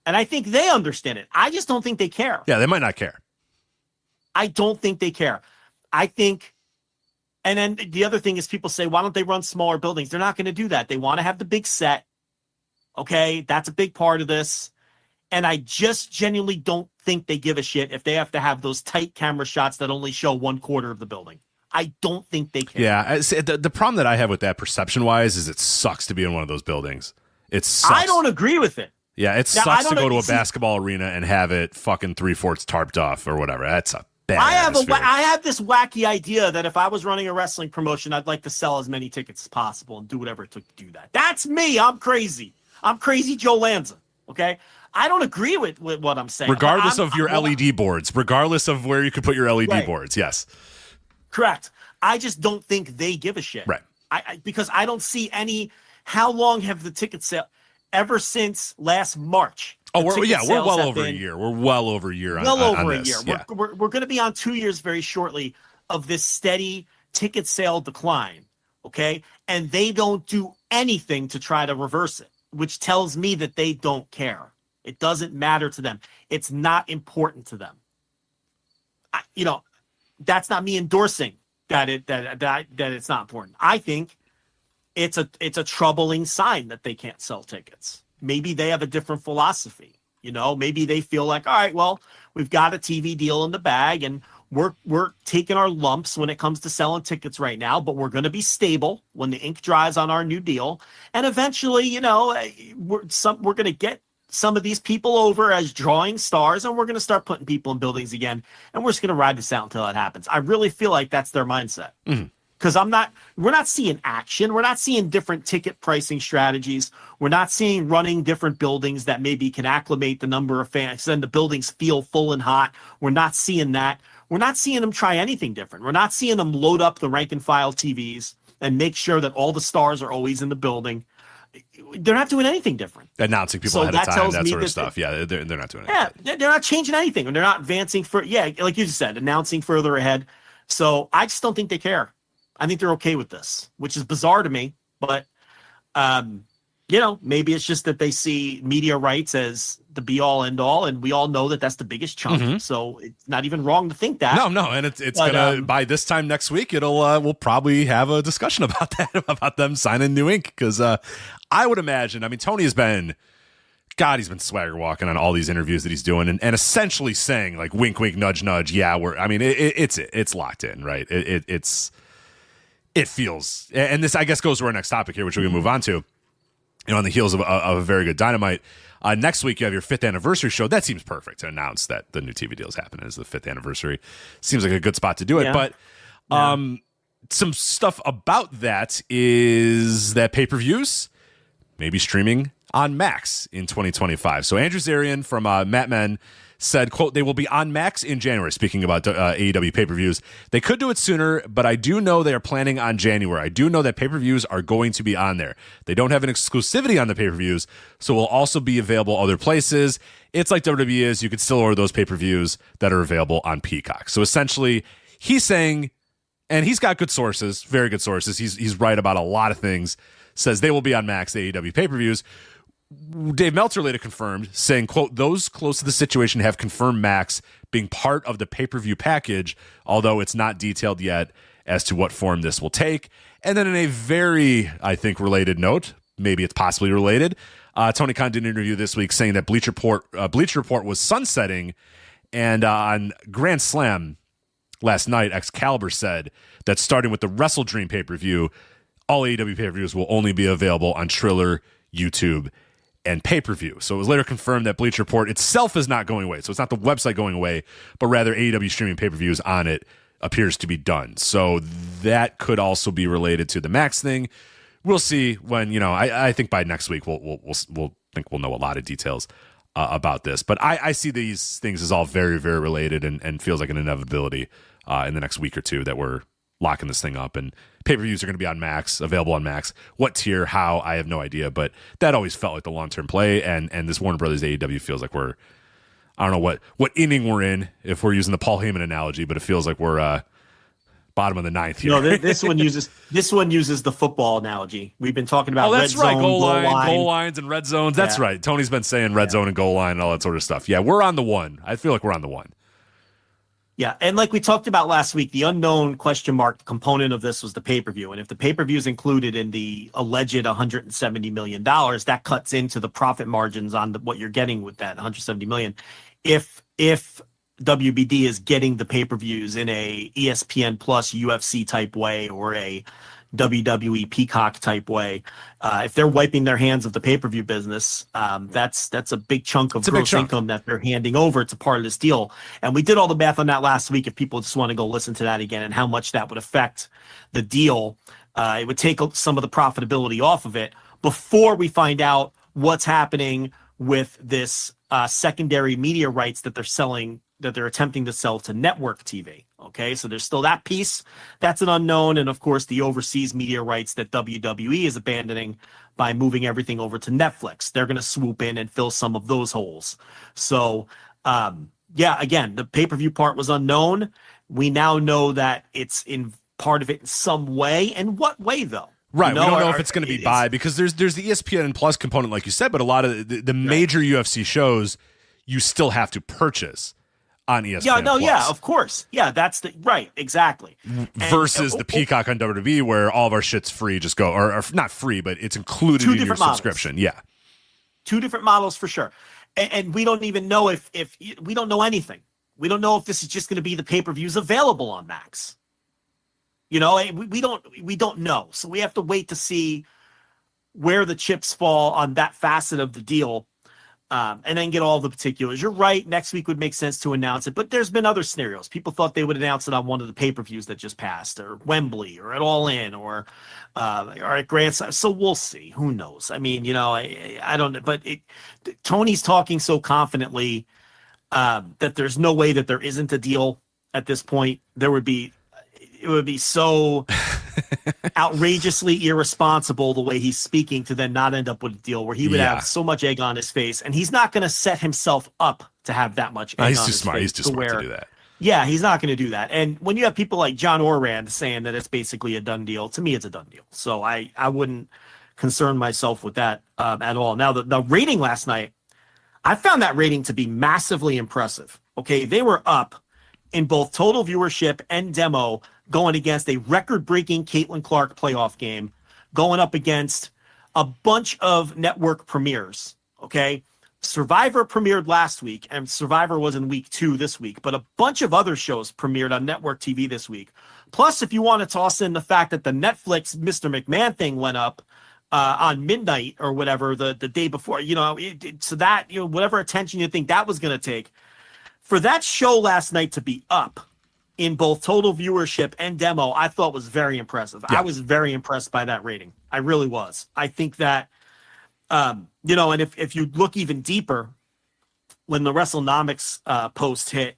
And I think they understand it. I just don't think they care. Yeah, they might not care. I don't think they care. I think, and then the other thing is, people say, why don't they run smaller buildings? They're not going to do that. They want to have the big set. Okay, that's a big part of this. And I just genuinely don't think they give a shit if they have to have those tight camera shots that only show 1/4 of the building. I don't think they care. Yeah, the problem that I have with that perception-wise is it sucks to be in one of those buildings. It sucks. I don't agree with it. Yeah, it sucks to go to a basketball arena and have it fucking 3/4 tarped off or whatever. That's a bad atmosphere. I have this wacky idea that if I was running a wrestling promotion, I'd like to sell as many tickets as possible and do whatever it took to do that. That's me. I'm crazy. I'm crazy Joe Lanza. Okay? I don't agree with what I'm saying. Regardless of your LED boards, regardless of where you could put your LED boards, yes. Correct. I just don't think they give a shit. Right. Because I don't see how long have the ticket sale? Ever since last March. Oh, we're well over a year. We're well over a year on this. Yeah. We're going to be on 2 years very shortly of this steady ticket sale decline, okay? And they don't do anything to try to reverse it, which tells me that they don't care. It doesn't matter to them. It's not important to them. That's not me endorsing that it's not important. I think it's a troubling sign that they can't sell tickets. Maybe they have a different philosophy. Maybe they feel like, all right, well, we've got a TV deal in the bag and we're taking our lumps when it comes to selling tickets right now, but we're going to be stable when the ink dries on our new deal. And eventually, we're going to get some of these people over as drawing stars, and we're going to start putting people in buildings again, and we're just going to ride this out until it happens. I really feel like that's their mindset. Because we're not seeing action. We're not seeing different ticket pricing strategies. We're not seeing running different buildings that maybe can acclimate the number of fans and the buildings feel full and hot. We're not seeing that. We're not seeing them try anything different. We're not seeing them load up the rank and file TVs and make sure that all the stars are always in the building. They're not doing anything different. Announcing people ahead of time, that sort of stuff. Yeah, they're not doing anything. Yeah, they're not changing anything. And they're not advancing like you just said, announcing further ahead. So I just don't think they care. I think they're okay with this, which is bizarre to me. But, maybe it's just that they see media rights as the be-all, end-all, and we all know that that's the biggest chunk. So it's not even wrong to think that. No, and it's gonna by this time next week, we'll probably have a discussion about that, about them signing new ink, because I would imagine. I mean, Tony has been. God, he's been swagger walking on all these interviews that he's doing, and essentially saying like, "Wink, wink, nudge, nudge." Yeah, it's locked in, right? It feels, and this I guess goes to our next topic here, which we're gonna move on to. On the heels of a very good Dynamite, next week you have your 5th anniversary show. That seems perfect to announce that the new TV deal is happening as the 5th anniversary. Seems like a good spot to do it. Yeah. But some stuff about that is that pay-per-views maybe streaming on Max in 2025. So Andrew Zarian from McMahon said, quote, "They will be on Max in January," speaking about AEW pay-per-views. "They could do it sooner, but I do know they are planning on January. I do know that pay-per-views are going to be on there. They don't have an exclusivity on the pay-per-views, so will also be available other places. It's like WWE is. You could still order those pay-per-views that are available on Peacock." So essentially, he's saying, and he's got good sources, very good sources. He's right about a lot of things. Says they will be on Max, the AEW pay-per-views. Dave Meltzer later confirmed, saying, quote, "Those close to the situation have confirmed Max being part of the pay-per-view package, although it's not detailed yet as to what form this will take." And then in a very, I think, related note, maybe it's possibly related, Tony Khan did an interview this week saying that Bleacher Report was sunsetting, and on Grand Slam last night, Excalibur said that starting with the Wrestle Dream pay-per-view, all AEW pay-per-views will only be available on Triller, YouTube, and pay-per-view. So it was later confirmed that Bleacher Report itself is not going away. So it's not the website going away, but rather AEW streaming pay-per-views on it appears to be done. So that could also be related to the Max thing. We'll see when, I think by next week we'll know a lot of details about this. But I see these things as all very, very related and feels like an inevitability in the next week or two that we're locking this thing up, and pay-per-views are going to be on Max, available on Max. What tier, how, I have no idea, but that always felt like the long-term play, and this Warner Brothers AEW feels like I don't know what inning we're in, if we're using the Paul Heyman analogy, but it feels like we're bottom of the 9th here. No, this one uses the football analogy. We've been talking about that's red right, zone, goal lines and red zones. That's right. Tony's been saying red zone and goal line and all that sort of stuff. Yeah, we're on the one. I feel like we're on the one. Yeah, and like we talked about last week, the unknown question mark component of this was the pay-per-view. And if the pay-per-view is included in the alleged $170 million, that cuts into the profit margins on what you're getting with that $170 million. If WBD is getting the pay-per-views in a ESPN Plus UFC type way or a WWE Peacock type way, if they're wiping their hands of the pay-per-view business, that's a big chunk of gross income that they're handing over to part of this deal. And we did all the math on that last week. If people just want to go listen to that again and how much that would affect the deal, it would take some of the profitability off of it before we find out what's happening with this secondary media rights that they're attempting to sell to network TV. Okay, so there's still that piece. That's an unknown. And of course, the overseas media rights that WWE is abandoning by moving everything over to Netflix. They're going to swoop in and fill some of those holes. So, again, the pay-per-view part was unknown. We now know that it's in part of it in some way. And what way, though? Right, we don't know if it's going to be buy, because there's the ESPN Plus component, like you said, but a lot of the major UFC shows you still have to purchase on ESPN Plus. Yeah, of course. Yeah, that's right, exactly. Versus the Peacock on WWE, where all of our shit's free, just go, or not free, but it's included in your subscription. Yeah. Two different models for sure. and we don't even know if we don't know anything. We don't know if this is just going to be the pay-per-views available on Max. We don't know. So we have to wait to see where the chips fall on that facet of the deal, and then get all the particulars. You're right. Next week would make sense to announce it, but there's been other scenarios. People thought they would announce it on one of the pay-per-views that just passed, or Wembley, or at All In, or at Grand Slam. So we'll see. Who knows? I mean, I don't know. But Tony's talking so confidently that there's no way that there isn't a deal at this point. It would be so outrageously irresponsible the way he's speaking to then not end up with a deal where he would have so much egg on his face, and he's not going to set himself up to have that much egg on his face. He's too smart to do that. Yeah, he's not going to do that. And when you have people like John Orrand saying that it's basically a done deal, to me it's a done deal. So I wouldn't concern myself with that at all. Now, the rating last night, I found that rating to be massively impressive. Okay, they were up in both total viewership and demo, going against a record-breaking Caitlin Clark playoff game, going up against a bunch of network premieres, okay? Survivor premiered last week, and Survivor was in week 2 this week, but a bunch of other shows premiered on network TV this week. Plus, if you want to toss in the fact that the Netflix Mr. McMahon thing went up on midnight or whatever the day before, so that, whatever attention you think that was going to take, for that show last night to be up in both total viewership and demo, I thought was very impressive. Yeah. I was very impressed by that rating. I really was. I think that, and if you look even deeper, when the WrestleNomics post hit,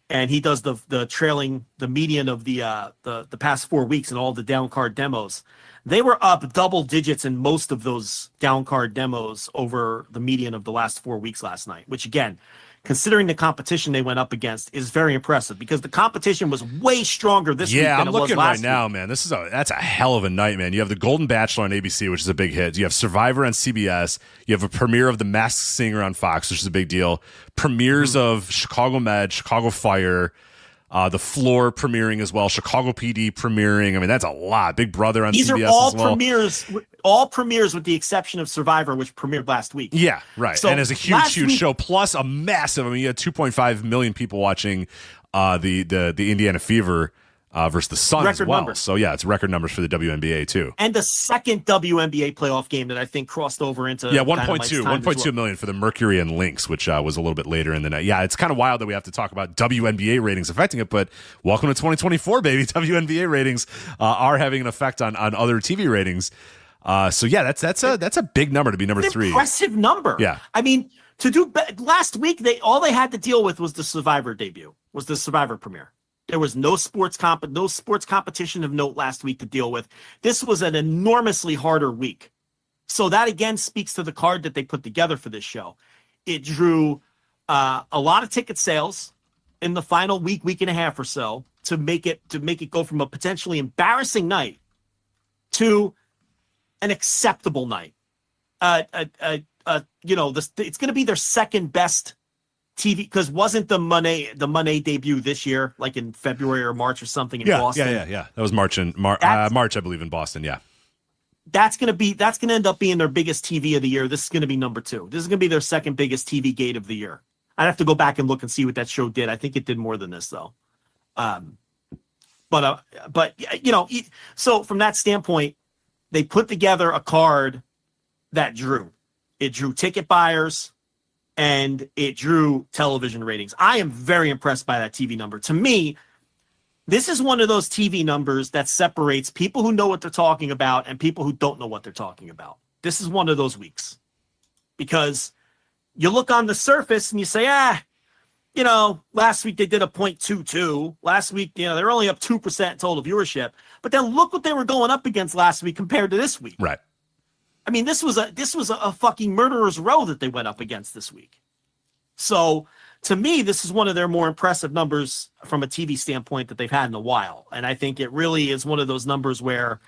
and he does the trailing, the median of the past 4 weeks and all the down card demos, they were up double digits in most of those down card demos over the median of the last 4 weeks last night, which again, considering the competition they went up against, is very impressive, because the competition was way stronger this week than it was last week. Yeah, I'm looking right now, man. That's a hell of a night, man. You have the Golden Bachelor on ABC, which is a big hit. You have Survivor on CBS. You have a premiere of The Masked Singer on Fox, which is a big deal. Premieres of Chicago Med, Chicago Fire, The Floor premiering as well, Chicago PD premiering. I mean, that's a lot. Big Brother on CBS as well. These are all premieres with the exception of Survivor, which premiered last week. Yeah, right. So and as a huge show, plus a massive, you had 2.5 million people watching the Indiana Fever versus the Sun as well. Numbers. So yeah, it's record numbers for the WNBA too. And the second WNBA playoff game that I think crossed over into 1.2 million for the Mercury and Lynx, which was a little bit later in the night. Yeah, it's kind of wild that we have to talk about WNBA ratings affecting it, but welcome to 2024, baby. WNBA ratings are having an effect on other TV ratings. So yeah, that's a big number to be number 3. Impressive number. Yeah, I mean, last week all they had to deal with was the Survivor debut, was the Survivor premiere. There was no sports competition of note last week to deal with. This was an enormously harder week. So that again speaks to the card that they put together for this show. It drew a lot of ticket sales in the final week and a half or so to make it go from a potentially embarrassing night to an acceptable night. It's going to be their second best TV, because wasn't the Monday debut this year, like in February or March or something in Boston? Yeah. That was March, I believe, in Boston. Yeah. That's going to end up being their biggest TV of the year. This is going to be number 2. This is going to be their second biggest TV gate of the year. I'd have to go back and look and see what that show did. I think it did more than this though. So from that standpoint, they put together a card that drew ticket buyers, and it drew television ratings. I am very impressed by that TV number. To me, this is one of those TV numbers that separates people who know what they're talking about and people who don't know what they're talking about. This is one of those weeks, because you look on the surface and you say, last week they did a 0.22. Last week, they're only up 2% total viewership. But then look what they were going up against last week compared to this week. Right. I mean, this was a fucking murderer's row that they went up against this week. So to me, this is one of their more impressive numbers from a TV standpoint that they've had in a while. And I think it really is one of those numbers where,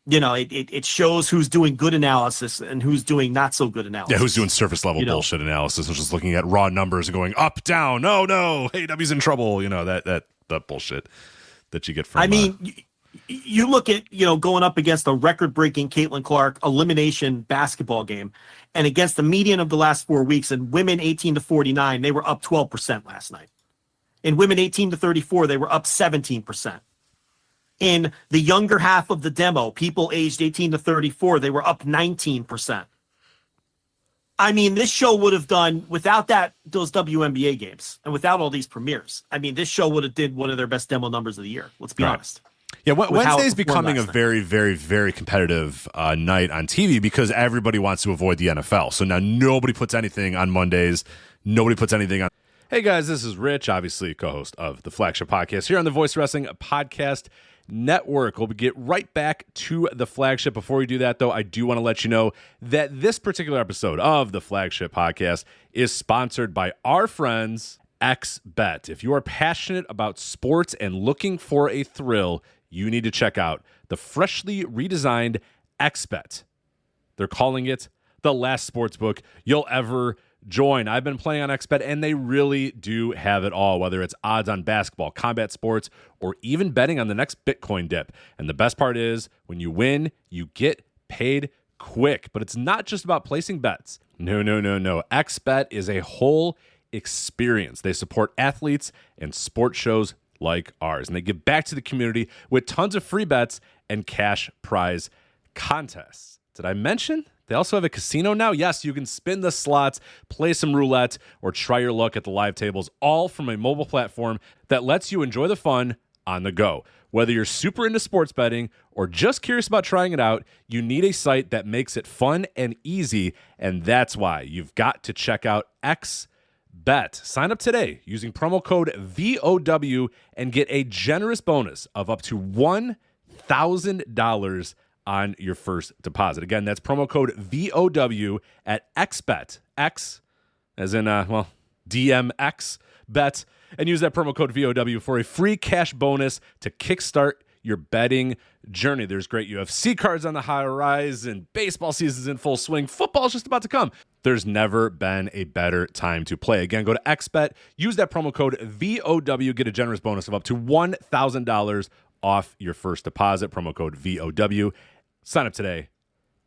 it shows who's doing good analysis and who's doing not so good analysis. Yeah, who's doing surface level bullshit analysis and just looking at raw numbers and going up, down, no, AEW's in trouble. That bullshit that you get from. I mean, you look at, going up against a record-breaking Caitlin Clark elimination basketball game, and against the median of the last 4 weeks, and women 18 to 49, they were up 12% last night. In women 18 to 34, they were up 17%. In the younger half of the demo, people aged 18 to 34, they were up 19%. I mean, this show would have done, without those WNBA games and without all these premieres, I mean, this show would have did one of their best demo numbers of the year. Let's be honest. Yeah, Wednesday's becoming a very, very, very competitive night on TV because everybody wants to avoid the NFL. So now nobody puts anything on Mondays. Nobody puts anything on. Hey, guys, this is Rich, obviously co-host of the Flagship Podcast here on the Voice Wrestling Podcast Network. We'll get right back to the Flagship. Before we do that, though, I do want to let you know that this particular episode of the Flagship Podcast is sponsored by our friends XBet. If you are passionate about sports and looking for a thrill, you need to check out the freshly redesigned XBet. They're calling it the last sportsbook you'll ever join. I've been playing on XBet, and they really do have it all, whether it's odds on basketball, combat sports, or even betting on the next Bitcoin dip. And the best part is, when you win, you get paid quick. But it's not just about placing bets. No. XBet is a whole experience. They support athletes and sports shows like ours, and they give back to the community with tons of free bets and cash prize contests. Did I mention they also have a casino now? Yes, you can spin the slots, play some roulette, or try your luck at the live tables, all from a mobile platform that lets you enjoy the fun on the go. Whether you're super into sports betting or just curious about trying it out, you need a site that makes it fun and easy, and that's why you've got to check out XBet. Sign up today using promo code VOW and get a generous bonus of up to $1,000 on your first deposit. Again, that's promo code VOW at XBet. X as in, DMX bet. And use that promo code VOW for a free cash bonus to kickstart your betting journey. There's great UFC cards on the horizon. Baseball season's in full swing. Football's just about to come. There's never been a better time to play. Again, go to XBet. Use that promo code VOW. Get a generous bonus of up to $1,000 off your first deposit. Promo code VOW. Sign up today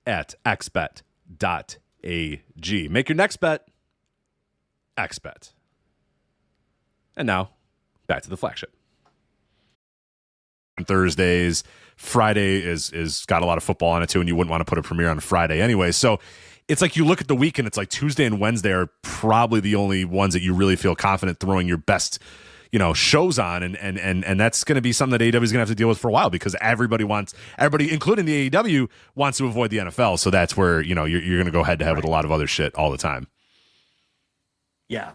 at xbet.ag. Make your next bet XBet. And now, back to the Flagship. Thursdays, Friday is got a lot of football on it too, and you wouldn't want to put a premiere on a Friday anyway. So it's like you look at the week, and it's like Tuesday and Wednesday are probably the only ones that you really feel confident throwing your best, shows on, and that's going to be something that AEW is going to have to deal with for a while because everybody, including the AEW, wants to avoid the NFL. So that's where you're going to go head to head with a lot of other shit all the time. Yeah.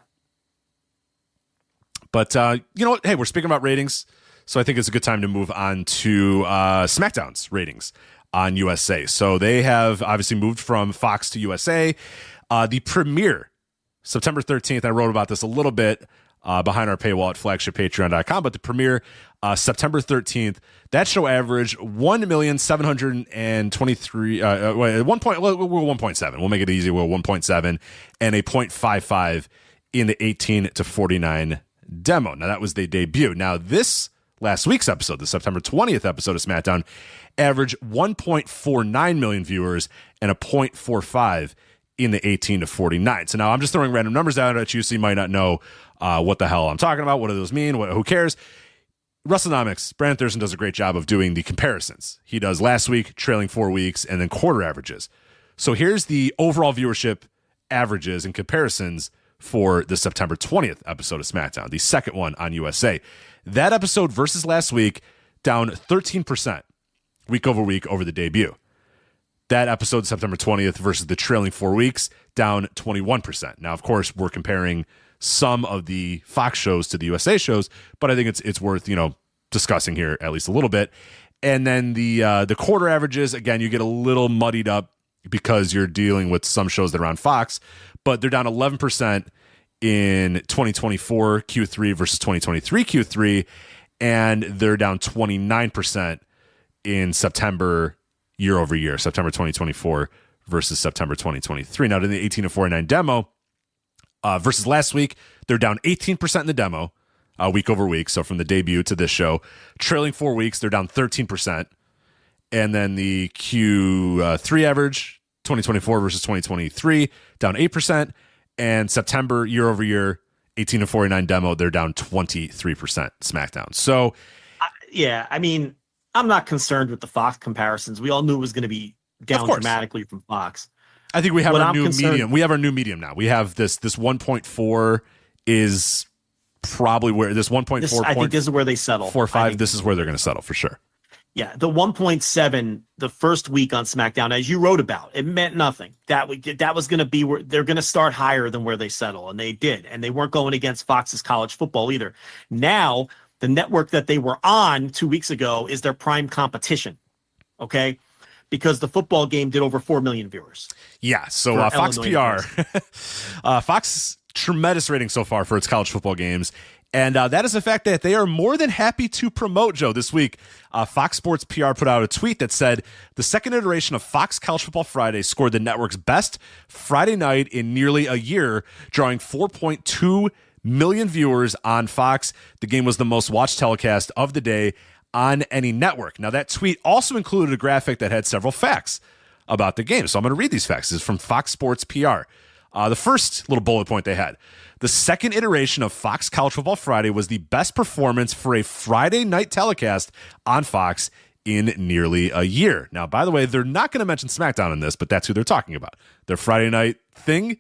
But you know what? Hey, we're speaking about ratings, so I think it's a good time to move on to SmackDown's ratings on USA. So they have obviously moved from Fox to USA. The premiere, September 13th, I wrote about this a little bit behind our paywall at flagshippatreon.com, but the premiere, September 13th, that show averaged 1,723,000, 1.7. We'll make it easy. We're 1.7 and a 0.55 in the 18 to 49 demo. Now, that was the debut. Now, this last week's episode, the September 20th episode of SmackDown, averaged 1.49 million viewers and a 0.45 in the 18 to 49. So now I'm just throwing random numbers out at you, so you might not know what the hell I'm talking about. What do those mean? Who cares? WrestleNomics, Brandon Thurston does a great job of doing the comparisons. He does last week, trailing 4 weeks, and then quarter averages. So here's the overall viewership averages and comparisons for the September 20th episode of SmackDown, the second one on USA. That episode versus last week, down 13% week over the debut. That episode, September 20th versus the trailing 4 weeks, down 21%. Now, of course, we're comparing some of the Fox shows to the USA shows, but I think it's worth, discussing here at least a little bit. And then the quarter averages, again, you get a little muddied up because you're dealing with some shows that are on Fox, but they're down 11% in 2024 Q3 versus 2023 Q3, and they're down 29% in September year over year, September 2024 versus September 2023. Now, in the 18 to 49 demo versus last week, they're down 18% in the demo. week over week. So from the debut to this show, trailing 4 weeks, they're down 13%. And then the Q3 average, 2024 versus 2023, down 8%. And September year over year, 18 to 49 demo, they're down 23% SmackDown. So, yeah, I mean, I'm not concerned with the Fox comparisons. We all knew it was going to be down dramatically from Fox. I think we have our new medium. We have our new medium now. We have this 1.4 is probably where this 1.4. I think this is where they settle. 4.5. This is where they're going to settle for sure. Yeah, the 1.7 the first week on SmackDown, as you wrote about, it meant nothing. That was going to be where they're going to start higher than where they settle, and they did. And they weren't going against Fox's college football either. Now, the network that they were on 2 weeks ago is their prime competition, okay? Because the football game did over 4 million viewers. Yeah, so Fox PR, Fox tremendous rating so far for its college football games. And that is the fact that they are more than happy to promote, Joe. This week, Fox Sports PR put out a tweet that said the second iteration of Fox College Football Friday scored the network's best Friday night in nearly a year, drawing 4.2 million viewers on Fox. The game was the most watched telecast of the day on any network. Now, that tweet also included a graphic that had several facts about the game. So I'm going to read these facts. This is from Fox Sports PR. The first little bullet point they had: the second iteration of Fox College Football Friday was the best performance for a Friday night telecast on Fox in nearly a year. Now, by the way, they're not going to mention SmackDown in this, but that's who they're talking about. Their Friday night thing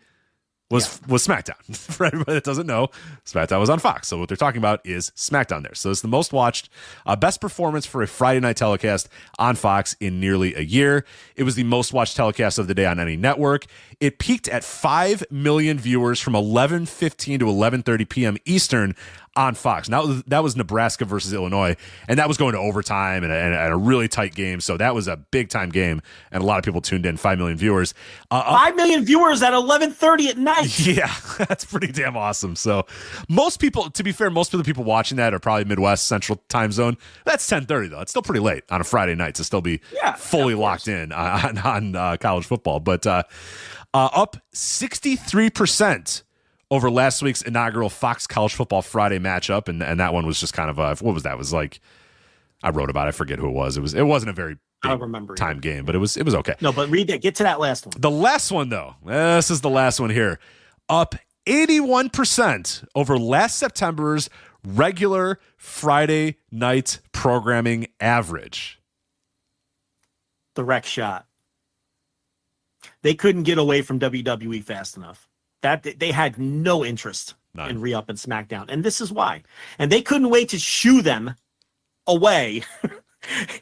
was SmackDown. For everybody that doesn't know, SmackDown was on Fox. So what they're talking about is SmackDown there. So it's the most watched, best performance for a Friday night telecast on Fox in nearly a year. It was the most watched telecast of the day on any network. It peaked at 5 million viewers from 11:15 to 11:30 p.m. Eastern on Fox. Now, that was Nebraska versus Illinois, and that was going to overtime and a really tight game. So that was a big-time game, and a lot of people tuned in, 5 million viewers. 5 million viewers at 11:30 at night. Yeah, that's pretty damn awesome. So most people, to be fair, most of the people watching that are probably Midwest Central Time Zone. That's 10:30, though. It's still pretty late on a Friday night to still be fully locked in on college football. But up 63% over last week's inaugural Fox College Football Friday matchup, and that one was just kind of what was that? It was like, I wrote about it. I forget who it was. It wasn't a very big time game, but it was okay. No, but read that. Get to that last one. The last one, though. This is the last one here. Up 81% over last September's regular Friday night programming average. The wreck shot. They couldn't get away from WWE fast enough. That they had no interest in re-up and SmackDown, and this is why. And they couldn't wait to shoo them away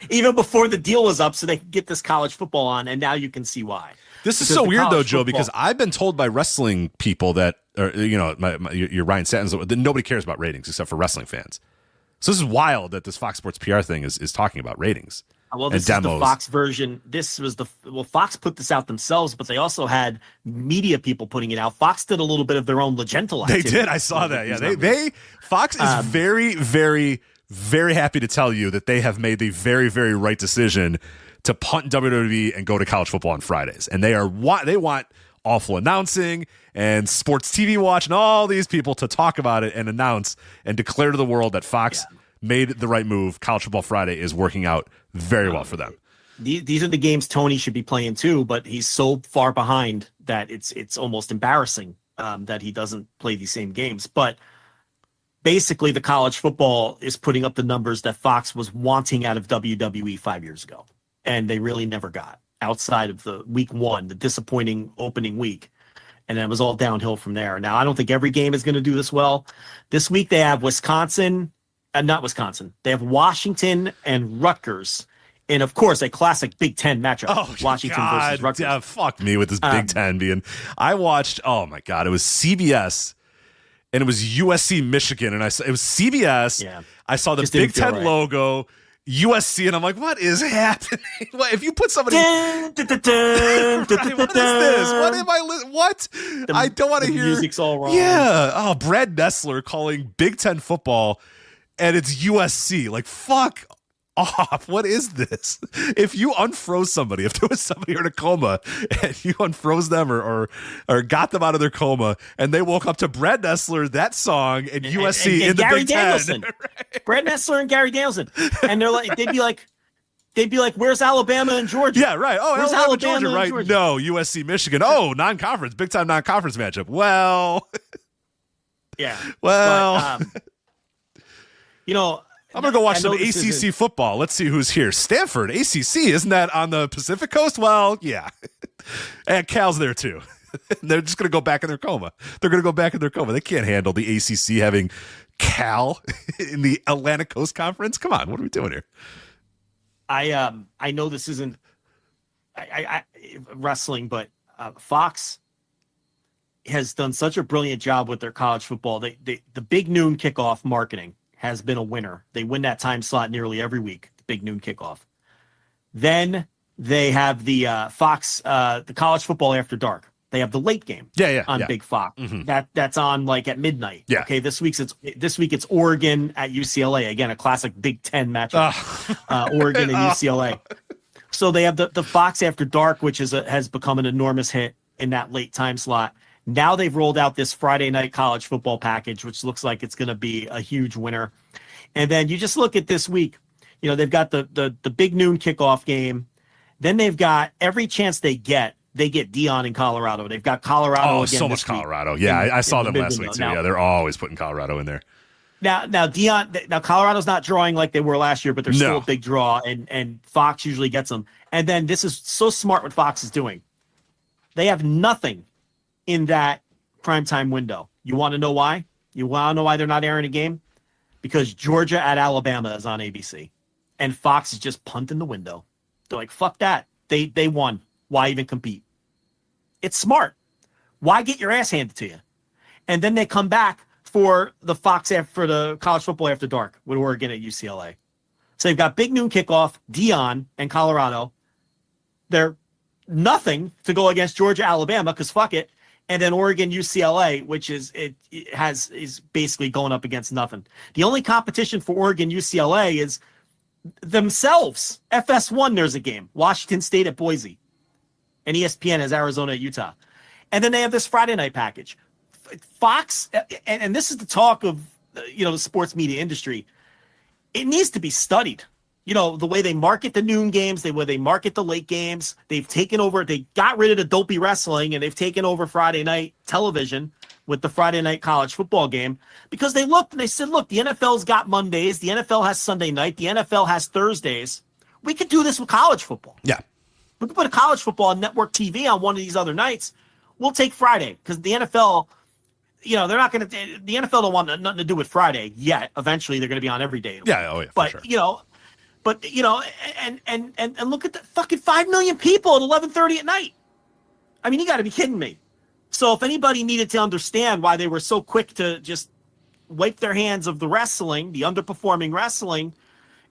even before the deal was up so they could get this college football on, and now you can see why. This is so weird, though, Joe, because I've been told by wrestling people that, or, your Ryan Satin's, that nobody cares about ratings except for wrestling fans. So this is wild that this Fox Sports PR thing is talking about ratings. Well, this is the Fox version. This was Fox put this out themselves, but they also had media people putting it out. Fox did a little bit of their own Legental activity. They did. I saw that. Yeah, Fox is very, very, very happy to tell you that they have made the very, very right decision to punt WWE and go to college football on Fridays. And they want awful announcing and sports TV watch and all these people to talk about it and announce and declare to the world that Fox made the right move. College Football Friday is working out very well for them. These are the games Tony should be playing too, but he's so far behind that it's almost embarrassing that he doesn't play these same games. But basically, the college football is putting up the numbers that Fox was wanting out of WWE 5 years ago, and they really never got outside of the week one, the disappointing opening week. And it was all downhill from there. Now, I don't think every game is going to do this well. This week they have They have Washington and Rutgers. And, of course, a classic Big Ten matchup. Washington versus Rutgers. Yeah, fuck me with this Big Ten being. I watched, oh, my God, it was CBS, and it was USC Michigan. And it was CBS. Yeah. I saw the Big Ten logo, USC, and I'm like, what is happening? If you put somebody. What is this? What am I? What? I don't want to hear. Music's all wrong. Yeah. Oh, Brad Nessler calling Big Ten football, and it's USC. Like, fuck off. What is this? If you unfroze somebody, if there was somebody in a coma and you unfroze them or got them out of their coma and they woke up to Brad Nessler, that song, and USC in the Gary Big Ten. Danielson. Right. Brad Nessler and Gary Danielson. And they'd be like, where's Alabama and Georgia? Yeah, right. Oh, where's Alabama, Georgia, right? Georgia? No, USC, Michigan. Oh, non-conference, big time non-conference matchup. Well, yeah. Well, but, you know, I'm gonna go watch some ACC football. Let's see who's here. Stanford, ACC. Isn't that on the Pacific Coast? Well, yeah. And Cal's there too. They're just gonna go back in their coma. They're gonna go back in their coma. They can't handle the ACC having Cal in the Atlantic Coast Conference. Come on, what are we doing here? I know this isn't I wrestling, but Fox has done such a brilliant job with their college football. The big noon kickoff marketing has been a winner. They win that time slot nearly every week, the big noon kickoff. Then they have the Fox, the college football after dark. They have the late game on Big Fox. Mm-hmm. That's on like at midnight. Yeah. Okay, this week it's Oregon at UCLA. Again, a classic Big Ten matchup. Oregon and UCLA. So they have the Fox After Dark, which has become an enormous hit in that late time slot. Now they've rolled out this Friday night college football package, which looks like it's going to be a huge winner. And then you just look at this week, you know, they've got the big noon kickoff game. Then they've got every chance they get Dion in Colorado. They've got Colorado again. So much Colorado. Yeah, I saw them last week too. Yeah, they're always putting Colorado in there. Now Colorado's not drawing like they were last year, but they're still a big draw, and Fox usually gets them. And then this is so smart what Fox is doing. They have nothing in that primetime window. You want to know why? You want to know why they're not airing a game? Because Georgia at Alabama is on ABC, and Fox is just punting the window. They're like, fuck that. They won. Why even compete? It's smart. Why get your ass handed to you? And then they come back for the for the college football after dark with Oregon at UCLA. So they've got big noon kickoff, Dion and Colorado. They're nothing to go against Georgia, Alabama, because fuck it. And then Oregon, UCLA, which is basically going up against nothing. The only competition for Oregon, UCLA is themselves. FS1, there's a game. Washington State at Boise. And ESPN has Arizona at Utah. And then they have this Friday night package. Fox, and this is the talk of the sports media industry. It needs to be studied. You know, the way they market the noon games, the way they market the late games. They've taken over. They got rid of the dopey wrestling, and they've taken over Friday night television with the Friday night college football game because they looked and they said, look, the NFL's got Mondays, the NFL has Sunday night, the NFL has Thursdays. We could do this with college football. Yeah. We could put a college football on network TV on one of these other nights. We'll take Friday because the NFL, they're not going to. The NFL don't want nothing to do with Friday yet. Eventually, they're going to be on every day. Yeah, oh yeah. But sure. And look at the fucking 5 million people at 11:30 at night. I mean, you got to be kidding me. So if anybody needed to understand why they were so quick to just wipe their hands of the wrestling, the underperforming wrestling,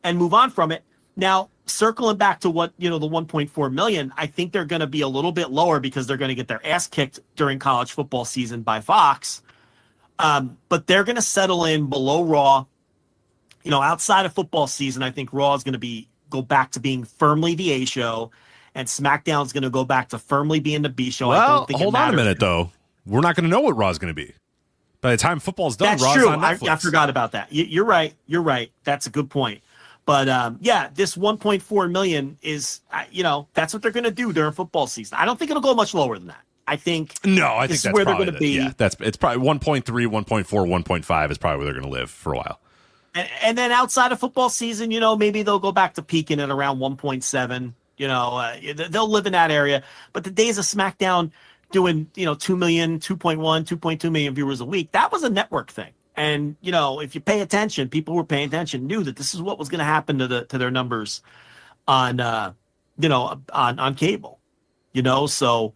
and move on from it. Now, circling back to what, the 1.4 million, I think they're going to be a little bit lower because they're going to get their ass kicked during college football season by Fox. But they're going to settle in below Raw. Outside of football season, I think Raw is going to go back to being firmly the A show, and SmackDown is going to go back to firmly being the B show. Well, I don't think hold on a minute, though. We're not going to know what Raw is going to be. By the time football's done, that's Raw's true. on Netflix. I forgot about that. You're right. That's a good point. But this 1.4 million is, that's what they're going to do during football season. I don't think it'll go much lower than that. I think that's where they're going to be. Yeah, it's probably 1.3, 1.4, 1.5 is probably where they're going to live for a while. And then outside of football season, maybe they'll go back to peaking at around 1.7. They'll live in that area. But the days of SmackDown doing 2 million, 2.1, 2.2 million viewers a week, that was a network thing. And if you pay attention, people who were paying attention knew that this is what was going to happen to their numbers on on cable. So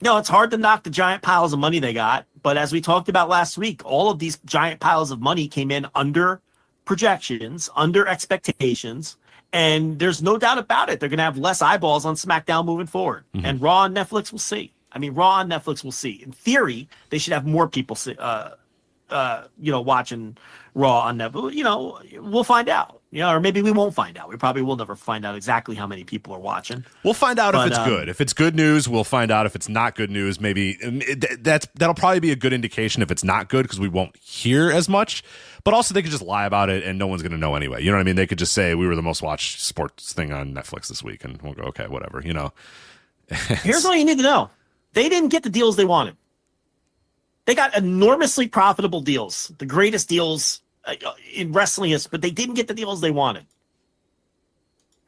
it's hard to knock the giant piles of money they got. But as we talked about last week, all of these giant piles of money came in under projections, under expectations, and there's no doubt about it. They're going to have less eyeballs on SmackDown moving forward. Mm-hmm. And Raw on Netflix, we'll see. Raw on Netflix, we'll see. In theory, they should have more people watching Raw on Netflix. We'll find out. Yeah, or maybe we won't find out. We probably will never find out exactly how many people are watching. We'll find out if it's good. If it's good news, we'll find out. If it's not good news, maybe that'll probably be a good indication if it's not good, because we won't hear as much. But also, they could just lie about it and no one's going to know anyway. You know what I mean? They could just say we were the most watched sports thing on Netflix this week, and we'll go, okay, whatever. You know. Here's all you need to know: they didn't get the deals they wanted. They got enormously profitable deals, the greatest deals in wrestling, but they didn't get the deals they wanted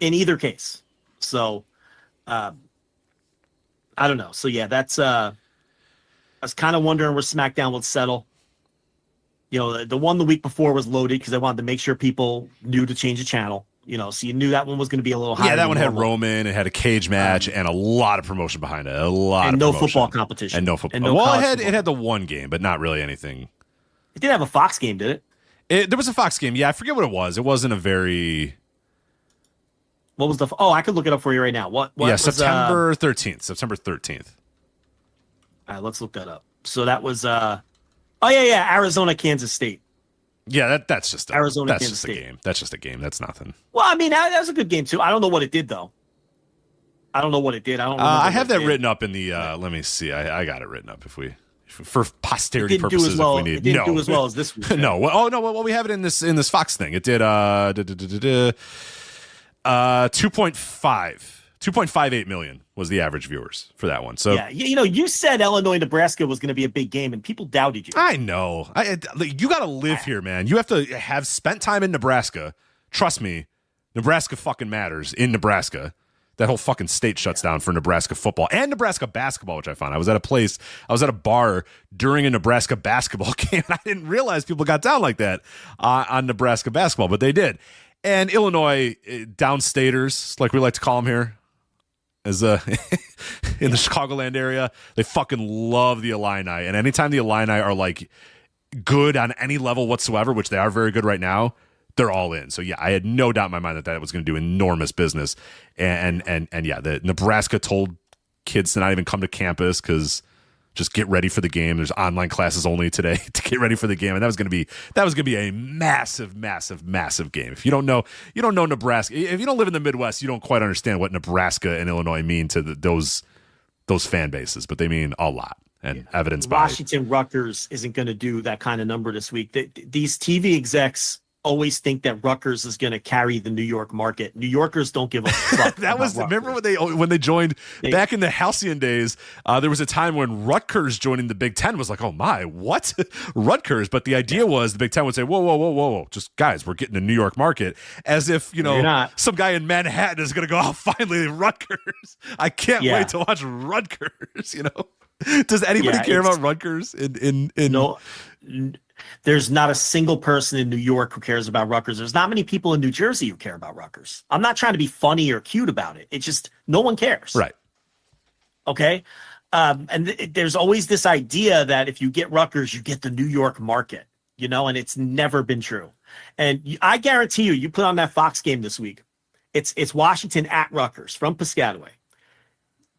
in either case. So, I don't know. So yeah, that's I was kind of wondering where SmackDown would settle. You know, the one the week before was loaded because I wanted to make sure people knew to change the channel. You know, so you knew that one was going to be a little higher. Yeah, that one had Roman. It had a cage match and a lot of promotion behind it. And no football competition. And no football. Well, it had the one game, but not really anything. It did have a Fox game, did it? There was a Fox game. Yeah, I forget what it was. It wasn't a very... What was the... Oh, I could look it up for you right now. What yeah, was, September 13th. September 13th. All right, let's look that up. So that was... Oh, yeah, Arizona, Kansas State. Yeah, that's just a, Arizona, that's Kansas just State. a game. That's just a game. That's nothing. Well, I mean, that was a good game, too. I don't know what it did, though. I don't know what it did. I don't I have that written up in the... let me see. I got it written up for posterity purposes, if we need. It didn't do as well as this week. No. Well, we have it in this Fox thing. It did 2.58 million was the average viewers for that one. So yeah, you know, you said Illinois, Nebraska was going to be a big game, and people doubted you. I know. You got to live here, man. You have to have spent time in Nebraska. Trust me, Nebraska fucking matters in Nebraska. That whole fucking state shuts down for Nebraska football and Nebraska basketball, which I found. I was at a bar during a Nebraska basketball game, and I didn't realize people got down like that on Nebraska basketball, but they did. And Illinois downstaters, like we like to call them here, as in the Chicagoland area, they fucking love the Illini. And anytime the Illini are like good on any level whatsoever, which they are very good right now, they're all in. So yeah, I had no doubt in my mind that was going to do enormous business. And yeah, the Nebraska told kids to not even come to campus because just get ready for the game. There's online classes only today to get ready for the game, and that was going to be a massive, massive, massive game. If you don't know Nebraska, if you don't live in the Midwest, you don't quite understand what Nebraska and Illinois mean to those fan bases, but they mean a lot. And evidence by Washington Rutgers isn't going to do that kind of number this week. These TV execs always think that Rutgers is going to carry the New York market. New Yorkers don't give a fuck. Remember when they joined back in the halcyon days, there was a time when Rutgers joining the Big Ten was like, oh my, what? Rutgers. But the idea was the Big Ten would say, whoa. Just guys, we're getting the New York market, as if, some guy in Manhattan is going to go, oh, finally Rutgers. I can't wait to watch Rutgers, Does anybody care about Rutgers No. There's not a single person in New York who cares about Rutgers. There's not many people in New Jersey who care about Rutgers. I'm not trying to be funny or cute about it. It's just no one cares. Right. Okay. There's always this idea that if you get Rutgers, you get the New York market, and it's never been true. And I guarantee you put on that Fox game this week. It's Washington at Rutgers from Piscataway.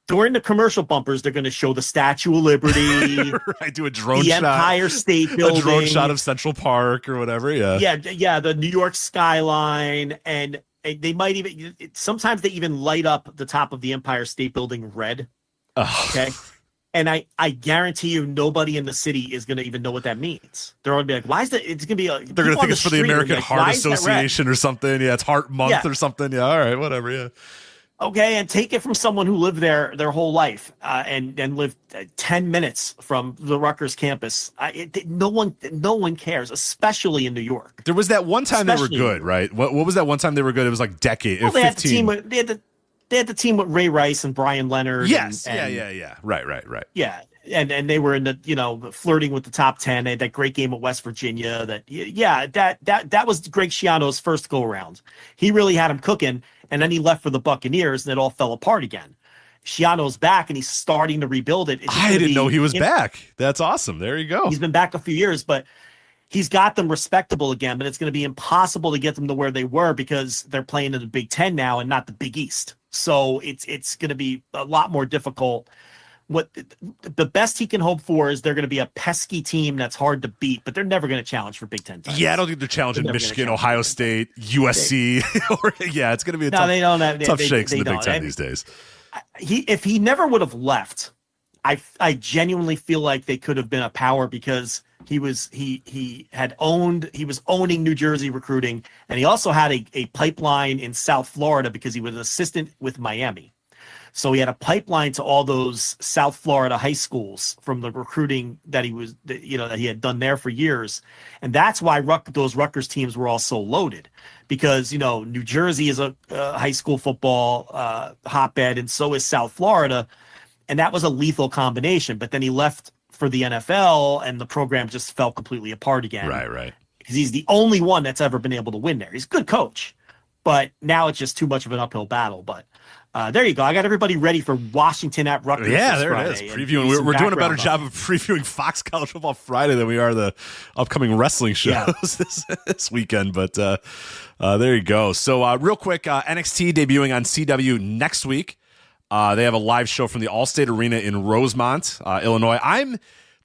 During the commercial bumpers, they're going to show the Statue of Liberty. Right, do a drone the shot. The Empire State Building. A drone shot of Central Park or whatever, yeah. Yeah, the New York skyline. And they might even, sometimes they even light up the top of the Empire State Building red. Oh. Okay? And I guarantee you nobody in the city is going to even know what that means. They're going to be like, why is that? It's going to be they're going to think it's for the American Heart Association or something. Yeah, it's Heart Month or something. Yeah, all right, whatever, yeah. Okay, and take it from someone who lived there their whole life and lived 10 minutes from the Rutgers campus. No one cares, especially in New York. There was that one time they were good, right? What was that one time they were good? It was like decade. Well, they had the team with Ray Rice and Brian Leonard. Yes, yeah. Right. Yeah, and they were in the flirting with the top 10. They had that great game at West Virginia. That was Greg Schiano's first go around. He really had him cooking. And then he left for the Buccaneers, and it all fell apart again. Schiano's back, and he's starting to rebuild it. I didn't know he was back. That's awesome. There you go. He's been back a few years, but he's got them respectable again. But it's going to be impossible to get them to where they were because they're playing in the Big Ten now and not the Big East. So it's going to be a lot more difficult what the best he can hope for is they're going to be a pesky team that's hard to beat, but they're never going to challenge for Big Ten titles. Yeah, I don't think they're challenging Michigan, Ohio State, USC. It's going to be tough shakes in the Big Ten these days. If he never would have left, I genuinely feel like they could have been a power because he was owning New Jersey recruiting, and he also had a pipeline in South Florida because he was an assistant with Miami. So he had a pipeline to all those South Florida high schools from the recruiting that he had done there for years. And that's why those Rutgers teams were all so loaded because, New Jersey is a high school football hotbed, and so is South Florida. And that was a lethal combination. But then he left for the NFL, and the program just fell completely apart again. Right. Because he's the only one that's ever been able to win there. He's a good coach, but now it's just too much of an uphill battle. But there you go. I got everybody ready for Washington at Rutgers. Yeah, there it is. Previewing. We're doing a better job of previewing Fox College Football Friday than we are the upcoming wrestling shows this weekend. But there you go. So real quick, NXT debuting on CW next week. They have a live show from the Allstate Arena in Rosemont, Illinois. I'm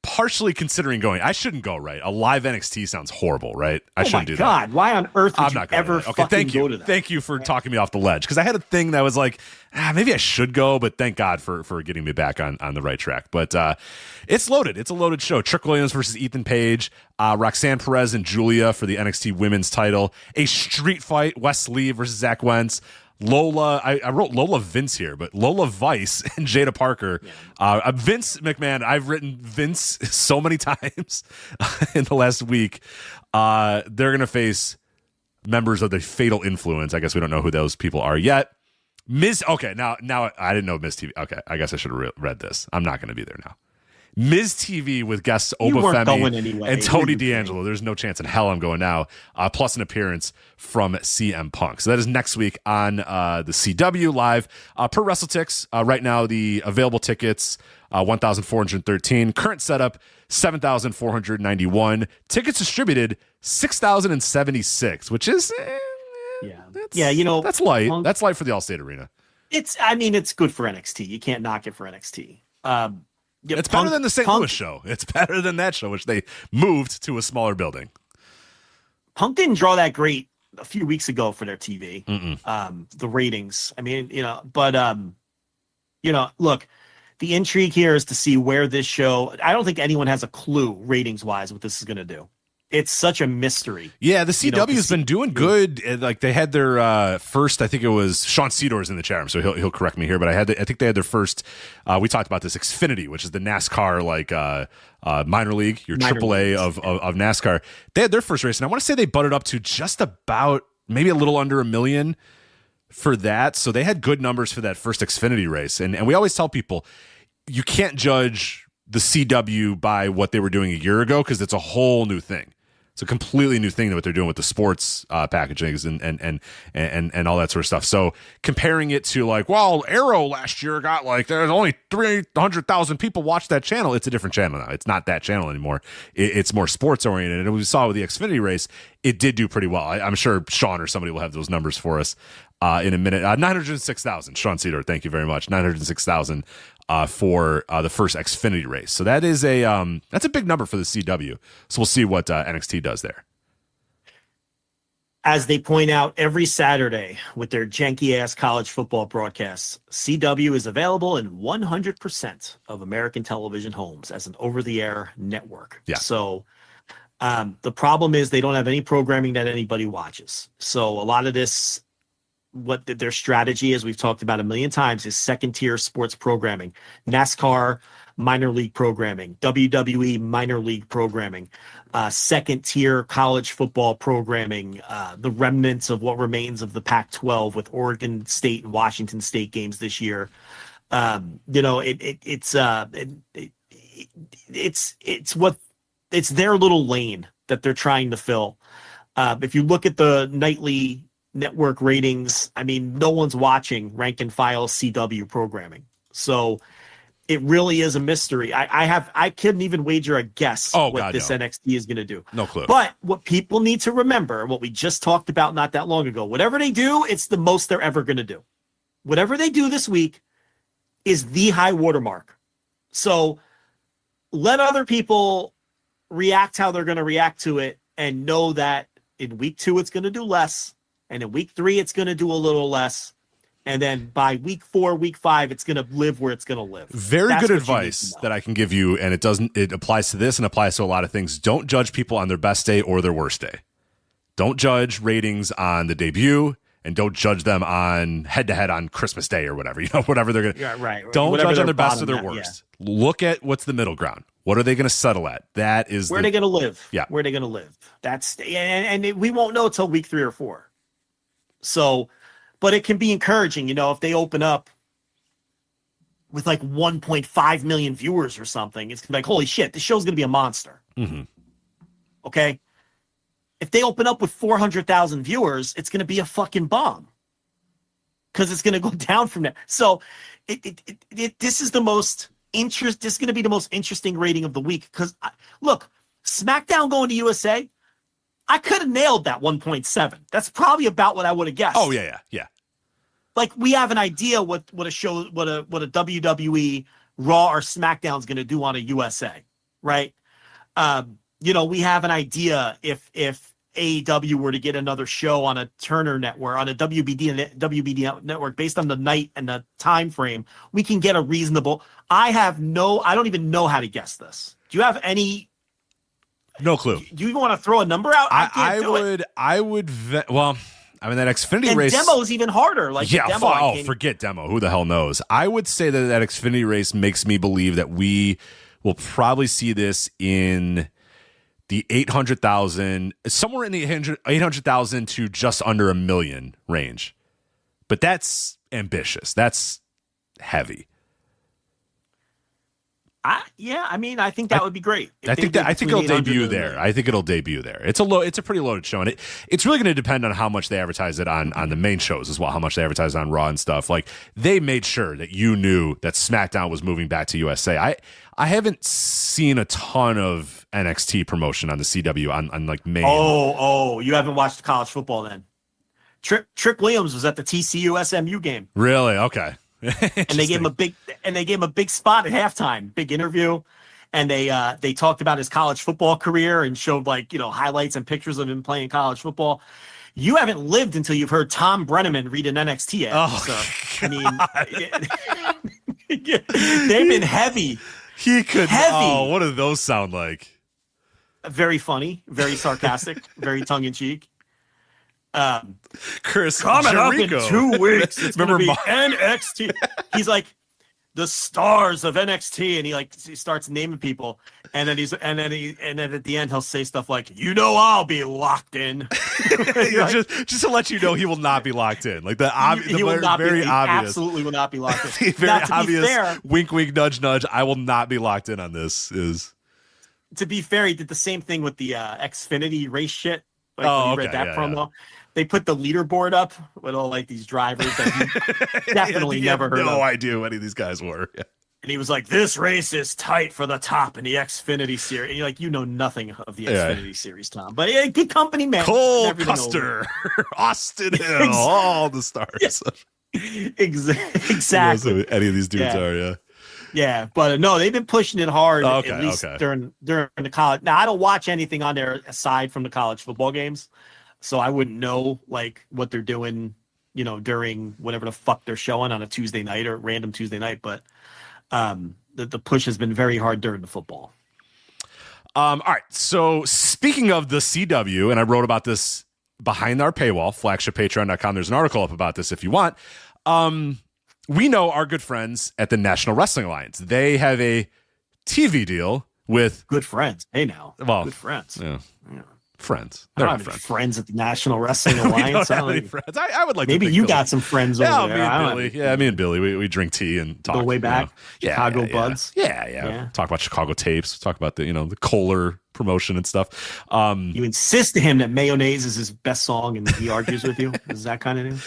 partially considering going. I shouldn't go, right? A live NXT sounds horrible, right? I shouldn't do that. Oh my God, why on earth would you ever fucking go to that? Thank you for talking me off the ledge, because I had a thing that was like, maybe I should go, but thank God for getting me back on the right track. But it's loaded. It's a loaded show. Trick Williams versus Ethan Page, Roxanne Perez and Julia for the NXT Women's title, a street fight, Wes Lee versus Zach Wentz, Lola, I wrote Lola Vince here, but Lola Vice and Jada Parker. Vince McMahon, I've written Vince so many times in the last week. They're going to face members of the Fatal Influence. I guess we don't know who those people are yet. Okay, now I didn't know Miz TV. Okay, I guess I should have read this. I'm not going to be there now. Miz TV with guests Oba Femi and Tony D'Angelo. There's no chance in hell I'm going now. Plus an appearance from CM Punk. So that is next week on the CW live. Per WrestleTix, right now the available tickets, 1,413. Current setup, 7,491. Tickets distributed, 6,076, which is that's light. Punk, that's light for the Allstate Arena. It's good for NXT. You can't knock it for NXT. It's better than the St. Louis show. It's better than that show, which they moved to a smaller building. Punk didn't draw that great a few weeks ago for their TV. The ratings. Look, the intrigue here is to see where this show. I don't think anyone has a clue ratings wise what this is going to do. It's such a mystery. Yeah, the CW has been doing good. Like they had their first, I think it was Sean Cedor's in the chat room, so he'll correct me here. But I think they had their first. We talked about this Xfinity, which is the NASCAR minor league, your AAA of NASCAR. They had their first race, and I want to say they butted up to just about maybe a little under 1 million for that. So they had good numbers for that first Xfinity race, and we always tell people you can't judge the CW by what they were doing a year ago because it's a whole new thing. It's a completely new thing that what they're doing with the sports packagings and all that sort of stuff. So comparing it to Arrow last year got there's only 300,000 people watched that channel. It's a different channel now. It's not that channel anymore. It's more sports oriented. And we saw with the Xfinity race, it did do pretty well. I'm sure Sean or somebody will have those numbers for us in a minute. 906,000. Sean Cedar, thank you very much. 906,000. For the first Xfinity race. So that is that's a big number for the CW. So we'll see what NXT does there. As they point out every Saturday with their janky-ass college football broadcasts, CW is available in 100% of American television homes as an over-the-air network. Yeah. So the problem is they don't have any programming that anybody watches. So a lot of this, what their strategy is, we've talked about a million times, is second tier sports programming, NASCAR minor league programming, WWE minor league programming, second tier college football programming, the remnants of what remains of the Pac-12 with Oregon State and Washington State games this year. It's their little lane that they're trying to fill. If you look at the nightly network ratings, no one's watching rank and file CW programming. So it really is a mystery. I couldn't even wager a guess NXT is going to do. No clue. But what people need to remember, what we just talked about not that long ago, whatever they do, it's the most they're ever going to do. Whatever they do this week is the high watermark. So let other people react how they're going to react to it, and know that in week 2 it's going to do less, and in week 3 it's going to do a little less, and then by week 4, week 5 it's going to live where it's going to live. Very good advice that I can give you, and it applies to this and applies to a lot of things. Don't judge people on their best day or their worst day. Don't judge ratings on the debut, and don't judge them on head-to-head on Christmas Day or whatever. Whatever they're going to. Yeah, right. Don't Whatever judge on their best or bottom their worst. Look at what's the middle ground. What are they going to settle at? That is where are they going to live? Yeah. Where are they going to live? That's and we won't know until week 3 or 4. So, but it can be encouraging, if they open up with like 1.5 million viewers or something. It's like, holy shit, this show's going to be a monster. Mm-hmm. Okay. If they open up with 400,000 viewers, it's going to be a fucking bomb, because it's going to go down from there. So this is the most this is going to be the most interesting rating of the week. Because look, SmackDown going to USA, I could have nailed that 1.7. That's probably about what I would have guessed. Oh yeah. Like, we have an idea what a show, what a WWE Raw or SmackDown is going to do on a USA, right? We have an idea if AEW were to get another show on a Turner network, on a WBD network, based on the night and the time frame, we can get a reasonable. I don't even know how to guess this. Do you have any? No clue. Do you even want to throw a number out? I would. Well, I mean, that Xfinity race. Demo is even harder. Like, demo, forget demo. Who the hell knows? I would say that Xfinity race makes me believe that we will probably see this in the 800,000, somewhere in the 800,000 to just under 1 million range. But that's ambitious. That's heavy. I think that would be great. I think it'll debut there. I think it'll debut there. It's a pretty loaded show, and it's really going to depend on how much they advertise it on the main shows as well, how much they advertise on Raw and stuff. Like, they made sure that you knew that SmackDown was moving back to USA. I haven't seen a ton of NXT promotion on the CW on like main. Oh, you haven't watched college football then? Trick Williams was at the TCU SMU game. Really? Okay. And they gave him a big spot at halftime, big interview, and they talked about his college football career and showed highlights and pictures of him playing college football. You haven't lived until you've heard Tom Brenneman read an NXT ad. Oh, so, they've been heavy. He could. Heavy. Oh, what do those sound like? Very funny, very sarcastic, very tongue in cheek. Chris, coming Jericho. up in 2 weeks, it's going to be NXT. He's like, the stars of NXT, and he starts naming people, and then at the end he'll say stuff like, I'll be locked in. just to let you know, he will not be locked in. Like he will not very be, obvious. Absolutely will not be locked The in. very obvious. Wink, wink, nudge, nudge. I will not be locked in on this. To be fair, he did the same thing with the Xfinity race shit. When he read that promo. Yeah. They put the leaderboard up with all these drivers that he definitely never heard of. No idea who any of these guys were. Yeah. And he was like, this race is tight for the top in the Xfinity series. And you're like, nothing of the Xfinity series, Tom. But good company, man. Cole Custer, Austin Hill, all the stars. Yeah. Exactly. Any of these dudes are, yeah. Yeah, but no, they've been pushing it hard at least during the college. Now, I don't watch anything on there aside from the college football games, so I wouldn't know what they're doing, during whatever the fuck they're showing on a Tuesday night or random Tuesday night. But the push has been very hard during the football. All right. So speaking of the CW, and I wrote about this behind our paywall, flagshippatreon.com. There's an article up about this if you want. We know our good friends at the National Wrestling Alliance. They have a TV deal with good friends. Hey, now, good friends. Yeah. Friends. They're not friends at the National Wrestling Alliance. I don't have any friends. I would like. Maybe to you got some friends over there. Me and Billy. We drink tea and talk. Go way back. Chicago buds. Yeah. Talk about Chicago tapes. Talk about the Kohler promotion and stuff. You insist to him that Mayonnaise is his best song, and he argues with you. Is that kind of thing?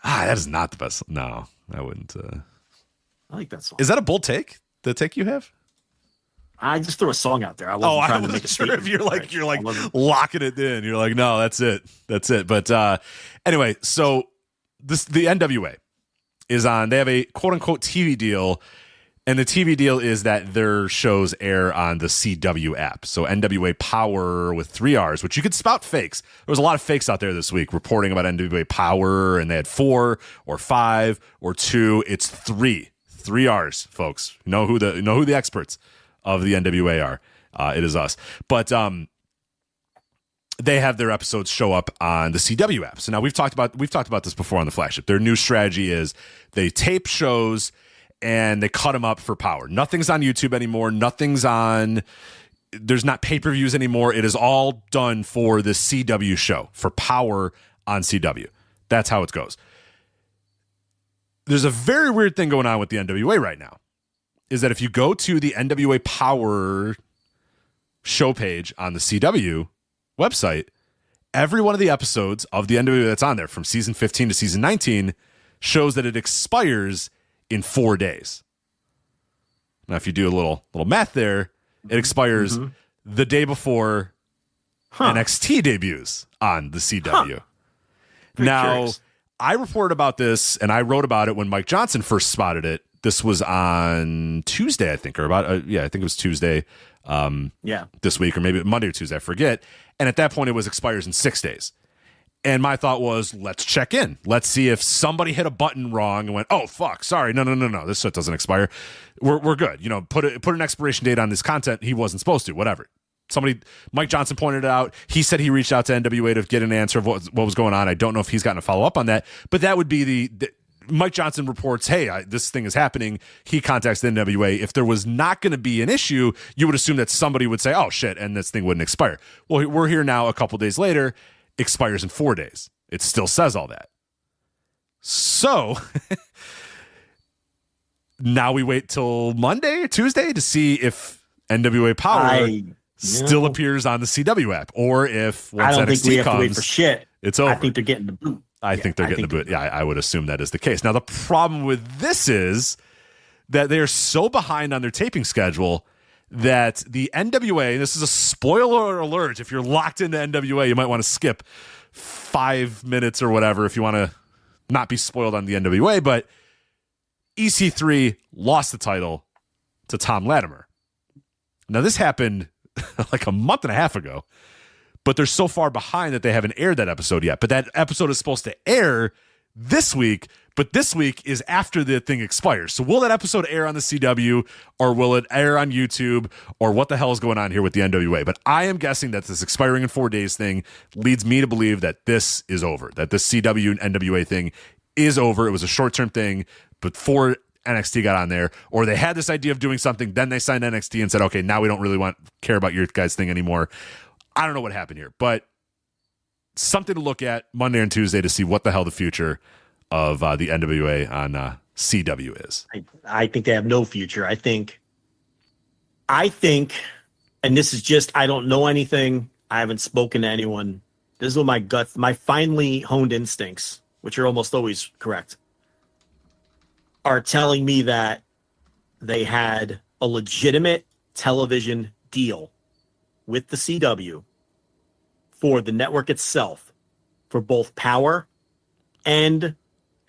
That is not the best. No, I wouldn't. I like that song. Is that a bold take? The take you have? I just threw a song out there. I wasn't trying to make a statement. If you're locking it in. You're like, no, that's it. But anyway, so the NWA is on. They have a quote unquote TV deal And the TV deal is that their shows air on the CW app. So NWA Power with 3 R's, which you could spout fakes. There was a lot of fakes out there this week reporting about NWA Power, and they had 4 or 5 or 2. It's 3. 3 R's, folks. Know who the experts of the NWA are. It is us. But they have their episodes show up on the CW app. So now we've talked about this before on the Flagship. Their new strategy is they tape shows and they cut them up for Power. Nothing's on YouTube anymore. There's not pay-per-views anymore. It is all done for the CW show, for Power on CW. That's how it goes. There's a very weird thing going on with the NWA right now, is that if you go to the NWA Power show page on the CW website, every one of the episodes of the NWA that's on there from season 15 to season 19 shows that it expires in 4 days. Now, if you do a little math there, it expires the day before NXT debuts on the CW. Now, curious. I reported about this and I wrote about it when Mike Johnson first spotted it. This was on Tuesday, I think, or I think it was Tuesday this week, or maybe Monday or Tuesday, I forget. And at that point, it expires in 6 days. And my thought was, let's check in. Let's see if somebody hit a button wrong and went, oh, fuck, sorry, no, this shit doesn't expire. We're good. Put an expiration date on this content. He wasn't supposed to, whatever. Mike Johnson pointed it out. He said he reached out to NWA to get an answer of what was going on. I don't know if he's gotten a follow-up on that, but that would be the Mike Johnson reports, hey, this thing is happening. He contacts the NWA. If there was not going to be an issue, you would assume that somebody would say, oh, shit, and this thing wouldn't expire. Well, we're here now a couple days later. Expires in 4 days. It still says all that. So now we wait till Monday or Tuesday to see if NWA Power still appears on the CW app, or if once I don't NXT think we have comes, to wait for shit. It's over. I think they're getting the boot. I think they're getting the boot. Yeah, I would assume that is the case. Now, the problem with this is that they are so behind on their taping schedule that the NWA, this is a spoiler alert, if you're locked into NWA, you might want to skip 5 minutes or whatever if you want to not be spoiled on the NWA, but EC3 lost the title to Tom Latimer. Now, this happened like a month and a half ago, but they're so far behind that they haven't aired that episode yet. But that episode is supposed to air this week, but this week is after the thing expires. So will that episode air on the CW, or will it air on YouTube, or what the hell is going on here with the NWA? But I am guessing that this expiring in 4 days thing leads me to believe that this is over, that this CW and NWA thing is over. It was a short-term thing before NXT got on there, or they had this idea of doing something, then they signed NXT and said, okay, now we don't really care about your guys' thing anymore. I don't know what happened here, but something to look at Monday and Tuesday to see what the hell the future of the NWA on CW is. I think they have no future. I think, and this is just, I don't know anything. I haven't spoken to anyone. This is what my gut, my finely honed instincts, which are almost always correct, are telling me that they had a legitimate television deal with the CW for the network itself, for both Power and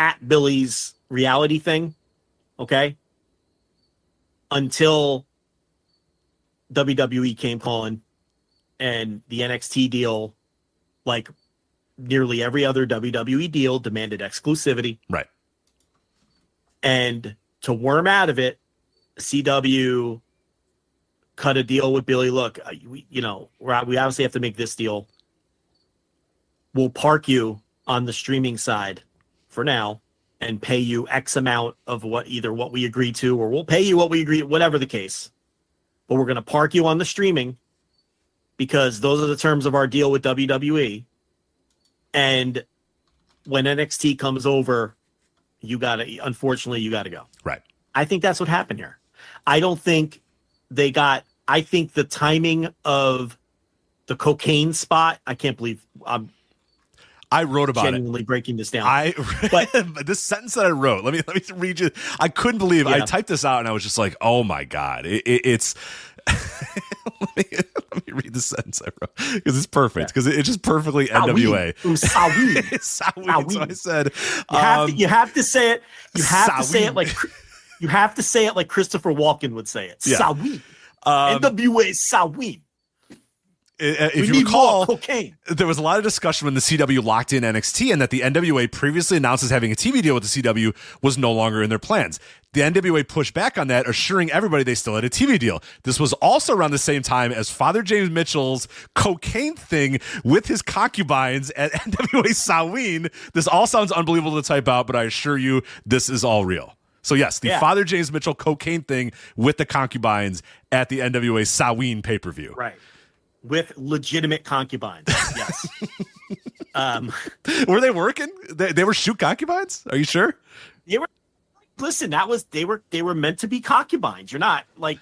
at Billy's reality thing, okay? Until WWE came calling and the NXT deal, like nearly every other WWE deal, demanded exclusivity. Right. And to worm out of it, CW cut a deal with Billy. Look, we obviously have to make this deal. We'll park you on the streaming side for now and pay you X amount of what we agree to, or we'll pay you what we agree, whatever the case. But we're going to park you on the streaming because those are the terms of our deal with WWE. And when NXT comes over, unfortunately, you got to go. Right. I think that's what happened here. I don't think I think the timing of the cocaine spot, I can't believe I wrote about genuinely breaking this down. But this sentence that I wrote, let me read you. I couldn't believe I typed this out and I was just like, oh my God, it's let me read the sentence I wrote because it's perfect because it's just perfectly NWA. So I said, you have to say it. You have to say it like You have to say it like Christopher Walken would say it. Yeah. Sawin. NWA Sawin. If you recall, cocaine. There was a lot of discussion when the CW locked in NXT and that the NWA previously announced as having a TV deal with the CW was no longer in their plans. The NWA pushed back on that, assuring everybody they still had a TV deal. This was also around the same time as Father James Mitchell's cocaine thing with his concubines at NWA Samhain. This all sounds unbelievable to type out, but I assure you this is all real. So yes, the Father James Mitchell cocaine thing with the concubines at the NWA Samhain pay-per-view. Right. With legitimate concubines. Yes. Were they working? They were shoot concubines? Are you sure? They were. Listen, they were meant to be concubines. You're not like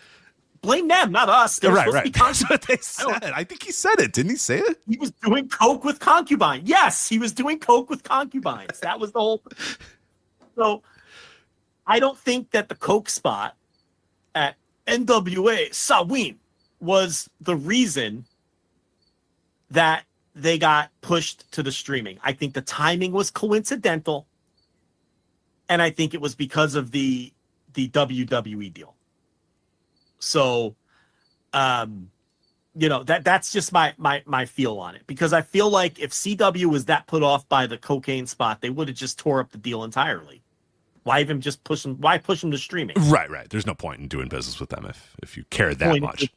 blame them, not us. They're right. To be That's what they said. I think he said it. Didn't he say it? He was doing coke with concubines. Yes, he was doing coke with concubines. That was the whole. So, I don't think that the coke spot at NWA Samhain was the reason that they got pushed to the streaming. I think the timing was coincidental, and I think it was because of the WWE deal. So, that's just my feel on it, because I feel like if CW was that put off by the cocaine spot, they would have just tore up the deal entirely. Why even just push them? Why push them to streaming? Right. There's no point in doing business with them if you care that much.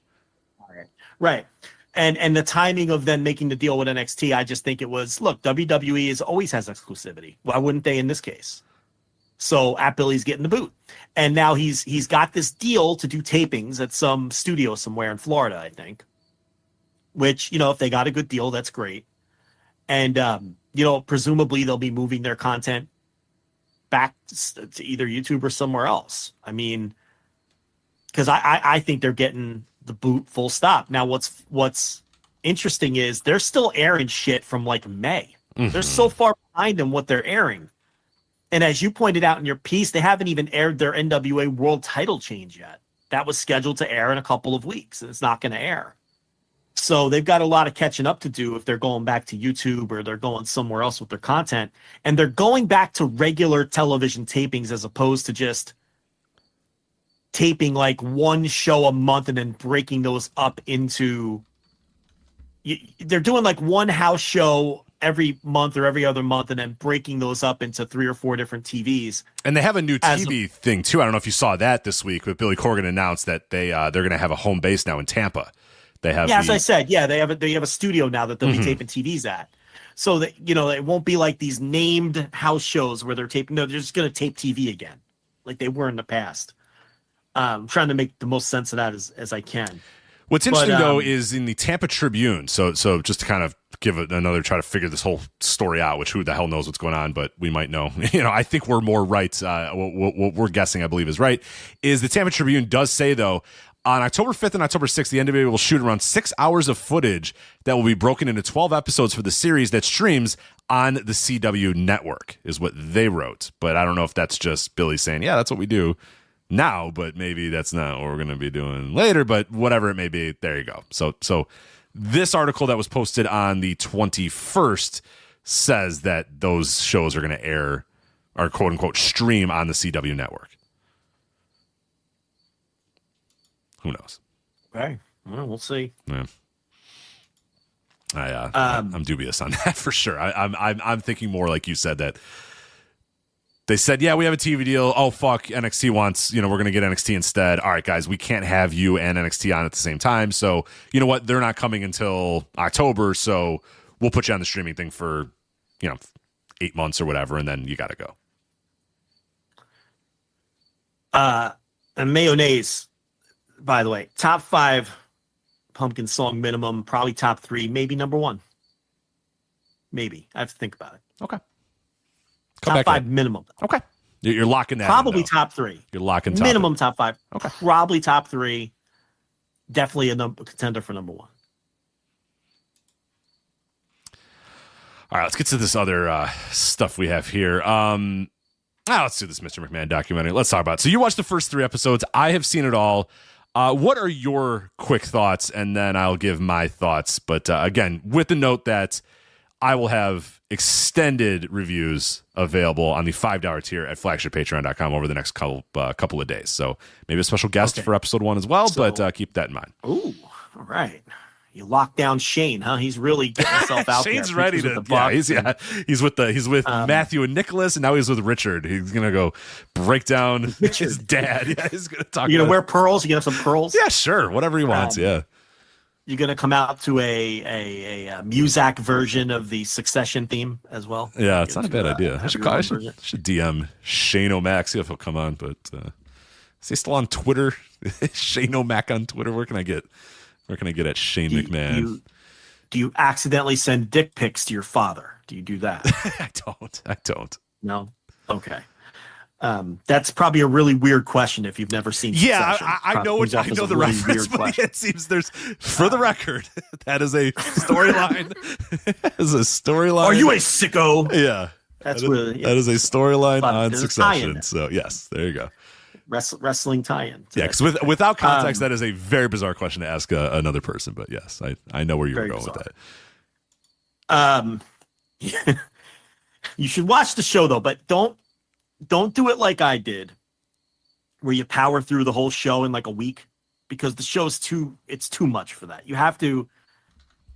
Right. And the timing of them making the deal with NXT, I just think it was, look, WWE always has exclusivity. Why wouldn't they in this case? So at Billy's getting the boot. And now he's got this deal to do tapings at some studio somewhere in Florida, I think. Which, if they got a good deal, that's great. And, presumably they'll be moving their content back to either YouTube or somewhere else. I mean, because I think they're getting the boot full stop. Now, what's interesting is they're still airing shit from like May. Mm-hmm. They're so far behind in what they're airing. And as you pointed out in your piece, they haven't even aired their NWA World Title change yet. That was scheduled to air in a couple of weeks, and it's not going to air. So they've got a lot of catching up to do if they're going back to YouTube or they're going somewhere else with their content. And they're going back to regular television tapings as opposed to just taping like one show a month and then breaking those up into. They're doing like one house show every month or every other month and then breaking those up into 3 or 4 different TVs. And they have a new TV thing too. I don't know if you saw that this week, but Billy Corgan announced that they're going to have a home base now in Tampa. They have, as I said, they have a studio now that they'll be taping TVs at. So that it won't be like these named house shows where they're taping. No, they're just going to tape TV again, like they were in the past. I'm trying to make the most sense of that as I can. What's interesting though is in the Tampa Tribune. So just to kind of give it another try to figure this whole story out, which who the hell knows what's going on, but we might know. I think we're more right. What we're guessing, I believe, is right. Is the Tampa Tribune does say though, on October 5th and October 6th, the NWA will shoot around 6 hours of footage that will be broken into 12 episodes for the series that streams on the CW network, is what they wrote. But I don't know if that's just Billy saying, yeah, that's what we do now, but maybe that's not what we're going to be doing later, but whatever it may be, there you go. So this article that was posted on the 21st says that those shows are going to air or quote unquote stream on the CW network. Who knows? Okay. Well, we'll see. Yeah. I'm dubious on that for sure. I'm thinking more like you said, that they said, yeah, we have a TV deal. Oh, fuck. NXT wants, we're going to get NXT instead. All right, guys, we can't have you and NXT on at the same time. So, you know what? They're not coming until October. So we'll put you on the streaming thing for, 8 months or whatever. And then you got to go. And mayonnaise, by the way, top 5 pumpkin song minimum, probably top 3, maybe number 1. Maybe. I have to think about it. Okay. Top 5 minimum. Okay. You're locking that probably in, top 3. You're locking minimum top 5. Okay. Probably top 3. Definitely a contender for number 1. All right, let's get to this other stuff we have here. Let's do this Mr. McMahon documentary. Let's talk about it. So you watched the first 3 episodes. I have seen it all. What are your quick thoughts? And then I'll give my thoughts. But again, with the note that I will have extended reviews available on the $5 tier at flagshippatreon.com over the next couple of days. So maybe a special guest for episode 1 as well, but keep that in mind. Ooh, all right. You locked down Shane, huh? He's really getting himself out Shane's there. ready to. He's with Matthew and Nicholas, and now he's with Richard. He's gonna go break down his dad. Yeah, he's gonna talk. You gonna wear pearls? You gonna have some pearls? Yeah, sure. Whatever he wants. Yeah. You're gonna come out to a Muzak version of the Succession theme as well. Yeah, it's not a bad idea. I should DM Shane O'Mac, see if he'll come on. But is he still on Twitter? Shane O'Mac on Twitter. Where can I get at Shane McMahon? Do you accidentally send dick pics to your father? Do you do that? I don't. No? Okay. That's probably a really weird question if you've never seen Succession. I know the really reference, but it seems for the record, that is a storyline. Are you a sicko? Yeah. That is a storyline on Succession. So yes, there you go. Wrestling tie-in. Yeah, because without context, that is a very bizarre question to ask another person. But yes, I know where you were going with that. You should watch the show though, but don't do it like I did, where you power through the whole show in like a week, because the show's too much for that. You have to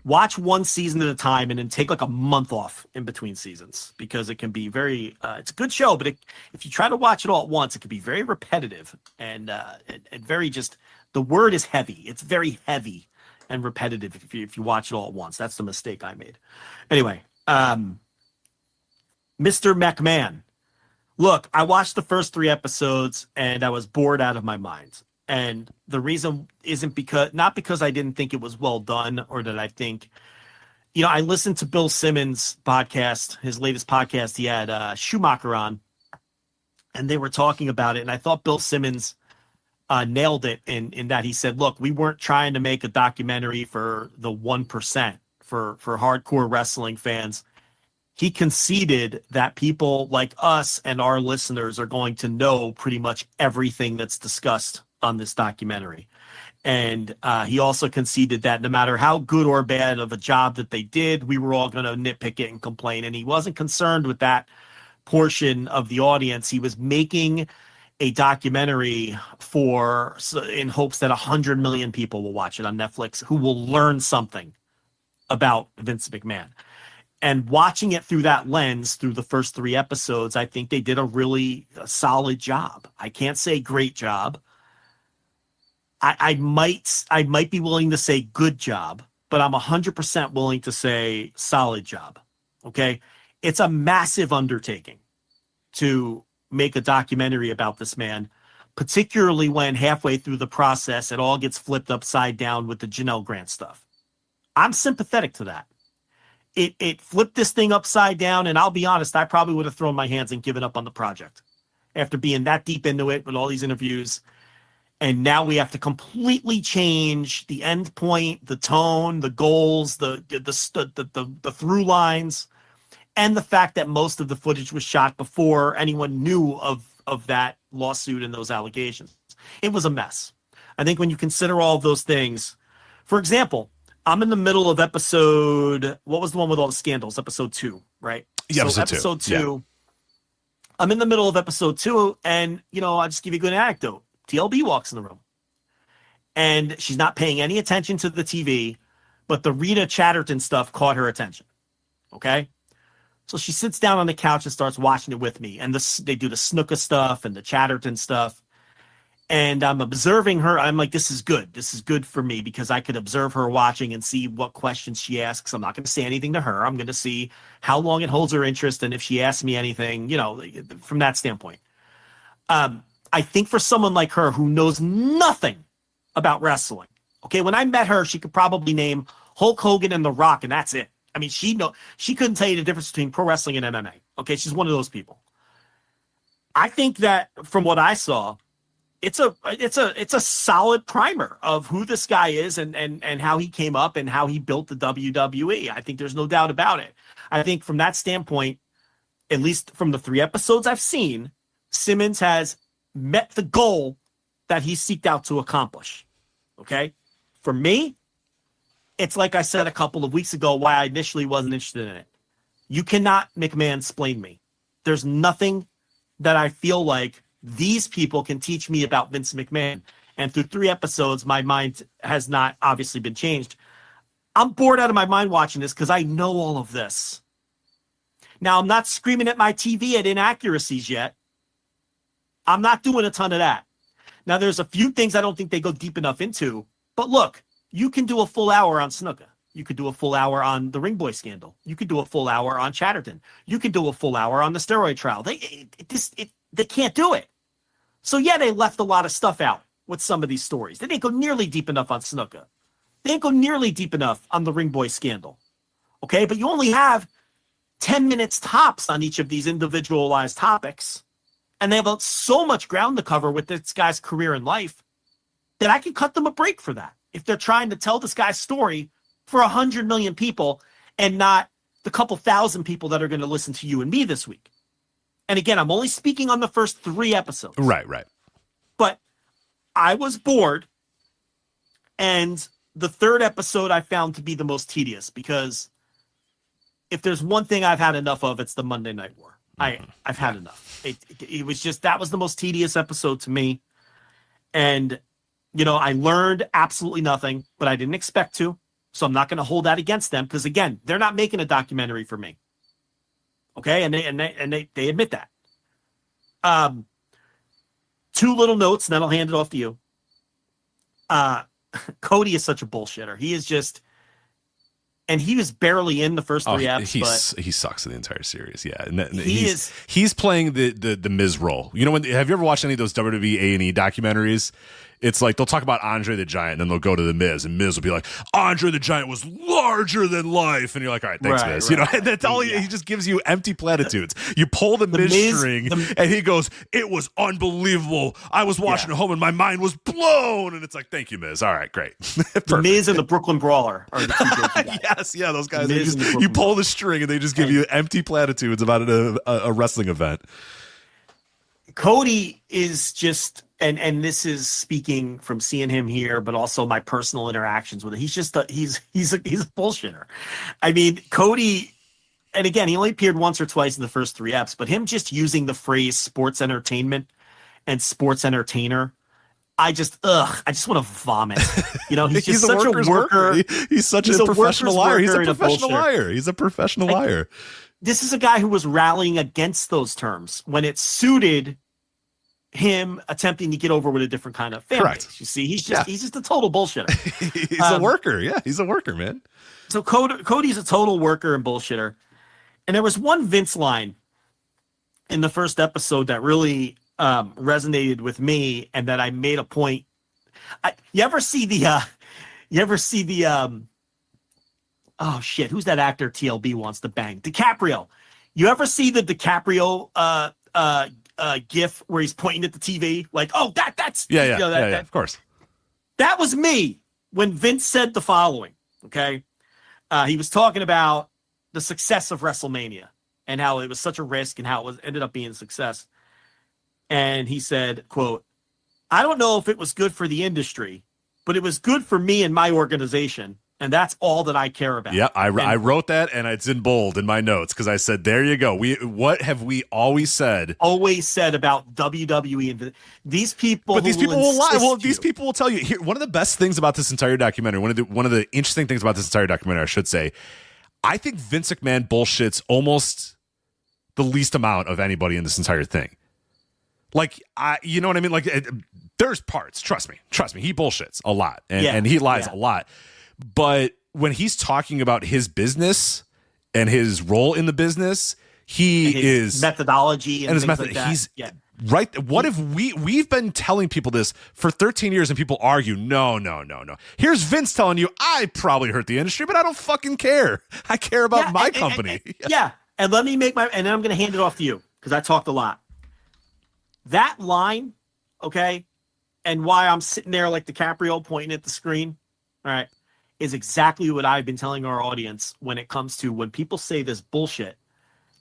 watch one season at a time and then take like a month off in between seasons, because it can be very it's a good show, but if you try to watch it all at once, it can be very repetitive and very just, the word is heavy. It's very heavy and repetitive if you watch it all at once. That's the mistake I made. Anyway, Mr. McMahon. Look, I watched the first 3 episodes and I was bored out of my mind. And the reason isn't not because I didn't think it was well done, or that I think, I listened to Bill Simmons' podcast, his latest podcast. He had Schumacher on, and they were talking about it. And I thought Bill Simmons nailed it in that he said, look, we weren't trying to make a documentary for the 1%, for hardcore wrestling fans. He conceded that people like us and our listeners are going to know pretty much everything that's discussed on this documentary. And he also conceded that no matter how good or bad of a job that they did, we were all going to nitpick it and complain. And he wasn't concerned with that portion of the audience. He was making a documentary in hopes that 100 million people will watch it on Netflix, who will learn something about Vince McMahon. And watching it through that lens, through the first 3 episodes, I think they did a really solid job. I can't say great job. I might be willing to say good job, but I'm 100% willing to say solid job. Okay. It's a massive undertaking to make a documentary about this man, particularly when halfway through the process, it all gets flipped upside down with the Janelle Grant stuff. I'm sympathetic to that. It flipped this thing upside down. And I'll be honest, I probably would have thrown my hands and given up on the project after being that deep into it with all these interviews. And now we have to completely change the end point, the tone, the goals, the through lines, and the fact that most of the footage was shot before anyone knew of that lawsuit and those allegations. It was a mess. I think when you consider all of those things, for example, I'm in the middle of episode, what was the one with all the scandals? Episode 2, right? Yeah, so episode 2. Yeah. I'm in the middle of episode 2, and I'll just give you a good anecdote. TLB walks in the room, and she's not paying any attention to the TV, but the Rita Chatterton stuff caught her attention. Okay. So she sits down on the couch and starts watching it with me. And they do the Snuka stuff and the Chatterton stuff. And I'm observing her. I'm like, this is good. This is good for me, because I could observe her watching and see what questions she asks. I'm not going to say anything to her. I'm going to see how long it holds her interest. And if she asks me anything, from that standpoint. I think for someone like her who knows nothing about wrestling, okay, when I met her, she could probably name Hulk Hogan and The Rock, and that's it. I mean, she couldn't tell you the difference between pro wrestling and MMA. Okay, she's one of those people. I think that from what I saw, it's a solid primer of who this guy is and how he came up and how he built the WWE. I think there's no doubt about it. I think from that standpoint, at least from the 3 episodes I've seen, Simmons has met the goal that he seeked out to accomplish. Okay. For me, it's like I said a couple of weeks ago, why I initially wasn't interested in it. You cannot McMahon-splain me. There's nothing that I feel like these people can teach me about Vince McMahon. And through 3 episodes, my mind has not obviously been changed. I'm bored out of my mind watching this because I know all of this. Now, I'm not screaming at my TV at inaccuracies yet. I'm not doing a ton of that. Now, there's a few things I don't think they go deep enough into. But look, you can do a full hour on Snuka. You could do a full hour on the Ring Boy scandal. You could do a full hour on Chatterton. You could do a full hour on the steroid trial. They can't do it. So, yeah, they left a lot of stuff out with some of these stories. They didn't go nearly deep enough on Snuka. They didn't go nearly deep enough on the Ring Boy scandal. Okay, but you only have 10 minutes tops on each of these individualized topics. And they have so much ground to cover with this guy's career and life that I can cut them a break for that. If they're trying to tell this guy's story for 100 million people and not the couple thousand people that are going to listen to you and me this week. And again, I'm only speaking on the first 3 episodes. Right. But I was bored. And the 3rd episode I found to be the most tedious because if there's one thing I've had enough of, it's the Monday Night War. I've had enough. It was just, that was the most tedious episode to me. And, you know, I learned absolutely nothing, but I didn't expect to. So I'm not going to hold that against them because, again, they're not making a documentary for me. Okay? And they admit that. 2 little notes, and then I'll hand it off to you. Cody is such a bullshitter. He is just, and he was barely in the first 3 episodes. He sucks in the entire series. Yeah, and he's playing the Miz role. You know, have you ever watched any of those WWE A&E documentaries? It's like they'll talk about Andre the Giant, and then they'll go to the Miz, and Miz will be like, "Andre the Giant was larger than life," and you're like, "All right, thanks, Miz." Right. You know, and that's all. He just gives you empty platitudes. You pull the Miz string, and he goes, "It was unbelievable. I was watching at home, and my mind was blown." And it's like, "Thank you, Miz. All right, great." The Miz and the Brooklyn Brawler are the 2 guys. Yes, yeah, those guys. You pull the string, and they just give you empty platitudes about a wrestling event. Cody is just, and this is speaking from seeing him here, but also my personal interactions with him. He's just he's a bullshitter. I mean, Cody, and again, he only appeared once or twice in the first 3 eps, but him just using the phrase sports entertainment and sports entertainer, I just want to vomit. You know, he's just such a worker. He's such a professional liar. He's a professional liar. He's a professional liar. This is a guy who was rallying against those terms when it suited him attempting to get over with a different kind of fan base. You see, he's just a total bullshitter. He's a worker. Yeah, he's a worker, man. So Cody's a total worker and bullshitter. And there was one Vince line in the first episode that really resonated with me, and that I made a point. You ever see the oh shit, who's that actor TLB wants to bang? DiCaprio. You ever see the DiCaprio gif where he's pointing at the TV like, "Oh, that's of course." That was me when Vince said the following. Okay, he was talking about the success of WrestleMania and how it was such a risk and how it ended up being a success. And he said, quote, "I don't know if it was good for the industry, but it was good for me and my organization. And that's all that I care about." Yeah, I wrote that, and it's in bold in my notes because I said, there you go. What have we always said? Always said about WWE and these people. But these people will lie. Well, these people will tell you. Here, one of the best things about this entire documentary, one of the interesting things about this entire documentary, I should say, I think Vince McMahon bullshits almost the least amount of anybody in this entire thing. Like, you know what I mean? Like, there's parts. Trust me. He bullshits a lot, and he lies a lot. But when he's talking about his business and his role in the business, his methodology and his method. Like that. He's right. What if we've been telling people this for 13 years and people argue? No. Here's Vince telling you, I probably hurt the industry, but I don't fucking care. I care about my company. And let me make and then I'm going to hand it off to you because I talked a lot. That line, okay, and why I'm sitting there like DiCaprio pointing at the screen, all right, is exactly what I've been telling our audience when it comes to when people say this bullshit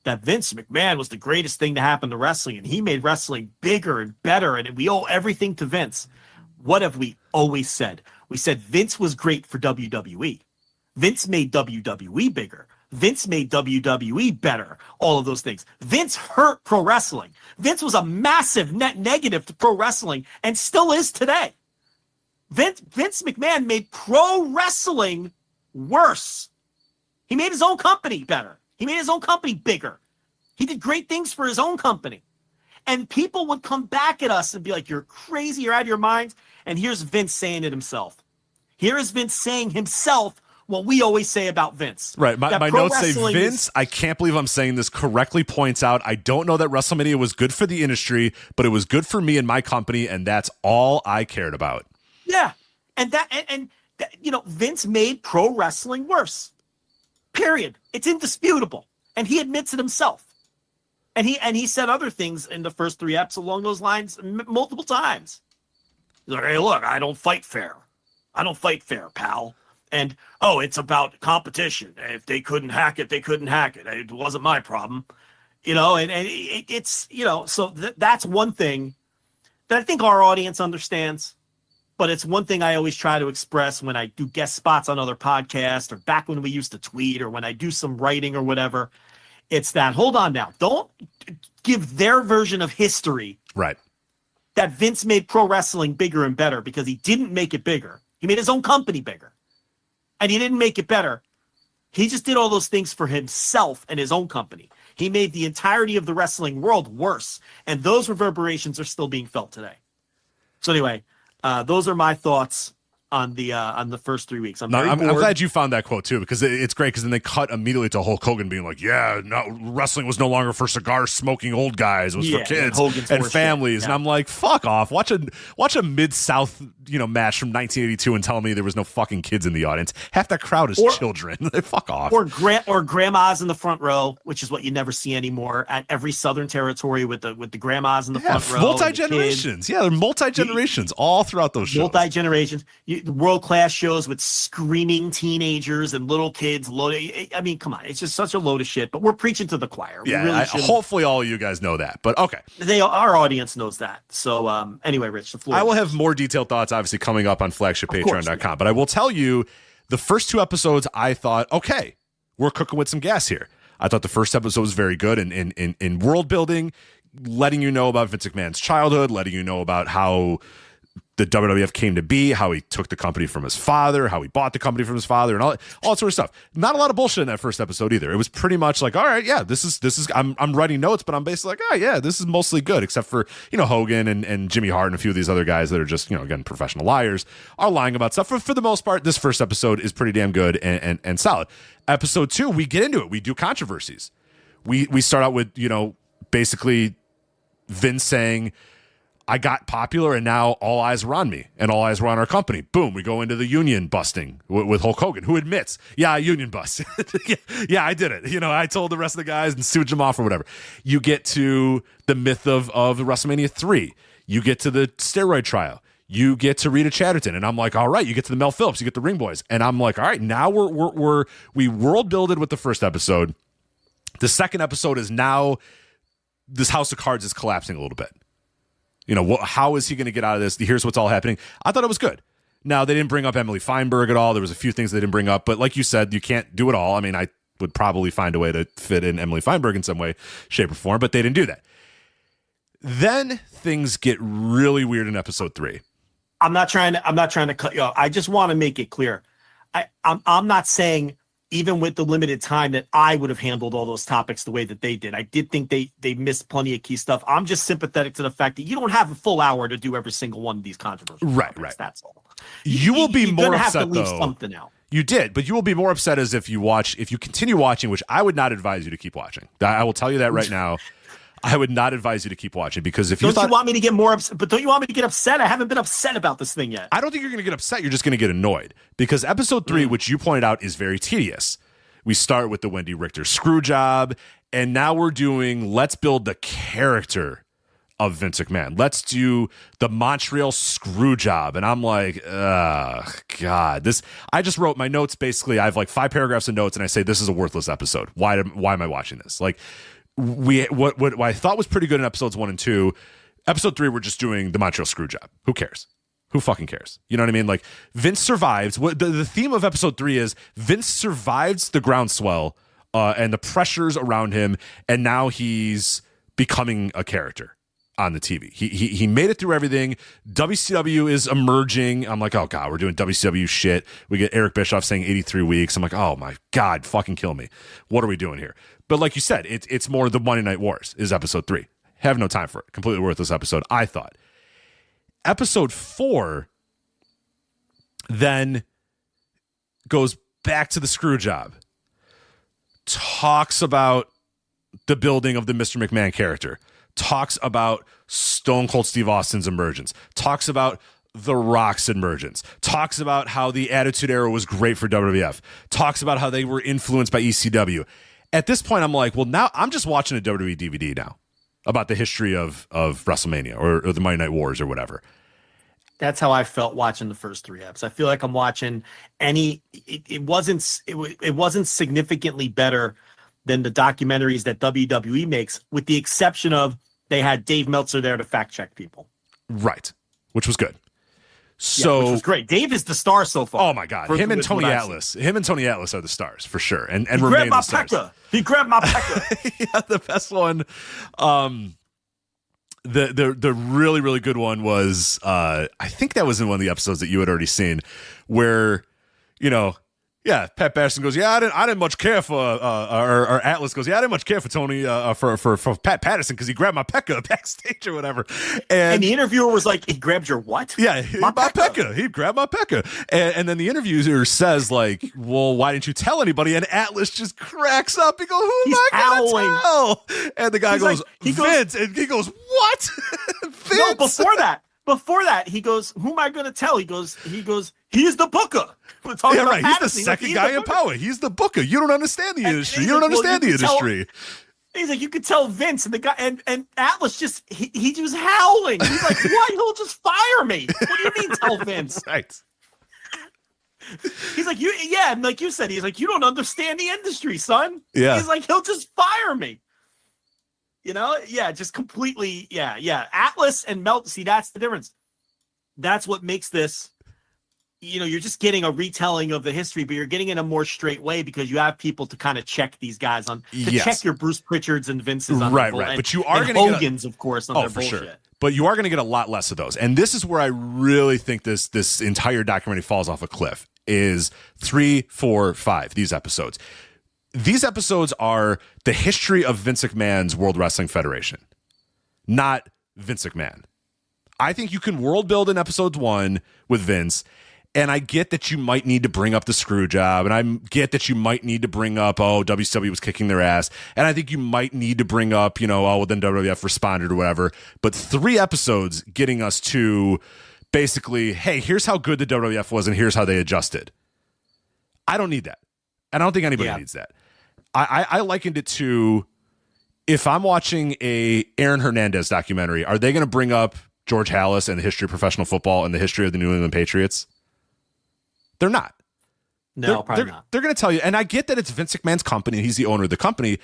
that Vince McMahon was the greatest thing to happen to wrestling and he made wrestling bigger and better and we owe everything to Vince. What have we always said? We said Vince was great for WWE. Vince made WWE bigger. Vince made WWE better. All of those things. Vince hurt pro wrestling. Vince was a massive net negative to pro wrestling and still is today. Vince McMahon made pro wrestling worse. He made his own company better. He made his own company bigger. He did great things for his own company. And people would come back at us and be like, you're crazy, you're out of your mind. And here's Vince saying it himself. Here is Vince saying himself what we always say about Vince. Right. My notes say, Vince, I can't believe I'm saying this correctly, points out, I don't know that WrestleMania was good for the industry, but it was good for me and my company, and that's all I cared about. Yeah. And Vince made pro wrestling worse. Period. It's indisputable. And he admits it himself. And he said other things in the first 3 eps along those lines multiple times. He's like, hey, look, I don't fight fair. I don't fight fair, pal. And, it's about competition. If they couldn't hack it, they couldn't hack it. It wasn't my problem. So that's one thing that I think our audience understands. But it's one thing I always try to express when I do guest spots on other podcasts or back when we used to tweet or when I do some writing or whatever. It's that, hold on now, don't give their version of history. Right. That Vince made pro wrestling bigger and better because he didn't make it bigger. He made his own company bigger. And he didn't make it better. He just did all those things for himself and his own company. He made the entirety of the wrestling world worse. And those reverberations are still being felt today. So anyway, those are my thoughts on the first 3 weeks. I'm glad you found that quote too, because it's great. Because then they cut immediately to Hulk Hogan being like, "Yeah, no, wrestling was no longer for cigar smoking old guys; it was for kids and families." And I'm like, "Fuck off! Watch a Mid-South match from 1982 and tell me there was no fucking kids in the audience. Half that crowd is children. Fuck off." Or grandmas in the front row, which is what you never see anymore at every Southern territory with the grandmas in the front row. Multi-generations. Yeah, they're multi-generations all throughout those shows. Multi-generations. World-class shows with screaming teenagers and little kids. I mean, come on. It's just such a load of shit, but we're preaching to the choir. Hopefully all of you guys know that, but okay. Our audience knows that. So anyway, Rich, the floor. I will have more detailed thoughts, obviously, coming up on flagshippatreon.com, but I will tell you the first 2 episodes, I thought, okay, we're cooking with some gas here. I thought the first episode was very good in world building, letting you know about Vince McMahon's childhood, letting you know about how the WWF came to be, how he took the company from his father, how he bought the company from his father, and all sort of stuff. Not a lot of bullshit in that first episode either. It was pretty much like, all right, yeah, this is. I'm writing notes, but I'm basically like, oh yeah, this is mostly good, except for Hogan and Jimmy Hart and a few of these other guys that are just again professional liars are lying about stuff. For the most part, this first episode is pretty damn good and solid. Episode 2, we get into it. We do controversies. We start out with basically Vince saying, I got popular and now all eyes are on me and all eyes were on our company. Boom. We go into the union busting with Hulk Hogan, who admits, yeah, I union bust. yeah, I did it. I told the rest of the guys and sued them off or whatever. You get to the myth of WrestleMania 3. You get to the steroid trial. You get to Rita Chatterton. And I'm like, all right, you get to the Mel Phillips, you get the Ring Boys. And I'm like, all right, now we world builded with the first episode. The second episode is now this house of cards is collapsing a little bit. How is he going to get out of this? Here's what's all happening. I thought it was good. Now, they didn't bring up Emily Feinberg at all. There was a few things they didn't bring up. But like you said, you can't do it all. I mean, I would probably find a way to fit in Emily Feinberg in some way, shape, or form. But they didn't do that. Then things get really weird in episode 3. I'm not trying to cut you off. I just want to make it clear. I'm not saying even with the limited time that I would have handled all those topics the way that they did. I did think they missed plenty of key stuff. I'm just sympathetic to the fact that you don't have a full hour to do every single one of these controversial topics. Right. That's all. You will be more upset, have to leave though. Something out. You did, but you will be more upset as if you continue watching, which I would not advise you to keep watching. I will tell you that right now. I would not advise you to keep watching because if you want me to get more upset, but don't you want me to get upset? I haven't been upset about this thing yet. I don't think you're going to get upset. You're just going to get annoyed because episode 3, which you pointed out, is very tedious. We start with the Wendy Richter screw job, and now we're doing let's build the character of Vince McMahon. Let's do the Montreal screw job. And I'm like, God, I just wrote my notes. Basically, I have like 5 paragraphs of notes, and I say this is a worthless episode. Why am I watching this? Like, what I thought was pretty good in episodes 1 and 2. Episode 3, we're just doing the Montreal screw job. Who cares? Who fucking cares? You know what I mean? Like, Vince survives. The theme of episode 3 is Vince survives the groundswell and the pressures around him, and now he's becoming a character on the TV. He made it through everything. WCW is emerging. I'm like, oh God, we're doing WCW shit. We get Eric Bischoff saying 83 weeks. I'm like, oh my God, fucking kill me. What are we doing here? But like you said, it's more the Monday Night Wars is episode 3. Have no time for it. Completely worthless episode, I thought. Episode 4 then goes back to the screw job. Talks about the building of the Mr. McMahon character. Talks about Stone Cold Steve Austin's emergence. Talks about The Rock's emergence. Talks about how the Attitude Era was great for WWF. Talks about how they were influenced by ECW. At this point, I'm like, well, now I'm just watching a WWE DVD now about the history of WrestleMania or the Monday Night Wars or whatever. That's how I felt watching the first 3 eps. I feel like I'm watching it wasn't significantly better than the documentaries that WWE makes, with the exception of they had Dave Meltzer there to fact check people. Right. Which was good. So which was great. Dave is the star so far. Oh my God. Him and Tony Atlas are the stars for sure. And he remain grabbed my the stars. pecker. He grabbed my pecker. Yeah, the best one. The really, really good one was I think that was in one of the episodes that you had already seen, where, Pat Patterson goes, I didn't much care for or Atlas goes, I didn't much care for Tony for Pat Patterson because he grabbed my pecker backstage or whatever. And the interviewer was like, he grabbed your what? Yeah, my pecker. He grabbed my pecker. And then the interviewer says like, well, why didn't you tell anybody? And Atlas just cracks up. He goes, who am I gonna tell? And the guy goes, Vince. And he goes, what? Vince? No, before that, he goes, who am I going to tell? He goes, he's the booker. Yeah, right. He's the second guy in power. He's the booker. You don't understand the industry. You don't understand the industry. He's like, you could tell Vince, and the guy and Atlas just he was howling. He's like, what? He'll just fire me. What do you mean tell Vince? Right. He's like, and like you said, he's like, you don't understand the industry, son. Yeah. He's like, he'll just fire me. Just completely, Atlas and Melt, see, that's the difference. That's what makes this, you're just getting a retelling of the history, but you're getting it in a more straight way because you have people to kind of check these guys on, check your Bruce Pritchards and Vince's on right. And, but you are going to Hogan's, of course, on their for bullshit. Sure. But you are going to get a lot less of those. And this is where I really think this entire documentary falls off a cliff, is 3, 4, 5, these episodes. These episodes are the history of Vince McMahon's World Wrestling Federation, not Vince McMahon. I think you can world build in episode 1 with Vince, and I get that you might need to bring up the screw job, and I get that you might need to bring up, WCW was kicking their ass, and I think you might need to bring up, then WWF responded or whatever. But 3 episodes getting us to basically, hey, here's how good the WWF was, and here's how they adjusted. I don't need that. And I don't think anybody needs that. I likened it to, if I'm watching a Aaron Hernandez documentary, are they going to bring up George Halas and the history of professional football and the history of the New England Patriots? They're not. No, probably not. They're going to tell you, and I get that it's Vince McMahon's company and he's the owner of the company,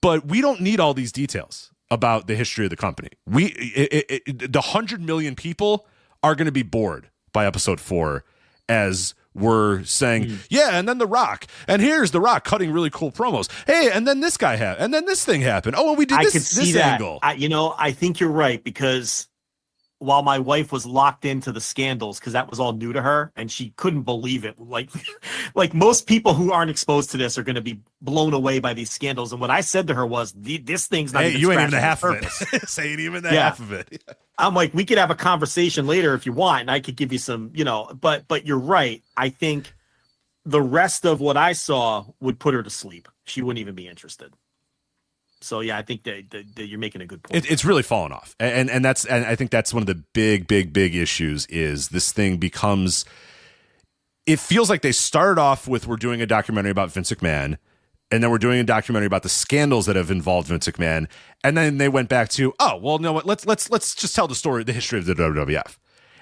but we don't need all these details about the history of the company. The 100 million people are going to be bored by episode 4 as we're saying, and then The Rock, and here's The Rock cutting really cool promos. Hey, and then this guy happened, and then this thing happened. Oh, and we did this angle. I think you're right, because while my wife was locked into the scandals, because that was all new to her, and she couldn't believe it. Like most people who aren't exposed to this are going to be blown away by these scandals. And what I said to her was, this thing's not even you ain't even the half of it. Say ain't even the half of it. I'm like, we could have a conversation later if you want, and I could give you some, but you're right. I think the rest of what I saw would put her to sleep. She wouldn't even be interested. So I think that you're making a good point. It's really fallen off, and I think that's one of the big issues. Is this thing becomes? It feels like they started off with, we're doing a documentary about Vince McMahon, and then we're doing a documentary about the scandals that have involved Vince McMahon, and then they went back to, let's just tell the story, the history of the WWF,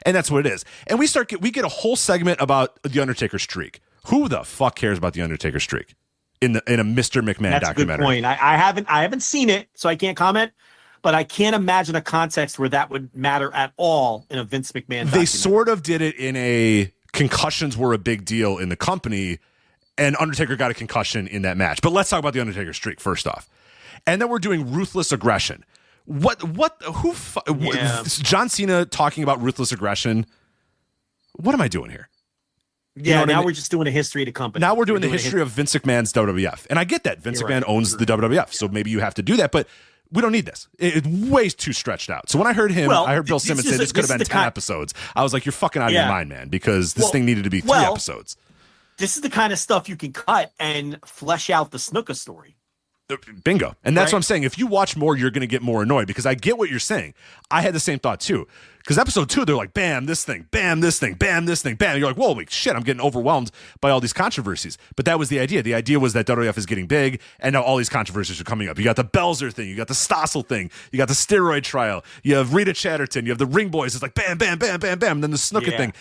and that's what it is. And we get a whole segment about the Undertaker streak. Who the fuck cares about the Undertaker streak? In a Mr. McMahon documentary. That's a good point. I haven't seen it, so I can't comment, but I can't imagine a context where that would matter at all in a Vince McMahon documentary. They sort of did it in a concussions were a big deal in the company, and Undertaker got a concussion in that match. But let's talk about the Undertaker streak first off. And then we're doing ruthless aggression. John Cena talking about ruthless aggression. What am I doing here? Yeah, now we're just doing a history of the company. Now we're doing the history of Vince McMahon's WWF. And I get that. Vince McMahon owns the WWF, so maybe you have to do that. But we don't need this. It's way too stretched out. So when I heard Bill Simmons say this could have been 10 episodes, I was like, you're fucking out of your mind, man, because this thing needed to be 3 episodes. This is the kind of stuff you can cut and flesh out the Snuka story. Bingo. And that's what I'm saying. If you watch more, you're going to get more annoyed, because I get what you're saying. I had the same thought too. Because episode 2, they're like, bam, this thing, bam, this thing, bam, this thing, bam. And you're like, whoa, wait, shit, I'm getting overwhelmed by all these controversies. But that was the idea. The idea was that WWF is getting big, and now all these controversies are coming up. You got the Belzer thing, you got the Stossel thing, you got the steroid trial, you have Rita Chatterton, you have the Ring Boys. It's like bam, bam, bam, bam, bam. And then the Snuka thing.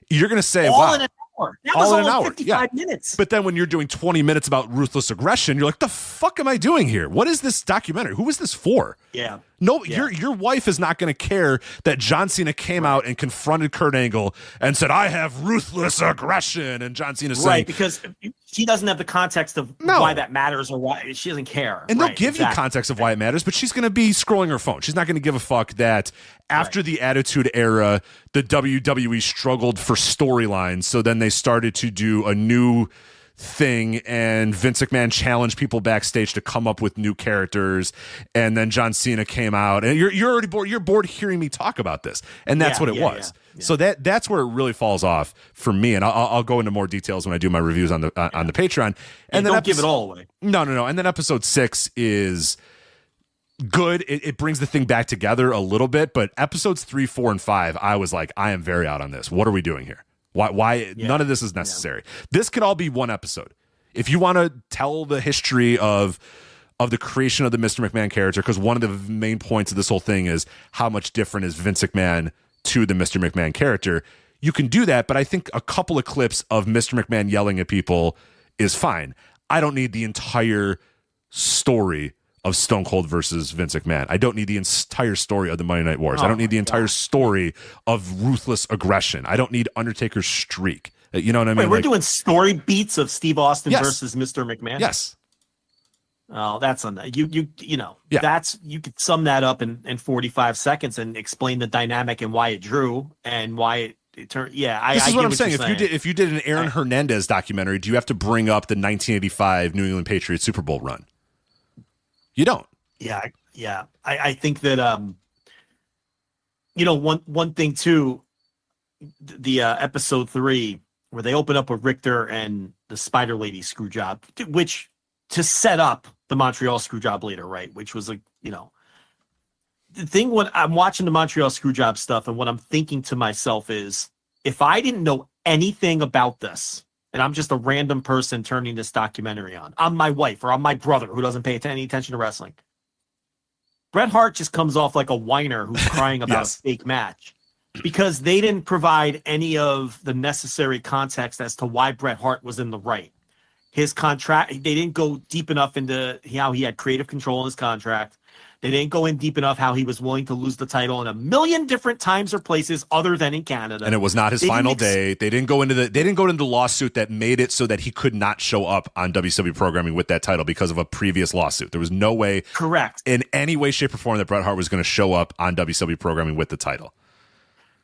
You're going to say, all wow. in an hour. That was only 55 minutes. But then when you're doing 20 minutes about ruthless aggression, you're like, the fuck am I doing here? What is this documentary? Who is this for? Yeah. No, your wife is not going to care that John Cena came out and confronted Kurt Angle and said, I have ruthless aggression. And John Cena's saying, because she doesn't have the context of why that matters or why she doesn't care. And they'll give you context of why it matters, but she's going to be scrolling her phone. She's not going to give a fuck that after the Attitude Era, the WWE struggled for storylines. So then they started to do a new thing, and Vince McMahon challenged people backstage to come up with new characters, and then John Cena came out, and you're already bored. You're bored hearing me talk about this, and that's what it was. Yeah. So that's where it really falls off for me, and I'll go into more details when I do my reviews on the Patreon. And then don't give it all away. No. And then episode 6 is good. It brings the thing back together a little bit, but episodes 3, 4, and 5, I was like, I am very out on this. What are we doing here? Why none of this is necessary. This could all be one episode. If you want to tell the history of the creation of the Mr. McMahon character, because one of the main points of this whole thing is how much different is Vince McMahon to the Mr. McMahon character, you can do that, but I think a couple of clips of Mr. McMahon yelling at people is fine. I don't need the entire story of Stone Cold versus Vince McMahon. I don't need the entire story of the Monday Night Wars. I don't need the entire story of ruthless aggression. I don't need Undertaker's streak. You know what I mean? Wait, we're doing story beats of Steve Austin versus Mr. McMahon? Yes. Oh, that's on that. That's, you could sum that up in 45 seconds and explain the dynamic and why it drew and why it turned. Yeah, this is what I'm saying. If you did an Aaron Hernandez documentary, do you have to bring up the 1985 New England Patriots Super Bowl run? You don't. Yeah. I think that one thing too, the episode 3 where they open up with Richter and the Spider Lady screw job, which to set up the Montreal screw job later, right? Which was the thing when I'm watching the Montreal screw job stuff, and what I'm thinking to myself is, if I didn't know anything about this, and I'm just a random person turning this documentary on, I'm my wife or I'm my brother who doesn't pay any attention to wrestling, Bret Hart just comes off like a whiner who's crying about a fake match, because they didn't provide any of the necessary context as to why Bret Hart was in the right. His contract, they didn't go deep enough into how he had creative control in his contract. They didn't go in deep enough how he was willing to lose the title in a million different times or places other than in Canada. And it was not his final day. They didn't go into the lawsuit that made it so that he could not show up on WCW programming with that title because of a previous lawsuit. There was no way, correct, in any way, shape, or form that Bret Hart was going to show up on WCW programming with the title.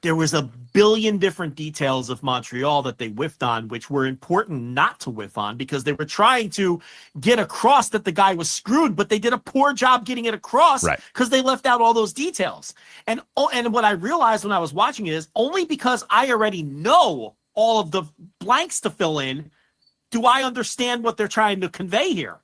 There was a billion different details of Montreal that they whiffed on, which were important not to whiff on, because they were trying to get across that the guy was screwed, but they did a poor job getting it across because they left out all those details. And what I realized when I was watching it is, only because I already know all of the blanks to fill in do I understand what they're trying to convey here.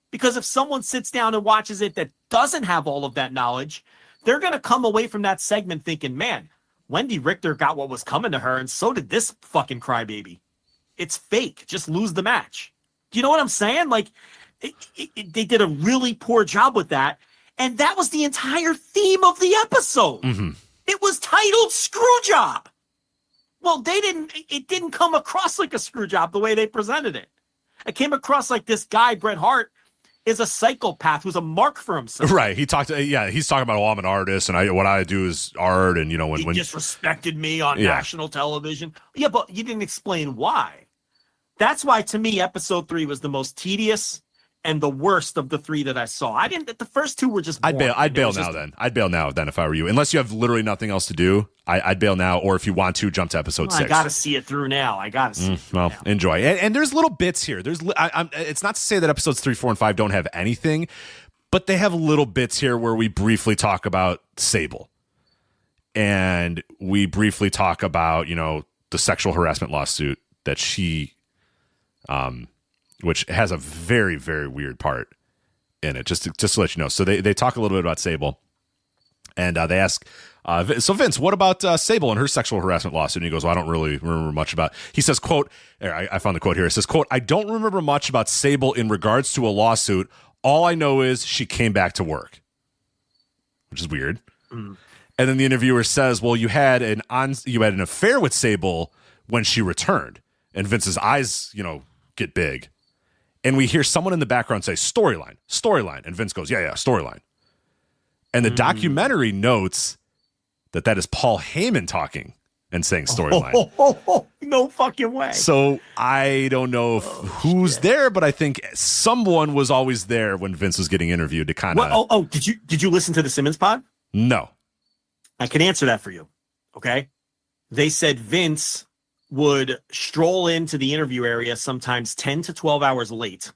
Because if someone sits down and watches it that doesn't have all of that knowledge, they're going to come away from that segment thinking, man, Wendy Richter got what was coming to her, and so did this fucking crybaby. It's fake. Just lose the match. Do you know what I'm saying? Like, they did a really poor job with that, and that was the entire theme of the episode. Mm-hmm. It was titled Screw Job. Well, it didn't come across like a screw job the way they presented it. It came across like this guy, Bret Hart, is a psychopath who's a mark for himself. Right. He's talking about, I'm an artist, and what I do is art, and when disrespected me on national television. Yeah, but you didn't explain why. That's why, to me, episode 3 was the most tedious and the worst of the 3 that I saw. The first 2 were just boring. I'd bail now then. I'd bail now then if I were you. Unless you have literally nothing else to do, I'd bail now. Or if you want to, jump to episode 6. I got to see it through now. Well, enjoy. And there's little bits here. It's not to say that episodes 3, 4, and 5 don't have anything, but they have little bits here where we briefly talk about Sable. And we briefly talk about, the sexual harassment lawsuit that she, which has a very, very weird part in it, just to let you know. So they talk a little bit about Sable, and they ask, so Vince, what about Sable and her sexual harassment lawsuit? And he goes, well, I don't really remember much about. He says, quote, I found the quote here. It says, quote, I don't remember much about Sable in regards to a lawsuit. All I know is she came back to work, which is weird. Mm. And then the interviewer says, well, you had an affair with Sable when she returned. And Vince's eyes, get big. And we hear someone in the background say, storyline. And Vince goes, yeah, storyline. And the documentary notes that is Paul Heyman talking and saying storyline. No fucking way. So I don't know who's there, but I think someone was always there when Vince was getting interviewed to kind of. Did you listen to the Simmons pod? No. I can answer that for you. Okay. They said Vince would stroll into the interview area sometimes 10 to 12 hours late.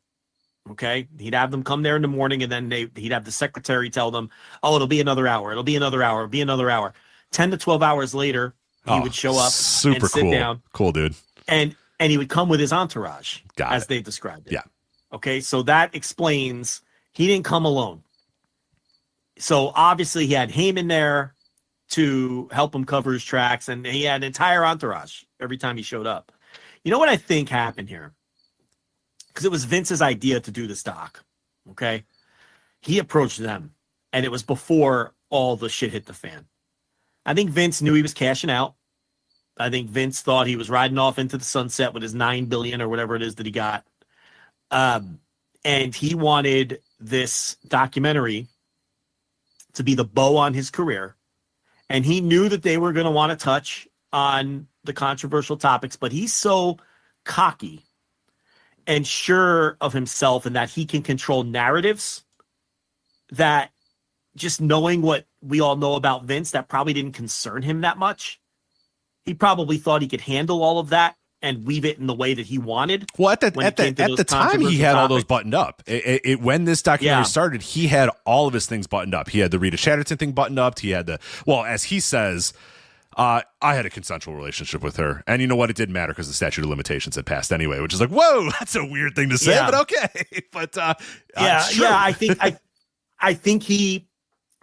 Okay. He'd have them come there in the morning, and then he'd have the secretary tell them, oh, it'll be another hour. It'll be another hour. It'll be another hour. 10 to 12 hours later, he would show up and sit down. Cool, dude. And he would come with his entourage, as they described it. Yeah. Okay. So that explains he didn't come alone. So obviously he had Heyman there to help him cover his tracks, and he had an entire entourage every time he showed up. You know what I think happened here? Because it was Vince's idea to do this doc, okay? He approached them, and it was before all the shit hit the fan. I think Vince knew he was cashing out. I think Vince thought he was riding off into the sunset with his $9 billion or whatever it is that he got. And he wanted this documentary to be the bow on his career. And he knew that they were going to want to touch on the controversial topics, but he's so cocky and sure of himself and that he can control narratives that just knowing what we all know about Vince, that probably didn't concern him that much. He probably thought he could handle all of that and weave it in the way that he wanted. Well, at the time, he had all those buttoned up. When this documentary started, he had all of his things buttoned up. He had the Rita Chatterton thing buttoned up. He had as he says, I had a consensual relationship with her. And you know what? It didn't matter because the statute of limitations had passed anyway, which is like, whoa, that's a weird thing to say, but okay. But I think he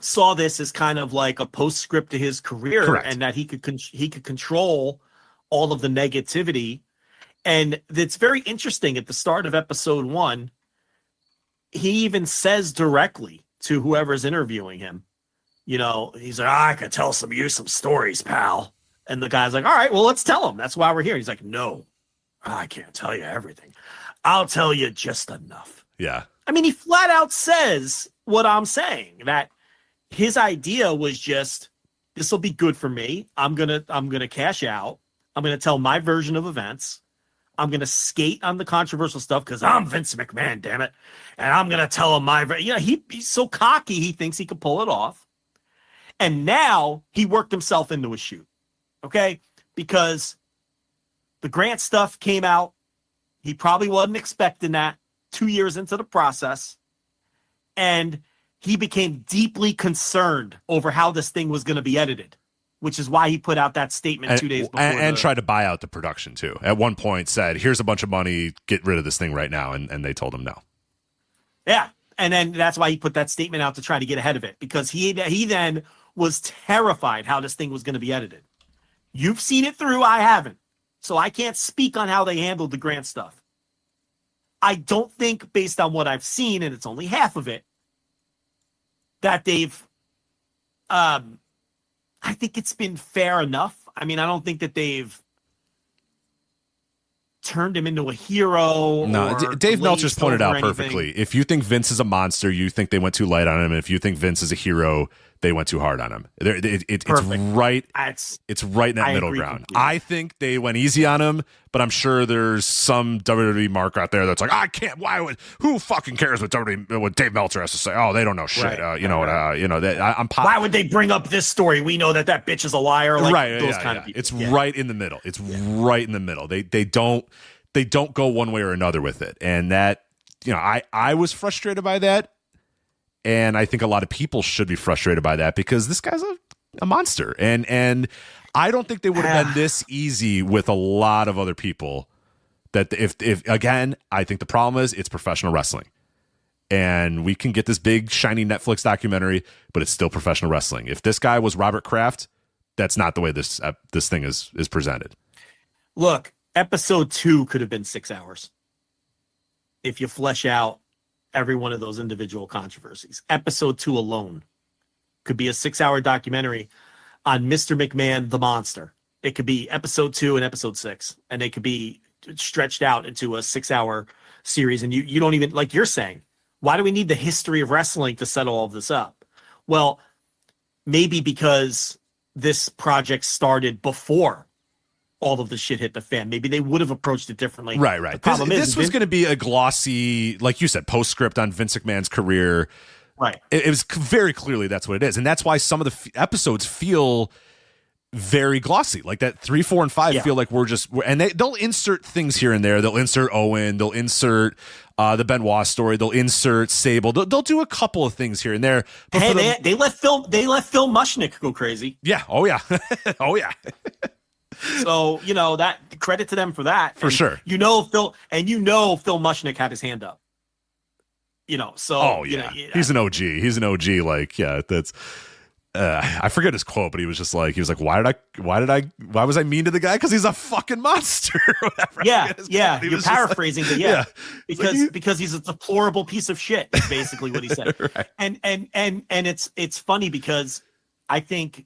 saw this as kind of like a postscript to his career. Correct. And that he could control all of the negativity. And it's very interesting at the start of episode 1, he even says directly to whoever's interviewing him, he's like, I could tell some stories, pal. And the guy's like, all right, well, let's tell him. That's why we're here. He's like, no, I can't tell you everything. I'll tell you just enough. Yeah. I mean, he flat out says what I'm saying, that his idea was just, this will be good for me. I'm going to cash out. I'm going to tell my version of events. I'm going to skate on the controversial stuff because I'm Vince McMahon, damn it. And I'm going to tell him he's so cocky, he thinks he could pull it off. And now he worked himself into a shoot, okay? Because the Grant stuff came out. He probably wasn't expecting that 2 years into the process. And he became deeply concerned over how this thing was going to be edited, which is why he put out that statement 2 days before. And tried to buy out the production, too. At one point said, here's a bunch of money, get rid of this thing right now. And they told him no. Yeah. And then that's why he put that statement out to try to get ahead of it, because he then was terrified how this thing was going to be edited. You've seen it through. I haven't. So I can't speak on how they handled the Grant stuff. I don't think, based on what I've seen, and it's only half of it, that they've I think it's been fair enough. I mean, I don't think that they've turned him into a hero. No, Dave Meltzer's pointed out perfectly. If you think Vince is a monster, you think they went too light on him. And if you think Vince is a hero, they went too hard on him. It's right. It's right in that middle ground. Completely. I think they went easy on him, but I'm sure there's some WWE mark out there that's like, I can't. Who fucking cares what Dave Meltzer has to say? Oh, they don't know shit. Right. I'm. Why would they bring up this story? We know that bitch is a liar. Like, right. Those kind of people. It's right in the middle. It's right in the middle. They don't go one way or another with it, and that I was frustrated by that. And I think a lot of people should be frustrated by that because this guy's a monster. And I don't think they would have been this easy with a lot of other people. That if again, I think the problem is it's professional wrestling. And we can get this big, shiny Netflix documentary, but it's still professional wrestling. If this guy was Robert Kraft, that's not the way this thing is presented. Look, episode 2 could have been 6 hours if you flesh out every one of those individual controversies. Episode 2 alone could be a 6-hour documentary on Mr. McMahon, the monster. It could be episode 2 and episode 6, and they could be stretched out into a 6-hour series. And you don't even, like you're saying, why do we need the history of wrestling to set all of this up? Well, maybe because this project started before all of the shit hit the fan. Maybe they would have approached it differently. Right. The problem This was going to be a glossy, like you said, postscript on Vince McMahon's career. Right. It was very clearly that's what it is. And that's why some of the episodes feel very glossy. Like that 3, 4, and 5 feel like and they'll insert things here and there. They'll insert Owen. They'll insert the Benoit story. They'll insert Sable. They'll do a couple of things here and there. But they let Phil Mushnick go crazy. Yeah. Oh, yeah. Oh, yeah. So, that credit to them for that. For sure. Phil Mushnick had his hand up. He's an OG. He's an OG. Like, yeah, that's I forget his quote, but he was like, why was I mean to the guy? Because he's a fucking monster. Or whatever. Yeah. You're paraphrasing, but because he's a deplorable piece of shit, is basically what he said. Right. And it's funny because I think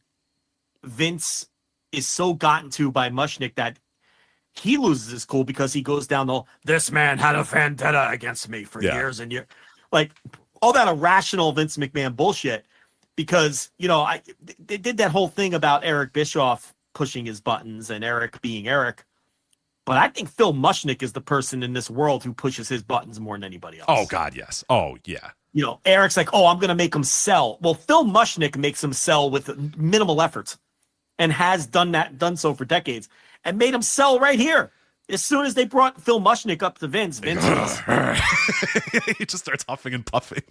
Vince is so gotten to by Mushnick that he loses his cool because he goes down this man had a vendetta against me for years and years. Like all that irrational Vince McMahon bullshit because, they did that whole thing about Eric Bischoff pushing his buttons and Eric being Eric. But I think Phil Mushnick is the person in this world who pushes his buttons more than anybody else. Oh, God, yes. Oh, yeah. Eric's like, I'm going to make him sell. Well, Phil Mushnick makes him sell with minimal efforts. And has done so for decades, and made him sell right here. As soon as they brought Phil Mushnick up to Vince was he just starts huffing and puffing.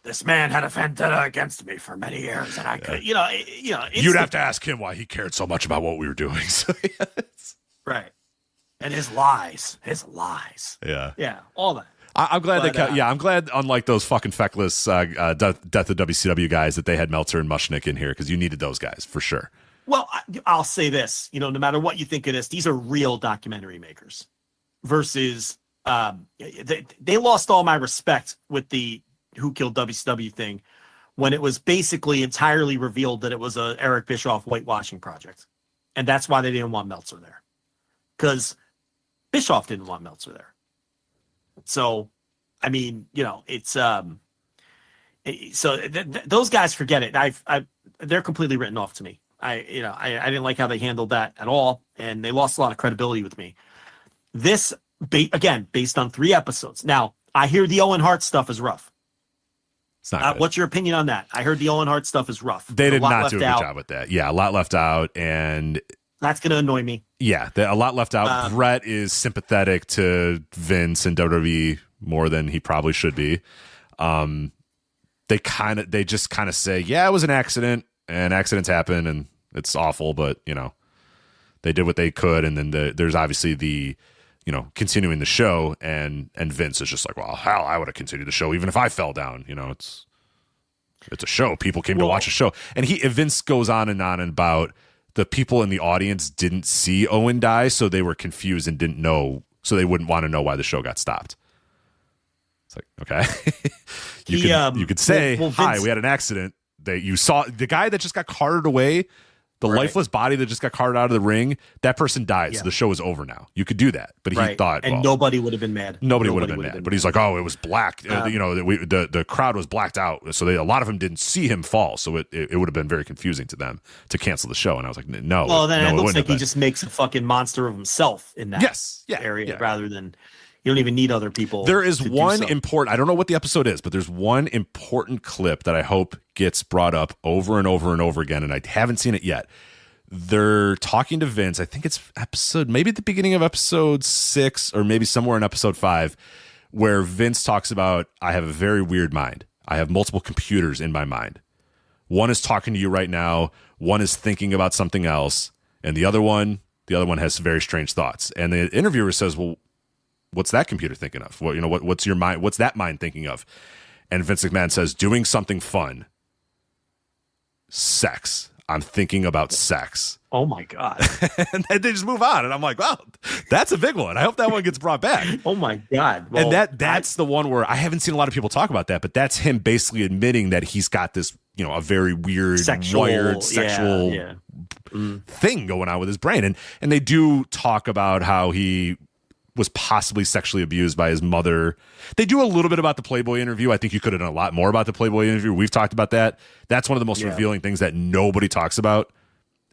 This man had a vendetta against me for many years, and I could, you'd have to ask him why he cared so much about what we were doing. So, right, and his lies, yeah, all that. I'm glad I'm glad, unlike those fucking feckless Death of WCW guys, that they had Meltzer and Mushnick in here because you needed those guys for sure. Well, I'll say this, no matter what you think of this, these are real documentary makers versus they lost all my respect with the Who Killed WCW thing when it was basically entirely revealed that it was a Eric Bischoff whitewashing project. And that's why they didn't want Meltzer there because Bischoff didn't want Meltzer there. So, I mean, it's those guys forget it. They're completely written off to me. I didn't like how they handled that at all, and they lost a lot of credibility with me. This, again, based on 3 episodes. Now, I hear the Owen Hart stuff is rough. It's not good. What's your opinion on that? I heard the Owen Hart stuff is rough. They did not do a good job with that. Yeah, a lot left out, and that's going to annoy me. Yeah, a lot left out. Brett is sympathetic to Vince and WWE more than he probably should be. They just kind of say, yeah, it was an accident. And accidents happen, and it's awful, but, they did what they could. And then there's obviously the, continuing the show, and Vince is just like, well, hell, I would have continued the show even if I fell down. It's a show. People came to watch a show. And Vince goes on and about the people in the audience didn't see Owen die, so they were confused and didn't know, so they wouldn't want to know why the show got stopped. It's like, okay. you could say, Vince, hi, we had an accident. That you saw the guy that just got carted away The lifeless body that just got carted out of the ring, that person died. So the show is over now. You could do that. But he thought, and nobody would have been mad. Nobody would have been mad. But he's like, oh, it was black. The crowd was blacked out. So a lot of them didn't see him fall. So it would have been very confusing to them to cancel the show. And I was like, no. Well, then no, it looks like he just makes a fucking monster of himself in that area rather than you don't even need other people. There is one important, I don't know what the episode is, but there's one important clip that I hope gets brought up over and over and over again. And I haven't seen it yet. They're talking to Vince. I think it's maybe at the beginning of episode 6 or maybe somewhere in episode 5, where Vince talks about, I have a very weird mind. I have multiple computers in my mind. One is talking to you right now. One is thinking about something else. And the other one has very strange thoughts. And the interviewer says, well, what's that computer thinking of? What's your mind? What's that mind thinking of? And Vince McMahon says, doing something fun. Sex. I'm thinking about sex. Oh my God. And then they just move on. And I'm like, well, that's a big one. I hope that one gets brought back. Oh my God. Well, and that's the one where I haven't seen a lot of people talk about that, but that's him basically admitting that he's got this, a very weird, wired sexual thing going on with his brain. And they do talk about how he was possibly sexually abused by his mother. They do a little bit about the Playboy interview. I think you could have done a lot more about the Playboy interview. We've talked about that. That's one of the most revealing things that nobody talks about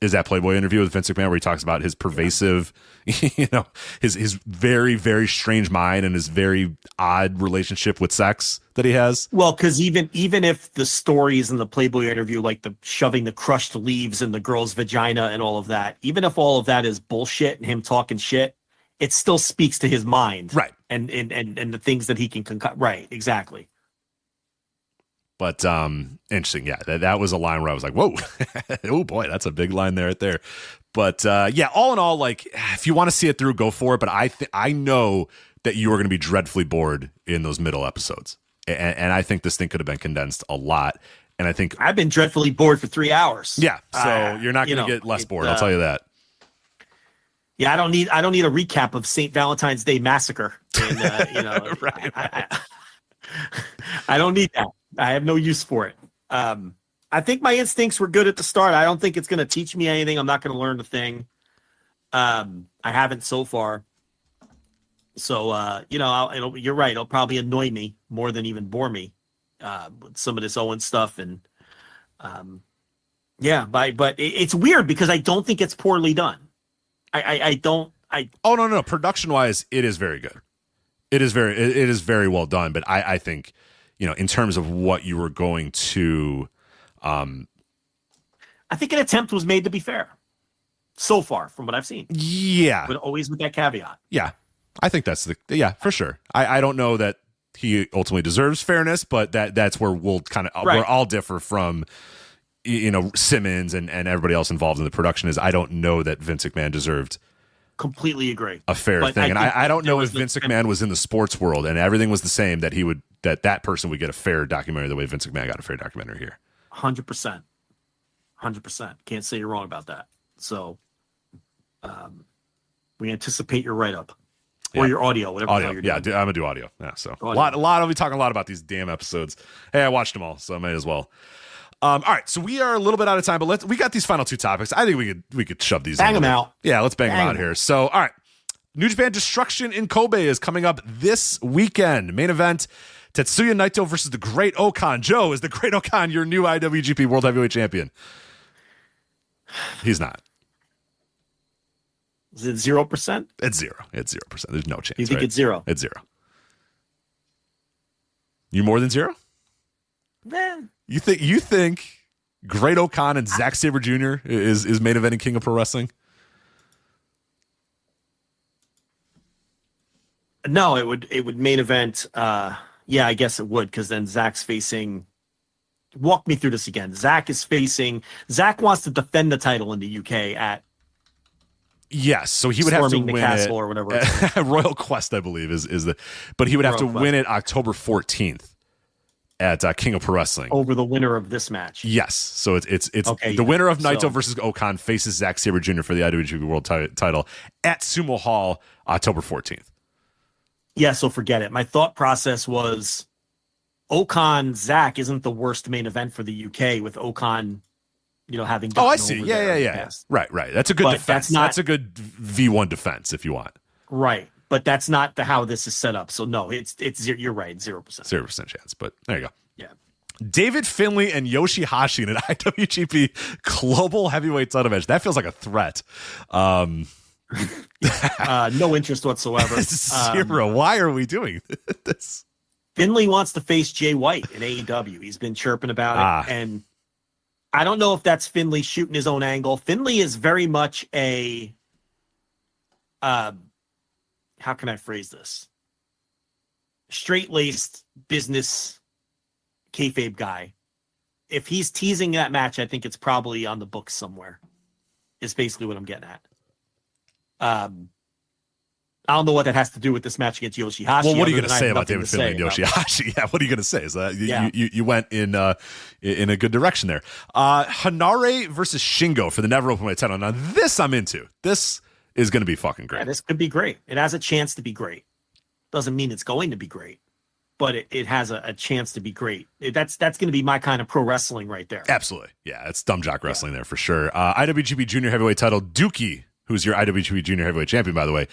is that Playboy interview with Vince McMahon where he talks about his pervasive, his very, very strange mind and his very odd relationship with sex that he has. Well, because even if the stories in the Playboy interview, like the shoving the crushed leaves in the girl's vagina and all of that, even if all of that is bullshit and him talking shit, it still speaks to his mind. Right. And the things that he can concoct. Right. Exactly. But interesting. Yeah. That was a line where I was like, whoa, oh boy, that's a big line there right there. But all in all, like if you want to see it through, go for it. But I know that you are going to be dreadfully bored in those middle episodes. And I think this thing could have been condensed a lot. And I think I've been dreadfully bored for 3 hours. Yeah. So you're not going to get less bored. I'll tell you that. Yeah, I don't need a recap of St. Valentine's Day Massacre. And, right. I don't need that. I have no use for it. I think my instincts were good at the start. I don't think it's going to teach me anything. I'm not going to learn a thing. I haven't so far. So, you're right. It'll probably annoy me more than even bore me with some of this Owen stuff. And but it's weird because I don't think it's poorly done. Oh no, production wise it is very good. It is very well done, but I think in terms of what you were going to I think an attempt was made to be fair so far from what I've seen. Yeah, but always with that caveat. Yeah, I think that's for sure. I don't know that he ultimately deserves fairness, but that's where we'll kind of where I'll differ from Simmons and everybody else involved in the production is I don't know that Vince McMahon deserved completely agree a fair thing. And I don't know if Vince McMahon was in the sports world and everything was the same that person would get a fair documentary the way Vince McMahon got a fair documentary here. 100%. Can't say you're wrong about that. So we anticipate your write-up or your audio, whatever. Audio. I'm gonna do audio. Yeah. So audio. I'll be talking a lot about these damn episodes. Hey, I watched them all, so I may as well. All right, so we are a little bit out of time, but we got these final 2 topics. I think we could shove these. Bang them out. Yeah, let's bang them out here. So, all right, New Japan Destruction in Kobe is coming up this weekend. Main event: Tetsuya Naito versus the Great Okan. Joe, is the Great Okan your new IWGP World Heavyweight Champion? He's not. Is it 0%? It's 0. It's 0%. There's no chance. You think it's 0? It's 0. You more than 0? Man. You think Great Okan and Zack Sabre Jr. is main eventing King of Pro Wrestling? No, it would main event. I guess it would because then Zack's facing. Walk me through this again. Zack wants to defend the title in the UK at. Yes, so he would have to win the castle or whatever. Royal Quest, I believe, is the, but he would have to win it October 14th. At King of Pro Wrestling over the winner of this match. Yes, so it's okay, the winner of Naito versus Okan faces Zack Sabre Jr. for the IWGP World title at Sumo Hall October 14th. Yeah, so forget it. My thought process was Okan Zack isn't the worst main event for the UK with Okan Having Oh, I gotten see. over Yeah, there in the yeah. past. Right. That's a good But defense. That's a good V1 defense if you want. Right. But that's not how this is set up. So no, it's you're right, 0%. 0% chance, but there you go. Yeah. David Finlay and Yoshihashi in an IWGP Global Heavyweight title match. That feels like a threat. No interest whatsoever. Zero. Why are we doing this? Finlay wants to face Jay White in AEW. He's been chirping about it. And I don't know if that's Finlay shooting his own angle. Finlay is very much a, how can I phrase this? Straight-laced business kayfabe guy. If he's teasing that match, I think it's probably on the books somewhere. Is basically what I'm getting at. I don't know what that has to do with this match against Yoshihashi. Well, what are you going to say about David Finlay and Yoshihashi? Yeah, what are you going to say? Is that you went in a good direction there? Hanare versus Shingo for the Never Openweight title. Now this I'm into. This is going to be fucking great. Yeah, this could be great. It has a chance to be great. Doesn't mean it's going to be great, but it has a chance to be great. That's going to be my kind of pro wrestling right there. Absolutely. Yeah, it's dumb jock wrestling there for sure. IWGP Junior Heavyweight title, Dookie, who's your IWGP Junior Heavyweight champion, by the way,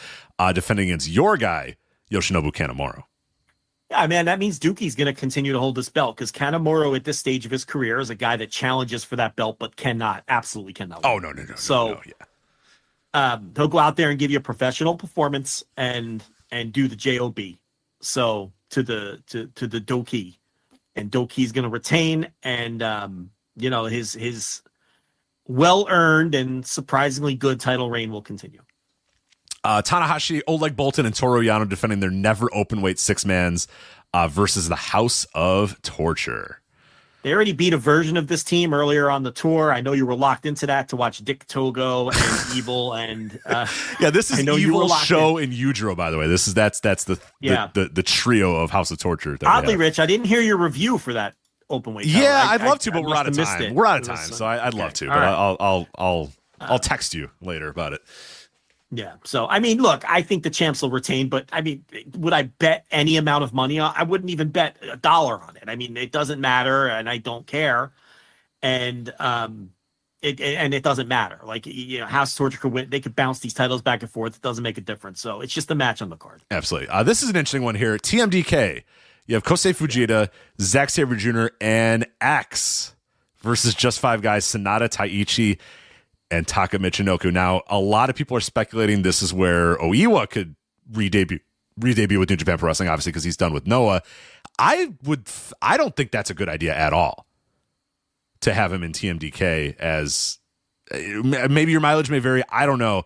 defending against your guy, Yoshinobu Kanemaru. Yeah, man, that means Dookie's going to continue to hold this belt because Kanemaru at this stage of his career is a guy that challenges for that belt but absolutely cannot win. Oh, no. So, he'll go out there and give you a professional performance and do the job. So to the Dookie, and Dookie's going to retain, and his well-earned and surprisingly good title reign will continue. Tanahashi, Oleg Boltin, and Toru Yano defending their never open-weight six-mans versus the House of Torture. They already beat a version of this team earlier on the tour. I know you were locked into that to watch Dick Togo and Evil and this is Evil, Show, and Yujiro, by the way. That's the trio of House of Torture. Oddly, Rich, I didn't hear your review for that open weight. Yeah, I'd love to, but we're out of time. We're out of time, so I'd love to, but right. I'll text you later about it. Yeah. So, I mean, look, I think the champs will retain, but I mean, would I bet any amount of money on? I wouldn't even bet $1 on it. I mean, it doesn't matter, and I don't care. And it doesn't matter. Like, House of Torture could win. They could bounce these titles back and forth. It doesn't make a difference. So it's just a match on the card. Absolutely. This is an interesting one here. TMDK. You have Kosei Fujita, Zack Sabre Jr., and X versus just five guys, Sanada, Taichi, and Taka Michinoku. Now, a lot of people are speculating this is where Oiwa could re-debut with New Japan Pro Wrestling, obviously, because he's done with Noah. I don't think that's a good idea at all to have him in TMDK as maybe your mileage may vary. I don't know.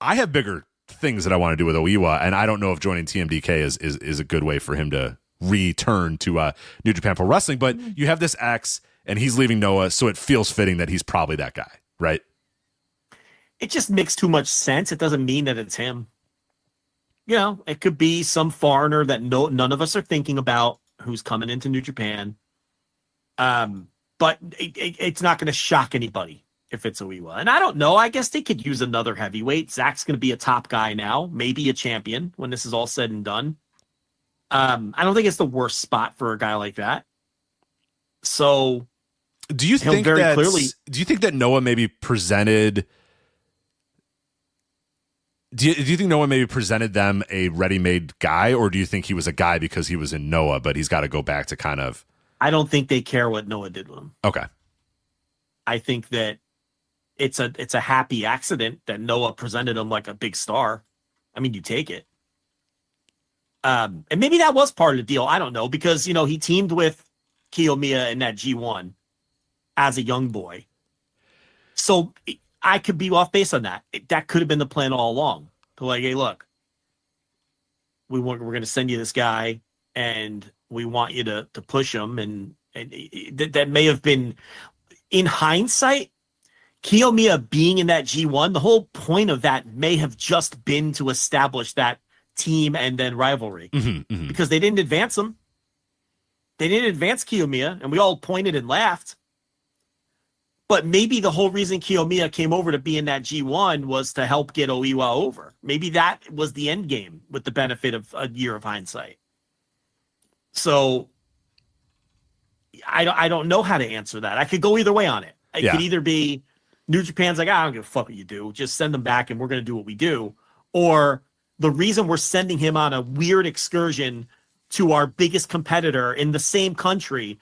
I have bigger things that I want to do with Oiwa, and I don't know if joining TMDK is a good way for him to return to New Japan Pro Wrestling. But you have this X, and he's leaving Noah, so it feels fitting that he's probably that guy, right? It just makes too much sense. It doesn't mean that it's him. It could be some foreigner that none of us are thinking about who's coming into New Japan. But it's not going to shock anybody if it's Oiwa. And I don't know. I guess they could use another heavyweight. Zach's going to be a top guy now, maybe a champion when this is all said and done. I don't think it's the worst spot for a guy like that. So, do you think that Noah maybe presented? Do you think Noah maybe presented them a ready-made guy, or do you think he was a guy because he was in Noah, but he's got to go back to kind of? I don't think they care what Noah did with him. Okay. I think that it's a happy accident that Noah presented him like a big star. I mean, you take it. And maybe that was part of the deal. I don't know, because, he teamed with Kiyomiya in that G1 as a young boy. So I could be off base on that. That could have been the plan all along. To like, hey, look, we're going to send you this guy, and we want you to push him. And that may have been, in hindsight, Kiyomiya being in that G1, the whole point of that may have just been to establish that team and then rivalry, because they didn't advance him. They didn't advance Kiyomiya, and we all pointed and laughed. But maybe the whole reason Kiyomiya came over to be in that G1 was to help get Oiwa over. Maybe that was the end game with the benefit of a year of hindsight. So I don't know how to answer that. I could go either way on it. It could either be New Japan's like, I don't give a fuck what you do. Just send them back and we're going to do what we do. Or the reason we're sending him on a weird excursion to our biggest competitor in the same country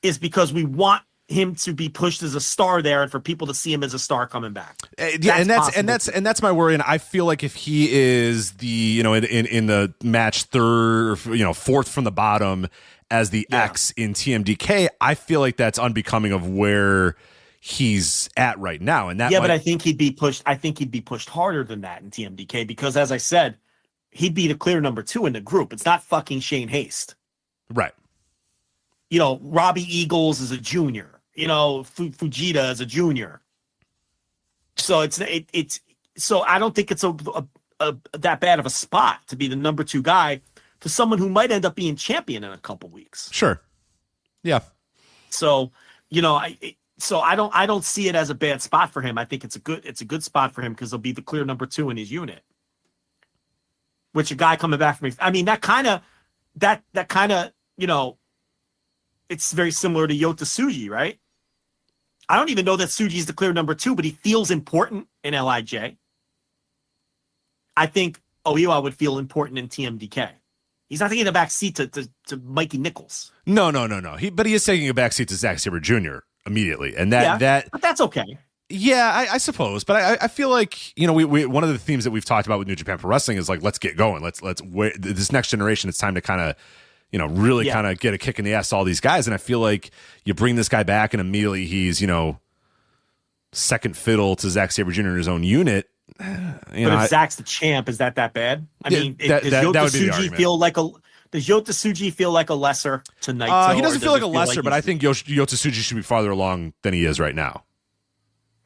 is because we want him to be pushed as a star there and for people to see him as a star coming back. That's my worry. And I feel like if he is the, in the match third, fourth from the bottom as the X in TMDK, I feel like that's unbecoming of where he's at right now. And that but I think he'd be pushed. I think he'd be pushed harder than that in TMDK because, as I said, he'd be the clear number 2 in the group. It's not fucking Shane Haste. Right. Robbie Eagles is a junior. Fujita is a junior. So so I don't think it's a that bad of a spot to be the number 2 guy to someone who might end up being champion in a couple weeks. Sure. Yeah. So, I don't see it as a bad spot for him. I think it's a good spot for him because he'll be the clear number 2 in his unit. Which a guy coming back from, I mean, that kind of, it's very similar to Yota Tsuji, right? I don't even know that Tsuji's the clear number 2, but he feels important in LIJ. I think Oiwa would feel important in TMDK. He's not taking a back seat to Mikey Nichols. No. But he is taking a back seat to Zack Sabre Jr. immediately, and but that's okay. Yeah, I suppose, but I feel like we one of the themes that we've talked about with New Japan Pro Wrestling is like let's get going, let's wait, this next generation. It's time to kind of really kind of get a kick in the ass to all these guys, and I feel like you bring this guy back and immediately he's second fiddle to Zack Sabre Jr. in his own unit. But if Zack's the champ, is that bad? I mean, does Yota Tsuji feel like a lesser to Naito? He doesn't feel like a lesser, but I think Yota Tsuji should be farther along than he is right now.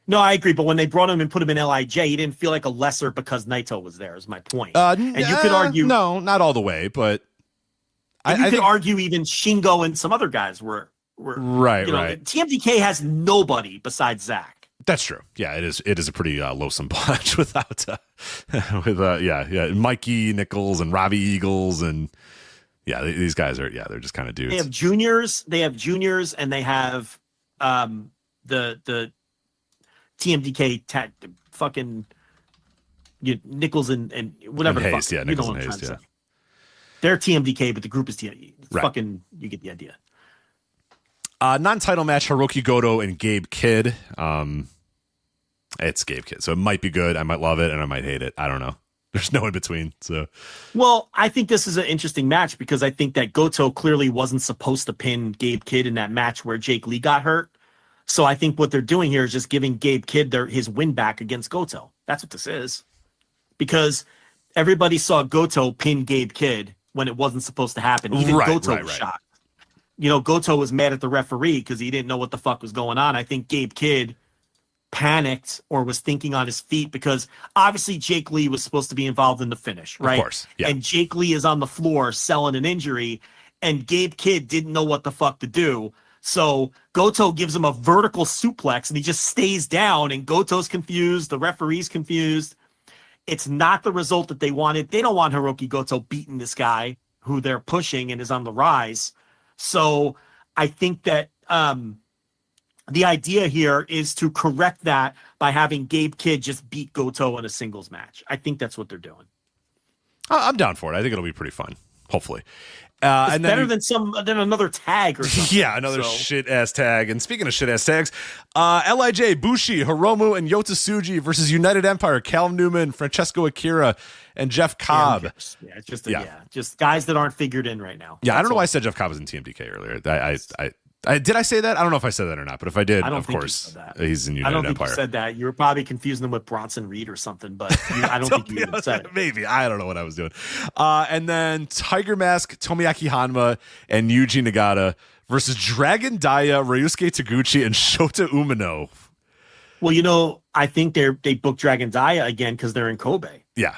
No, I agree. But when they brought him and put him in LIJ, he didn't feel like a lesser because Naito was there, is my point. And you could argue... No, not all the way, but... I could argue even Shingo and some other guys were right. TMDK has nobody besides Zack. That's true. Yeah, it is a pretty loathsome bunch without Mikey Nichols and Robbie Eagles and these guys are they're just kind of dudes. They have juniors, and they have the TMDK fucking Nichols and whatever and the Hayes, fuck. Nichols and Hayes, yeah. They're TMDK, but the group is TMDK. Right. Fucking, you get the idea. Non-title match, Hiroki Goto and Gabe Kidd. It's Gabe Kidd, so it might be good. I might love it, and I might hate it. I don't know. There's no in between. So, well, I think this is an interesting match because I think that Goto clearly wasn't supposed to pin Gabe Kidd in that match where Jake Lee got hurt. So I think what they're doing here is just giving Gabe Kidd his win back against Goto. That's what this is. Because everybody saw Goto pin Gabe Kidd when it wasn't supposed to happen. Even Goto was shocked. Goto was mad at the referee because he didn't know what the fuck was going on. I think Gabe Kidd panicked or was thinking on his feet because obviously Jake Lee was supposed to be involved in the finish, right? Of course, yeah. And Jake Lee is on the floor selling an injury, and Gabe Kidd didn't know what the fuck to do. So Goto gives him a vertical suplex, and he just stays down, and Goto's confused. The referee's confused. It's not the result that they wanted. They don't want Hiroki Goto beating this guy who they're pushing and is on the rise. So I think that the idea here is to correct that by having Gabe Kidd just beat Goto in a singles match. I think that's what they're doing. I'm down for it. I think it'll be pretty fun, hopefully. It's better than another tag or something. Yeah, another shit-ass tag. And speaking of shit-ass tags, LIJ, Bushi, Hiromu, and Yota Tsuji versus United Empire, Callum Newman, Francesco Akira, and Jeff Cobb. Yeah, it's just guys that aren't figured in right now. Yeah, I don't know why I said Jeff Cobb was in TMDK earlier. Did I say that? I don't know if I said that or not, but if I did, of course, he's in United Empire. I don't think you said that. You were probably confusing him with Bronson Reed or something, but I don't think you even said it. Maybe. I don't know what I was doing. And then Tiger Mask, Tomoyaki Hanma, and Yuji Nagata versus Dragon Daya, Ryusuke Taguchi, and Shota Umino. Well, I think they booked Dragon Daya again because they're in Kobe. Yeah.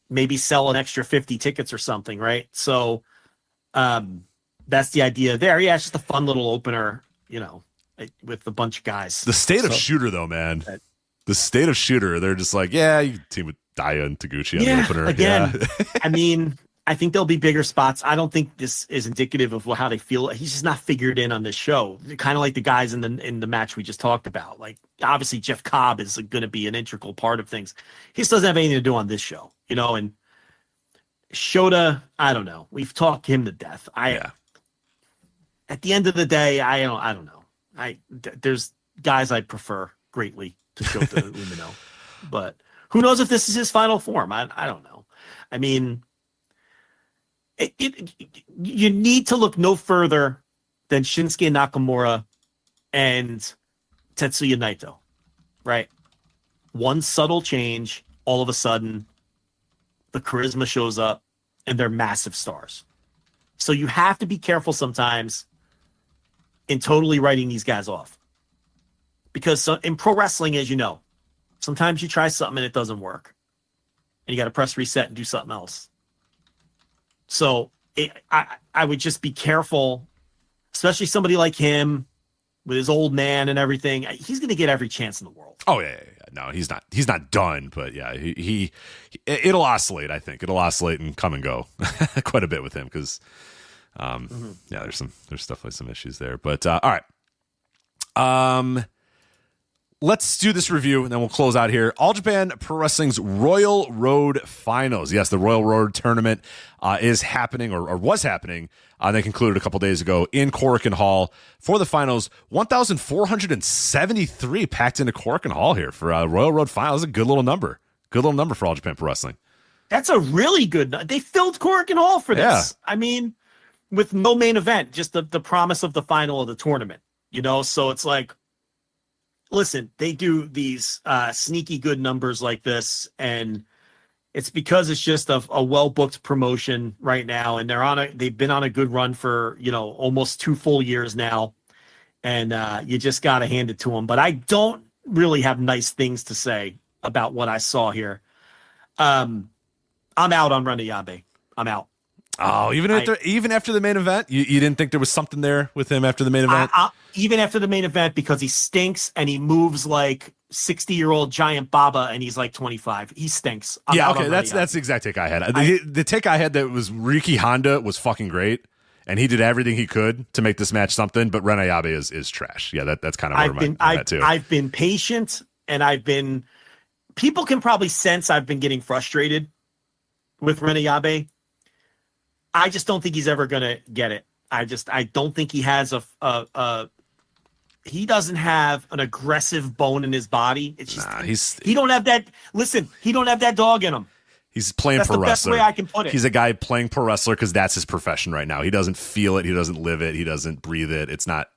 Maybe sell an extra 50 tickets or something, right? So, that's the idea there. Yeah, it's just a fun little opener, with a bunch of guys. The state of Shooter, though, man. The state of Shooter, they're just like, yeah, you can team with Daya and Taguchi on the opener. Again, I mean, I think there'll be bigger spots. I don't think this is indicative of how they feel. He's just not figured in on this show. Kind of like the guys in the match we just talked about. Like, obviously Jeff Cobb is going to be an integral part of things. He just doesn't have anything to do on this show, and Shota, I don't know. We've talked him to death. At the end of the day, I don't know. There's guys I prefer greatly to Shota Umino, but who knows if this is his final form? I don't know. I mean, you need to look no further than Shinsuke Nakamura and Tetsuya Naito, right? One subtle change, all of a sudden, the charisma shows up, and they're massive stars. So you have to be careful sometimes in totally writing these guys off. Because in pro wrestling, as you know, sometimes you try something and it doesn't work. And you got to press reset and do something else. So I would just be careful, especially somebody like him with his old man and everything. He's going to get every chance in the world. Oh yeah. No, he's not done, but yeah, it'll oscillate. I think it'll oscillate and come and go quite a bit with him because, there's definitely some issues there. But all right, let's do this review and then we'll close out here. All Japan Pro Wrestling's Royal Road Finals. Yes, the Royal Road tournament is happening or was happening. They concluded a couple days ago in Korakuen Hall for the finals. 1,473 packed into Korakuen Hall here for Royal Road Finals. That's a good little number. Good little number for All Japan Pro Wrestling. That's a really good. They filled Korakuen Hall for this. Yeah. I mean, with no main event, just the promise of the final of the tournament. So it's like, listen, they do these sneaky good numbers like this, and it's because it's just a well-booked promotion right now, and they've been on a good run for, almost 2 full years now, and you just got to hand it to them. But I don't really have nice things to say about what I saw here. I'm out on Renayabe. I'm out. Oh, even after the main event, you didn't think there was something there with him after the main event? Even after the main event, because he stinks and he moves like 60-year-old giant Baba, and he's like 25. He stinks. Okay, that's the exact take I had. The take I had that was Riki Honda was fucking great, and he did everything he could to make this match something. But Renayabe is trash. Yeah, that's kind of where I'm at too. I've been patient, and people can probably sense I've been getting frustrated with Renayabe. I just don't think he's ever going to get it. I don't think he has he doesn't have an aggressive bone in his body. It's just, he don't have that. Listen, he don't have that dog in him. He's playing pro wrestler. That's the best way I can put it. He's a guy playing pro wrestler because that's his profession right now. He doesn't feel it. He doesn't live it. He doesn't breathe it. It's not,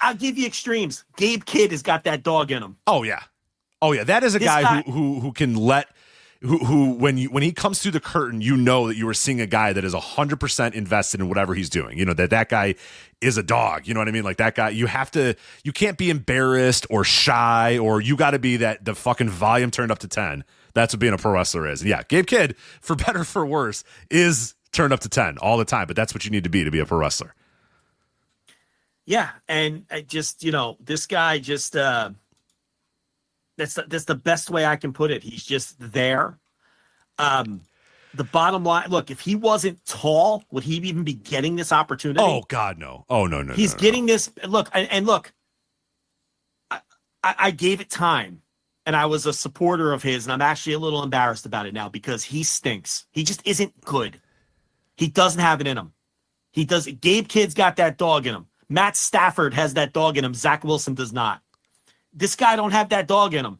I'll give you extremes. Gabe Kidd has got that dog in him. Oh, yeah. That is a guy who can let, who when he comes through the curtain, that you are seeing a guy that is 100% invested in whatever he's doing. That guy is a dog. You know what I mean? Like that guy, you can't be embarrassed or shy, or you got to be the fucking volume turned up to 10. That's what being a pro wrestler is. And yeah, Gabe Kidd, for better or for worse, is turned up to 10 all the time. But that's what you need to be a pro wrestler. Yeah, and I just this guy just. That's the best way I can put it. He's just there. The bottom line, look, if he wasn't tall, would he even be getting this opportunity? Oh God, no. Oh no. He's getting this. Look, and look, I gave it time, and I was a supporter of his, and I'm actually a little embarrassed about it now because he stinks. He just isn't good. He doesn't have it in him. Gabe Kidd's got that dog in him. Matt Stafford has that dog in him. Zach Wilson does not. This guy don't have that dog in him.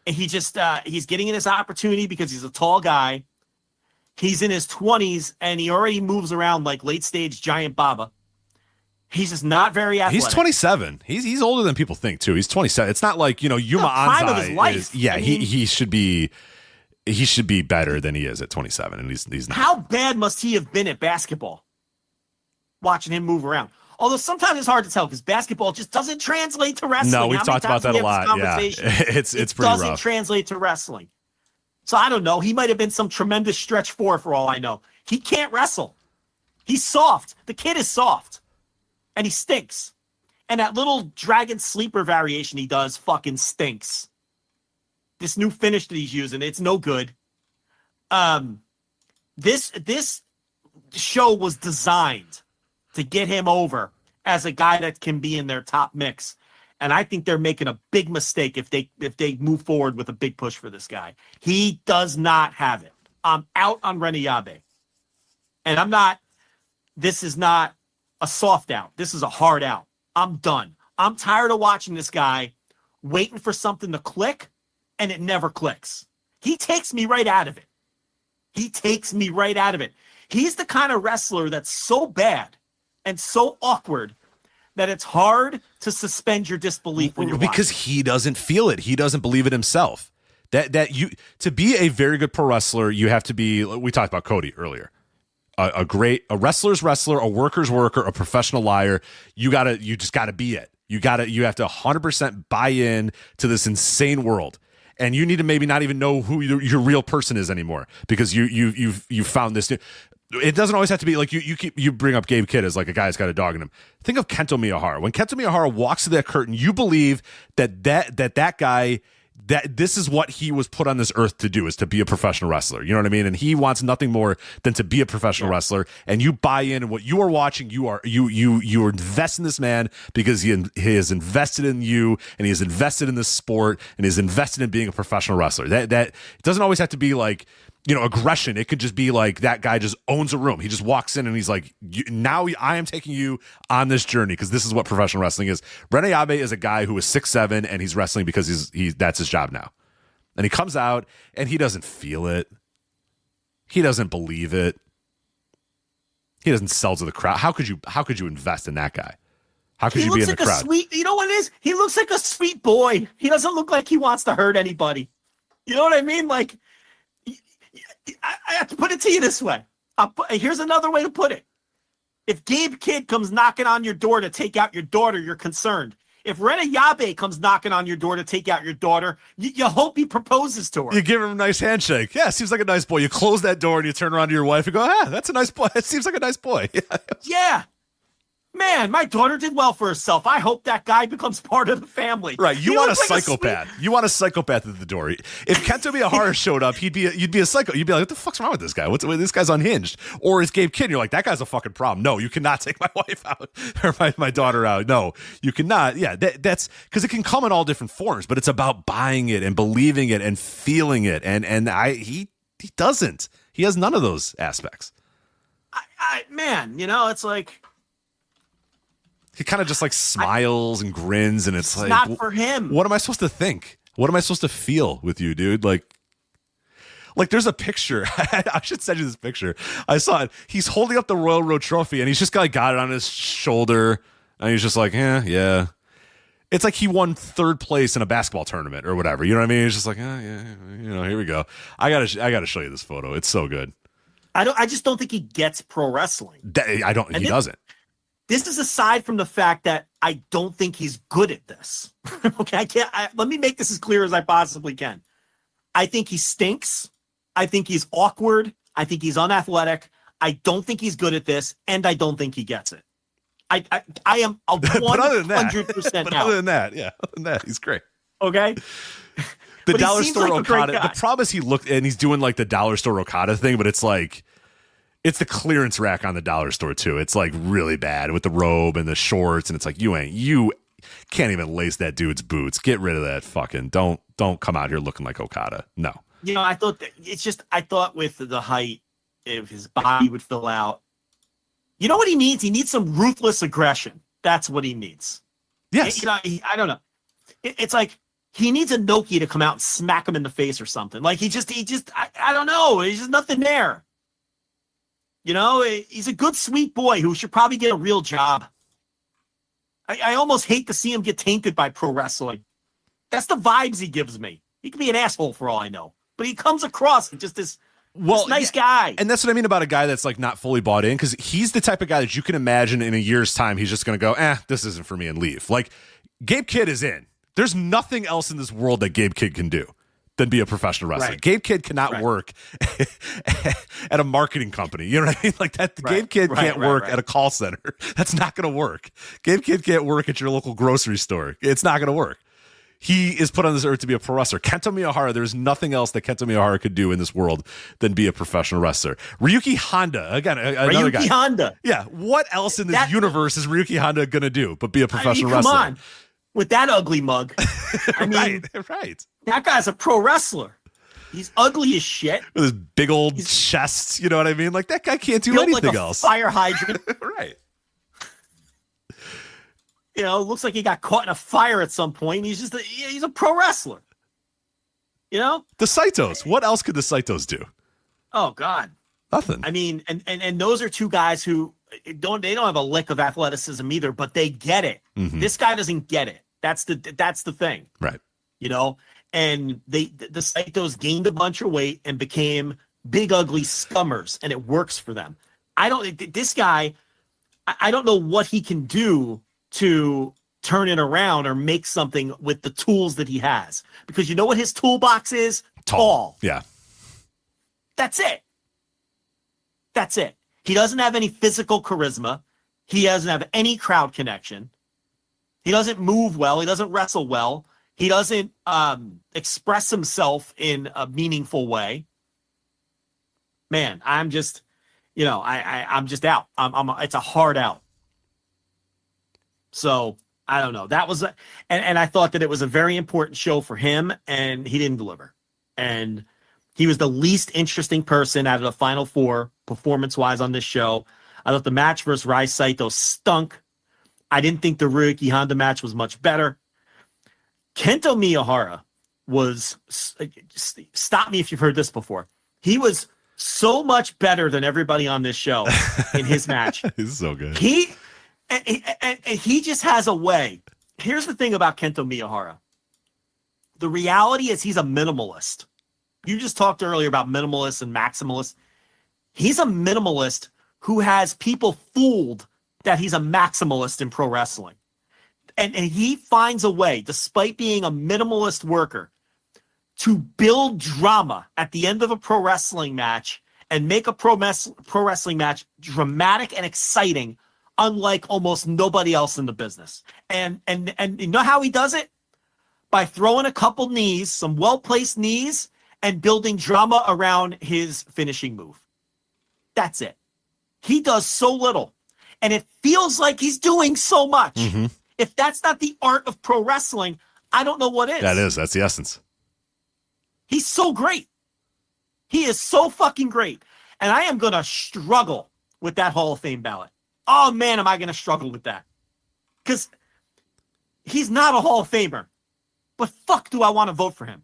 And he just, he's getting in his opportunity because he's a tall guy. He's in his 20s, and he already moves around like late-stage giant Baba. He's just not very athletic. He's 27. He's older than people think, too. He's 27. It's not like, Yuma prime Anzai of his life. He should be better than he is at 27, and he's not. How bad must he have been at basketball? Watching him move around. Although sometimes it's hard to tell because basketball just doesn't translate to wrestling. No, we've talked about that a lot. Yeah, it's pretty rough. It doesn't translate to wrestling. So I don't know. He might have been some tremendous stretch four for all I know. He can't wrestle. He's soft. The kid is soft. And he stinks. And that little dragon sleeper variation he does fucking stinks. This new finish that he's using, it's no good. This show was designed to get him over as a guy that can be in their top mix. And I think they're making a big mistake if they move forward with a big push for this guy. He does not have it. I'm out on Renayabe. And this is not a soft out. This is a hard out. I'm done. I'm tired of watching this guy waiting for something to click, and it never clicks. He takes me right out of it. He's the kind of wrestler that's so bad and so awkward that it's hard to suspend your disbelief when you're because watching. He doesn't feel it. He doesn't believe it himself. To be a very good pro wrestler, you have to be. We talked about Cody earlier. A wrestler's wrestler, a worker's worker, a professional liar. You just gotta be it. You have to 100% buy in to this insane world. And you need to maybe not even know who your real person is anymore because you found this new. It doesn't always have to be like you bring up Gabe Kidd as like a guy that's got a dog in him. Think of Kento Miyahara. When Kento Miyahara walks through that curtain, you believe that guy, that this is what he was put on this earth to do, is to be a professional wrestler. You know what I mean? And he wants nothing more than to be a professional wrestler. And you buy in what you are watching. You are invest in this man because he has invested in you, and he has invested in this sport, and he has invested in being a professional wrestler. That it doesn't always have to be like, aggression. It could just be like that guy just owns a room. He just walks in and he's like, now I am taking you on this journey because this is what professional wrestling is. Rene Abe is a guy who is 6'7" and he's wrestling because that's his job now. And he comes out and he doesn't feel it. He doesn't believe it. He doesn't sell to the crowd. How could you invest in that guy? How could you be in the crowd? You know what it is? He looks like a sweet boy. He doesn't look like he wants to hurt anybody. You know what I mean? Like, I have to put it to you this way. Here's another way to put it. If Gabe Kidd comes knocking on your door to take out your daughter, you're concerned. If Rena Yabe comes knocking on your door to take out your daughter, you hope he proposes to her. You give him a nice handshake. Yeah, seems like a nice boy. You close that door and you turn around to your wife and go, that's a nice boy. It seems like a nice boy. Yeah. Man, my daughter did well for herself. I hope that guy becomes part of the family. Right. You want a psychopath. You want a psychopath at the door. If Kento Miyahara showed up, you'd be a psycho. You'd be like, what the fuck's wrong with this guy? This guy's unhinged. Or it's Gabe Kidd, and you're like, that guy's a fucking problem. No, you cannot take my wife out or my daughter out. No, you cannot. Yeah, that's because it can come in all different forms, but it's about buying it and believing it and feeling it. And he doesn't. He has none of those aspects. Man, it's like, he kind of just like smiles and grins, and it's like, not for him. What am I supposed to think? What am I supposed to feel with you, dude? Like there's a picture. I should send you this picture. I saw it. He's holding up the Royal Road trophy, and he's just got it on his shoulder, and he's just like, yeah. It's like he won third place in a basketball tournament or whatever. You know what I mean? He's just like, yeah, here we go. I gotta show you this photo. It's so good. I just don't think he gets pro wrestling. He doesn't. This is aside from the fact that I don't think he's good at this. Okay, let me make this as clear as I possibly can. I think he stinks. I think he's awkward. I think he's unathletic. I don't think he's good at this, and I don't think he gets it. I am 100% Other than that, he's great. Okay. The dollar store Okada. The problem is he looked and he's doing like the dollar store Okada thing, but it's like, it's the clearance rack on the dollar store too. It's like really bad with the robe and the shorts, and it's like you can't even lace that dude's boots. Get rid of that fucking. Don't come out here looking like Okada. No. I thought with the height, if his body would fill out. You know what he needs? He needs some ruthless aggression. That's what he needs. Yes. I don't know. It's like he needs a Nokia to come out and smack him in the face or something. Like he just I don't know. There's just nothing there. He's a good, sweet boy who should probably get a real job. I almost hate to see him get tainted by pro wrestling. That's the vibes he gives me. He could be an asshole for all I know, but he comes across as just this nice guy. And that's what I mean about a guy that's like not fully bought in, because he's the type of guy that you can imagine in a year's time, he's just going to go, this isn't for me, and leave. Like, Gabe Kidd is in. There's nothing else in this world that Gabe Kidd can do than be a professional wrestler. Right. Gabe Kidd cannot work at a marketing company. You know what I mean? Like that. Gabe Kidd can't work at a call center. That's not going to work. Gabe Kidd can't work at your local grocery store. It's not going to work. he is put on this earth to be a pro wrestler. Kento Miyahara, there's nothing else that Kento Miyahara could do in this world than be a professional wrestler. Ryuki Honda, again, another guy. Ryuki Honda. Yeah, what else in this universe is Ryuki Honda going to do but be a professional come wrestler? Come on, with that ugly mug. I mean, right. That guy's a pro wrestler. He's ugly as shit. With his big old chest, you know what I mean? Like, that guy can't do built anything like a else. Fire hydrant. Right. You know, looks like he got caught in a fire at some point. He's a pro wrestler. You know? The Saitos. What else could the Saitos do? Oh God. Nothing. I mean, and those are two guys who don't have a lick of athleticism either, but they get it. Mm-hmm. This guy doesn't get it. That's the thing. Right. You know? And the Saitos gained a bunch of weight and became big ugly scummers, and it works for them. This guy, I don't know what he can do to turn it around or make something with the tools that he has. Because you know what his toolbox is? Tall. Yeah. That's it. That's it. He doesn't have any physical charisma. He doesn't have any crowd connection. He doesn't move well. He doesn't wrestle well. He doesn't express himself in a meaningful way. Man, I'm just, I'm just out. It's a hard out. So I don't know. That was, and I thought that it was a very important show for him, and he didn't deliver. And he was the least interesting person out of the final four performance-wise on this show. I thought the match versus Rai Saito stunk. I didn't think the Ryuki Honda match was much better. Kento Miyahara was, stop me if you've heard this before. He was so much better than everybody on this show in his match. He's so good. He just has a way. Here's the thing about Kento Miyahara. The reality is he's a minimalist. You just talked earlier about minimalists and maximalists. He's a minimalist who has people fooled that he's a maximalist in pro wrestling. And he finds a way, despite being a minimalist worker, to build drama at the end of a pro wrestling match and make a pro wrestling match dramatic and exciting, unlike almost nobody else in the business. And you know how he does it? By throwing a couple knees, some well-placed knees, and building drama around his finishing move. That's it. He does so little, and it feels like he's doing so much. Mm-hmm. If that's not the art of pro wrestling, I don't know what is. That's the essence. He's so great. He is so fucking great. And I am going to struggle with that Hall of Fame ballot. Oh, man, am I going to struggle with that. Because he's not a Hall of Famer. But fuck do I want to vote for him.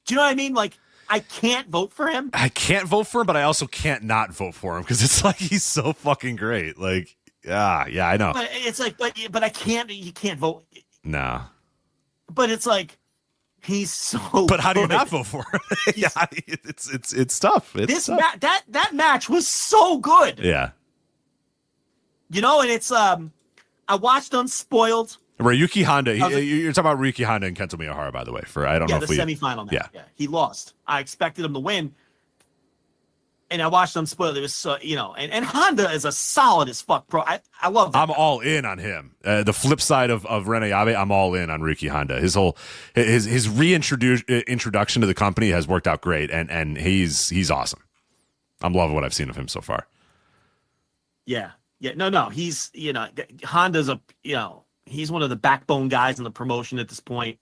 Do you know what I mean? Like, I can't vote for him. I can't vote for him, but I also can't not vote for him because it's like he's so fucking great. Like, yeah, I know. But it's like, but I can't, you can't vote. No. But it's like, he's so But how do you good. not vote for him? Yeah, it's tough. It's tough. That match was so good. Yeah. You know, and it's I watched Unspoiled. Ryuki Honda. You're talking about Ryuki Honda and Kento Miyahara, by the way. I don't know if the semifinal match. Yeah, he lost. I expected him to win, and I watched Unspoiled. It was so, and Honda is a solid as fuck pro. I love that. I'm all in on him. The flip side of Rene Abe, I'm all in on Ryuki Honda. His reintroduction to the company has worked out great, and he's awesome. I'm loving what I've seen of him so far. Yeah. No. He's Honda's he's one of the backbone guys in the promotion at this point.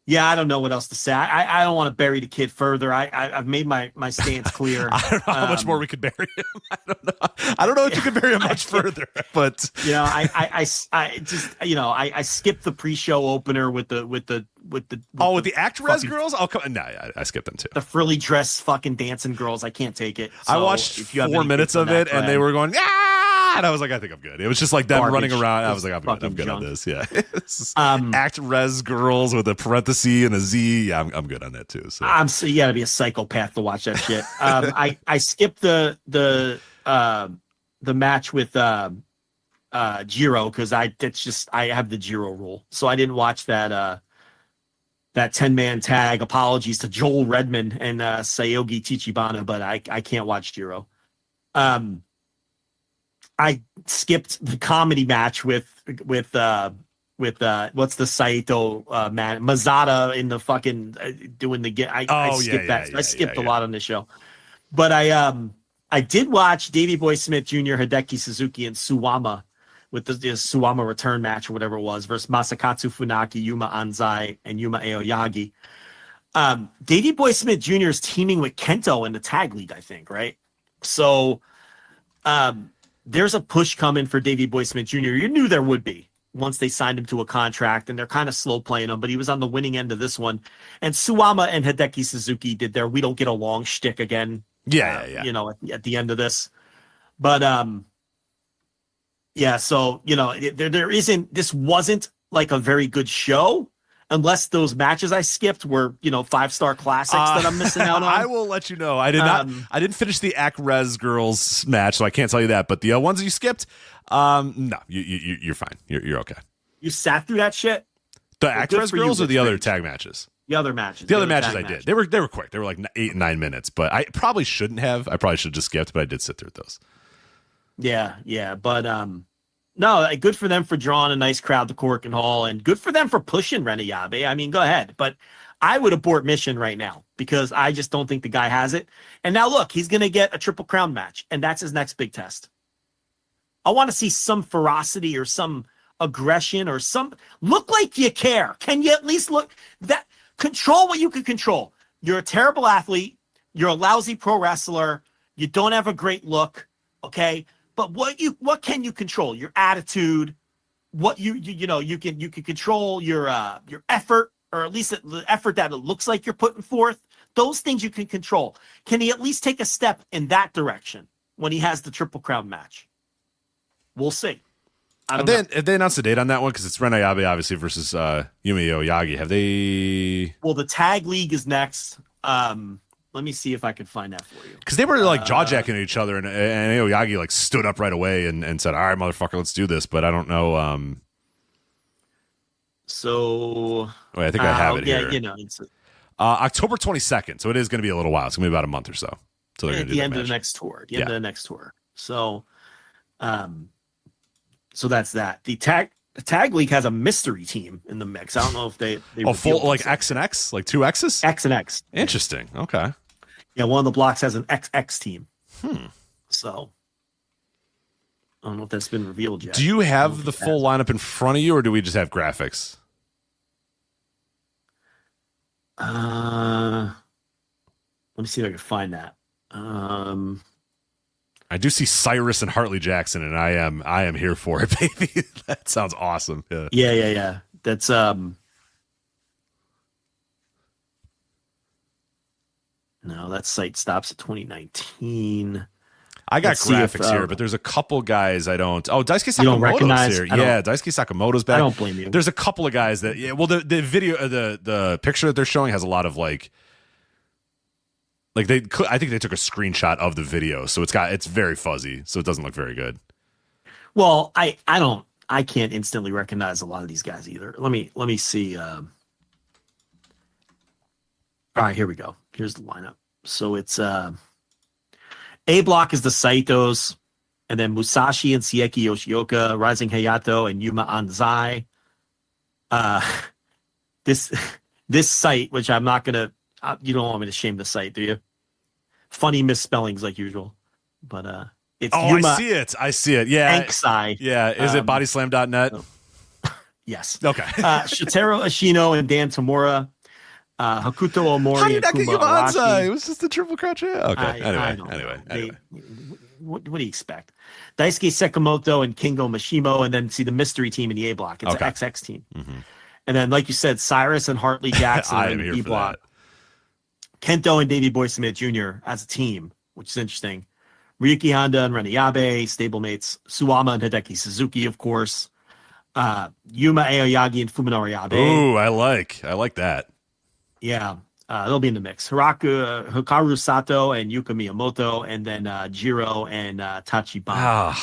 Yeah, I don't know what else to say. I don't want to bury the kid further. I've made my stance clear. I don't know how much more we could bury him. I don't know if you could bury him much further. But I skipped the pre-show opener with the Actress girls. I skipped them too. The frilly dress fucking dancing girls. I can't take it. So I watched 4 minutes of it, and they were going and I was like, I think I'm good. It was just like them running around. I was like, I'm good on this. Yeah. Actress girls with a parenthesis and a Z. Yeah, I'm good on that too. So you gotta be a psychopath to watch that shit. I skipped the match with Jiro because I have the Jiro rule, so I didn't watch that 10-man tag. Apologies to Joel Redman and Sayogi Chichibana, but I can't watch Jiro. I skipped the comedy match with what's the Saito man Mazada in the fucking doing the I skipped that. I skipped a lot on this show, but I did watch Davey Boy Smith Jr., Hideki Suzuki, and Suwama with the Suwama return match or whatever it was versus Masakatsu Funaki, Yuma Anzai, and Yuma Aoyagi. Davey Boy Smith Jr. is teaming with Kento in the tag league, I think, right? So there's a push coming for Davey Boy Smith Jr. You knew there would be once they signed him to a contract, and they're kind of slow playing him, but he was on the winning end of this one. And Suwama and Hideki Suzuki did their "we don't get along" shtick again. Yeah. You know, at the end of this, but yeah. So there isn't. This wasn't like a very good show, unless those matches I skipped were 5-star classics that I'm missing out on. I will let you know. I did not. I didn't finish the Ac-Res girls match, so I can't tell you that. But the ones you skipped, no, you're fine. You're okay. You sat through that shit. The Ac-Res girls or the other tag matches? The other matches. The other matches I did. They were quick. They were like 8 and 9 minutes. But I probably shouldn't have. I probably should have just skipped. But I did sit through those. Yeah. But no, good for them for drawing a nice crowd to Cork and Hall, and good for them for pushing Renayabe. I mean, go ahead. But I would abort mission right now because I just don't think the guy has it. And now look, he's going to get a Triple Crown match, and that's his next big test. I want to see some ferocity or some aggression or some look like you care. Can you at least look that control what you can control? You're a terrible athlete. You're a lousy pro wrestler. You don't have a great look. Okay. But what can you control? Your attitude, what you can control your effort, or at least the effort that it looks like you're putting forth. Those things you can control. Can he at least take a step in that direction when he has the Triple Crown match? We'll see. Have they announced a date on that one? Because it's Renayabe obviously versus Yumi Oyagi. Have they? Well, the tag league is next. Let me see if I can find that for you. Because they were like jaw-jacking at each other, and Aoyagi like stood up right away and said, "All right, motherfucker, let's do this." But I don't know. So wait, I think I have it here. It's October 22nd. So it is going to be a little while. It's going to be about a month or so. So they're at the end of the next tour. End of the next tour. So, so that's that. The tag league has a mystery team in the mix. I don't know if they full like X and X, like 2 X's? X and X. Interesting. Okay. Yeah, one of the blocks has an XX team. So I don't know if that's been revealed yet. Do you have the full lineup in front of you, or do we just have graphics? Let me see if I can find that. I do see Cyrus and Hartley Jackson, and I am here for it, baby. That sounds awesome. Yeah. That's no, that site stops at 2019. I got graphics here, but there's a couple guys I don't. Oh, Daisuke Sakamoto's here. Yeah, Daisuke Sakamoto's back. I don't blame you. There's a couple of guys that. Yeah, well, the video, the picture that they're showing has a lot of like I think they took a screenshot of the video, so it's very fuzzy, so it doesn't look very good. Well, I can't instantly recognize a lot of these guys either. Let me see. All right, here we go. Here's the lineup. So it's A block is the Saitos, and then Musashi and Sieki Yoshioka, Rising Hayato, and Yuma Anzai. This site, which I'm not gonna. You don't want me to shame the site, do you? Funny misspellings like usual, but it's Yuma. I see it. Yeah, Anksai. Yeah, is it bodyslam.net? Yes. Okay. Shotaro Ashino and Dan Tamura. Hakuto Omori. How did and I get Kuma Anzai? Araki. It was just the triple crotch. Yeah. Okay. Anyway. What do you expect? Daisuke Sakamoto and Kingo Mashimo, and then see the mystery team in the A block. It's an XX team. Mm-hmm. And then, like you said, Cyrus and Hartley Jackson in the B block. Kento and Davey Boy Smith Jr. as a team, which is interesting. Ryuki Honda and Renayabe, stablemates. Suwama and Hideki Suzuki, of course. Yuma Aoyagi and Fuminori Abe. Ooh, I like that. Yeah, they'll be in the mix. Hikaru Sato and Yuka Miyamoto, and then Jiro and Tachibana.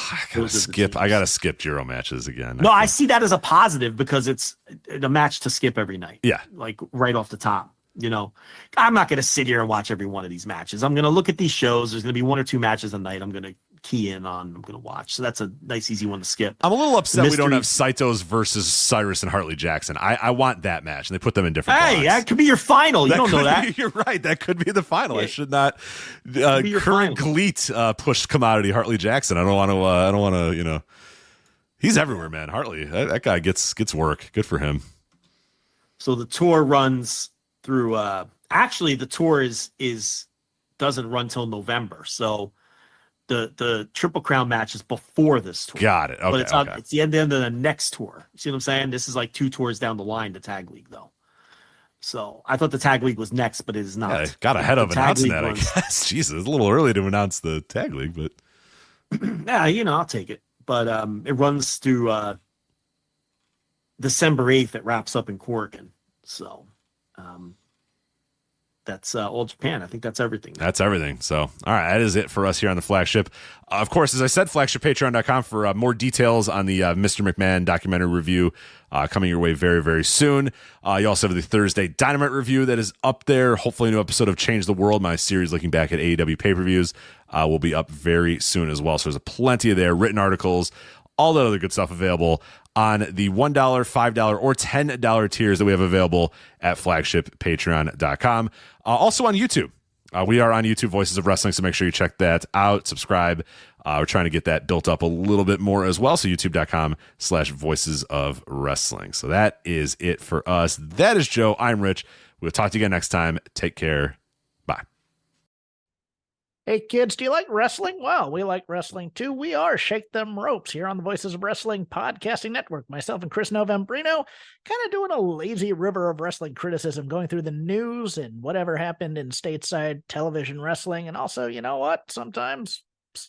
I gotta skip Jiro matches again. No, I see that as a positive because it's a match to skip every night. Yeah, like right off the top. I'm not going to sit here and watch every one of these matches. I'm going to look at these shows. There's going to be 1 or 2 matches a night I'm going to key in on. I'm going to watch. So that's a nice, easy one to skip. I'm a little upset we don't have Saitos versus Cyrus and Hartley Jackson. I want that match, and they put them in different blocks. That could be your final. You don't know that. You're right. That could be the final. I should not current GLEAT push commodity Hartley Jackson. I don't want to, you know. He's everywhere, man. Hartley, that guy gets work. Good for him. So the tour runs through. Actually, the tour doesn't run till November. So the Triple Crown match is before this tour. Got it. Okay, but it's the end of the next tour. See what I'm saying? This is like 2 tours down the line. The Tag League, though. So I thought the Tag League was next, but it is not. Yeah, got ahead of announcing that. I guess. Jesus, it's a little early to announce the Tag League, but yeah, I'll take it. But it runs through December 8th. It wraps up in Corrigan. So that's All Japan. I think that's everything. That's everything. So, all right, that is it for us here on the Flagship. Of course, as I said, flagshippatreon.com for more details on the Mr. McMahon documentary review coming your way very, very soon. You also have the Thursday Dynamite review that is up there. Hopefully, a new episode of Change the World, my series looking back at AEW pay-per-views, will be up very soon as well. So there's plenty of there, written articles, all that other good stuff available on the $1, $5, or $10 tiers that we have available at flagshippatreon.com. Also on YouTube. We are on YouTube, Voices of Wrestling, so make sure you check that out. Subscribe. We're trying to get that built up a little bit more as well. So youtube.com/Voices of Wrestling. So that is it for us. That is Joe. I'm Rich. We'll talk to you again next time. Take care. Bye. Hey kids, do you like wrestling? Well, we like wrestling too. We are Shake Them Ropes here on the Voices of Wrestling Podcasting Network. Myself and Chris Novembrino kind of doing a lazy river of wrestling criticism, going through the news and whatever happened in stateside television wrestling. And also, you know what? Sometimes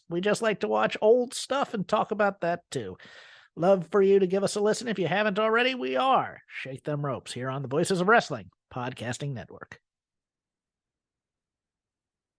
we just like to watch old stuff and talk about that too. Love for you to give us a listen. If you haven't already, we are Shake Them Ropes here on the Voices of Wrestling Podcasting Network.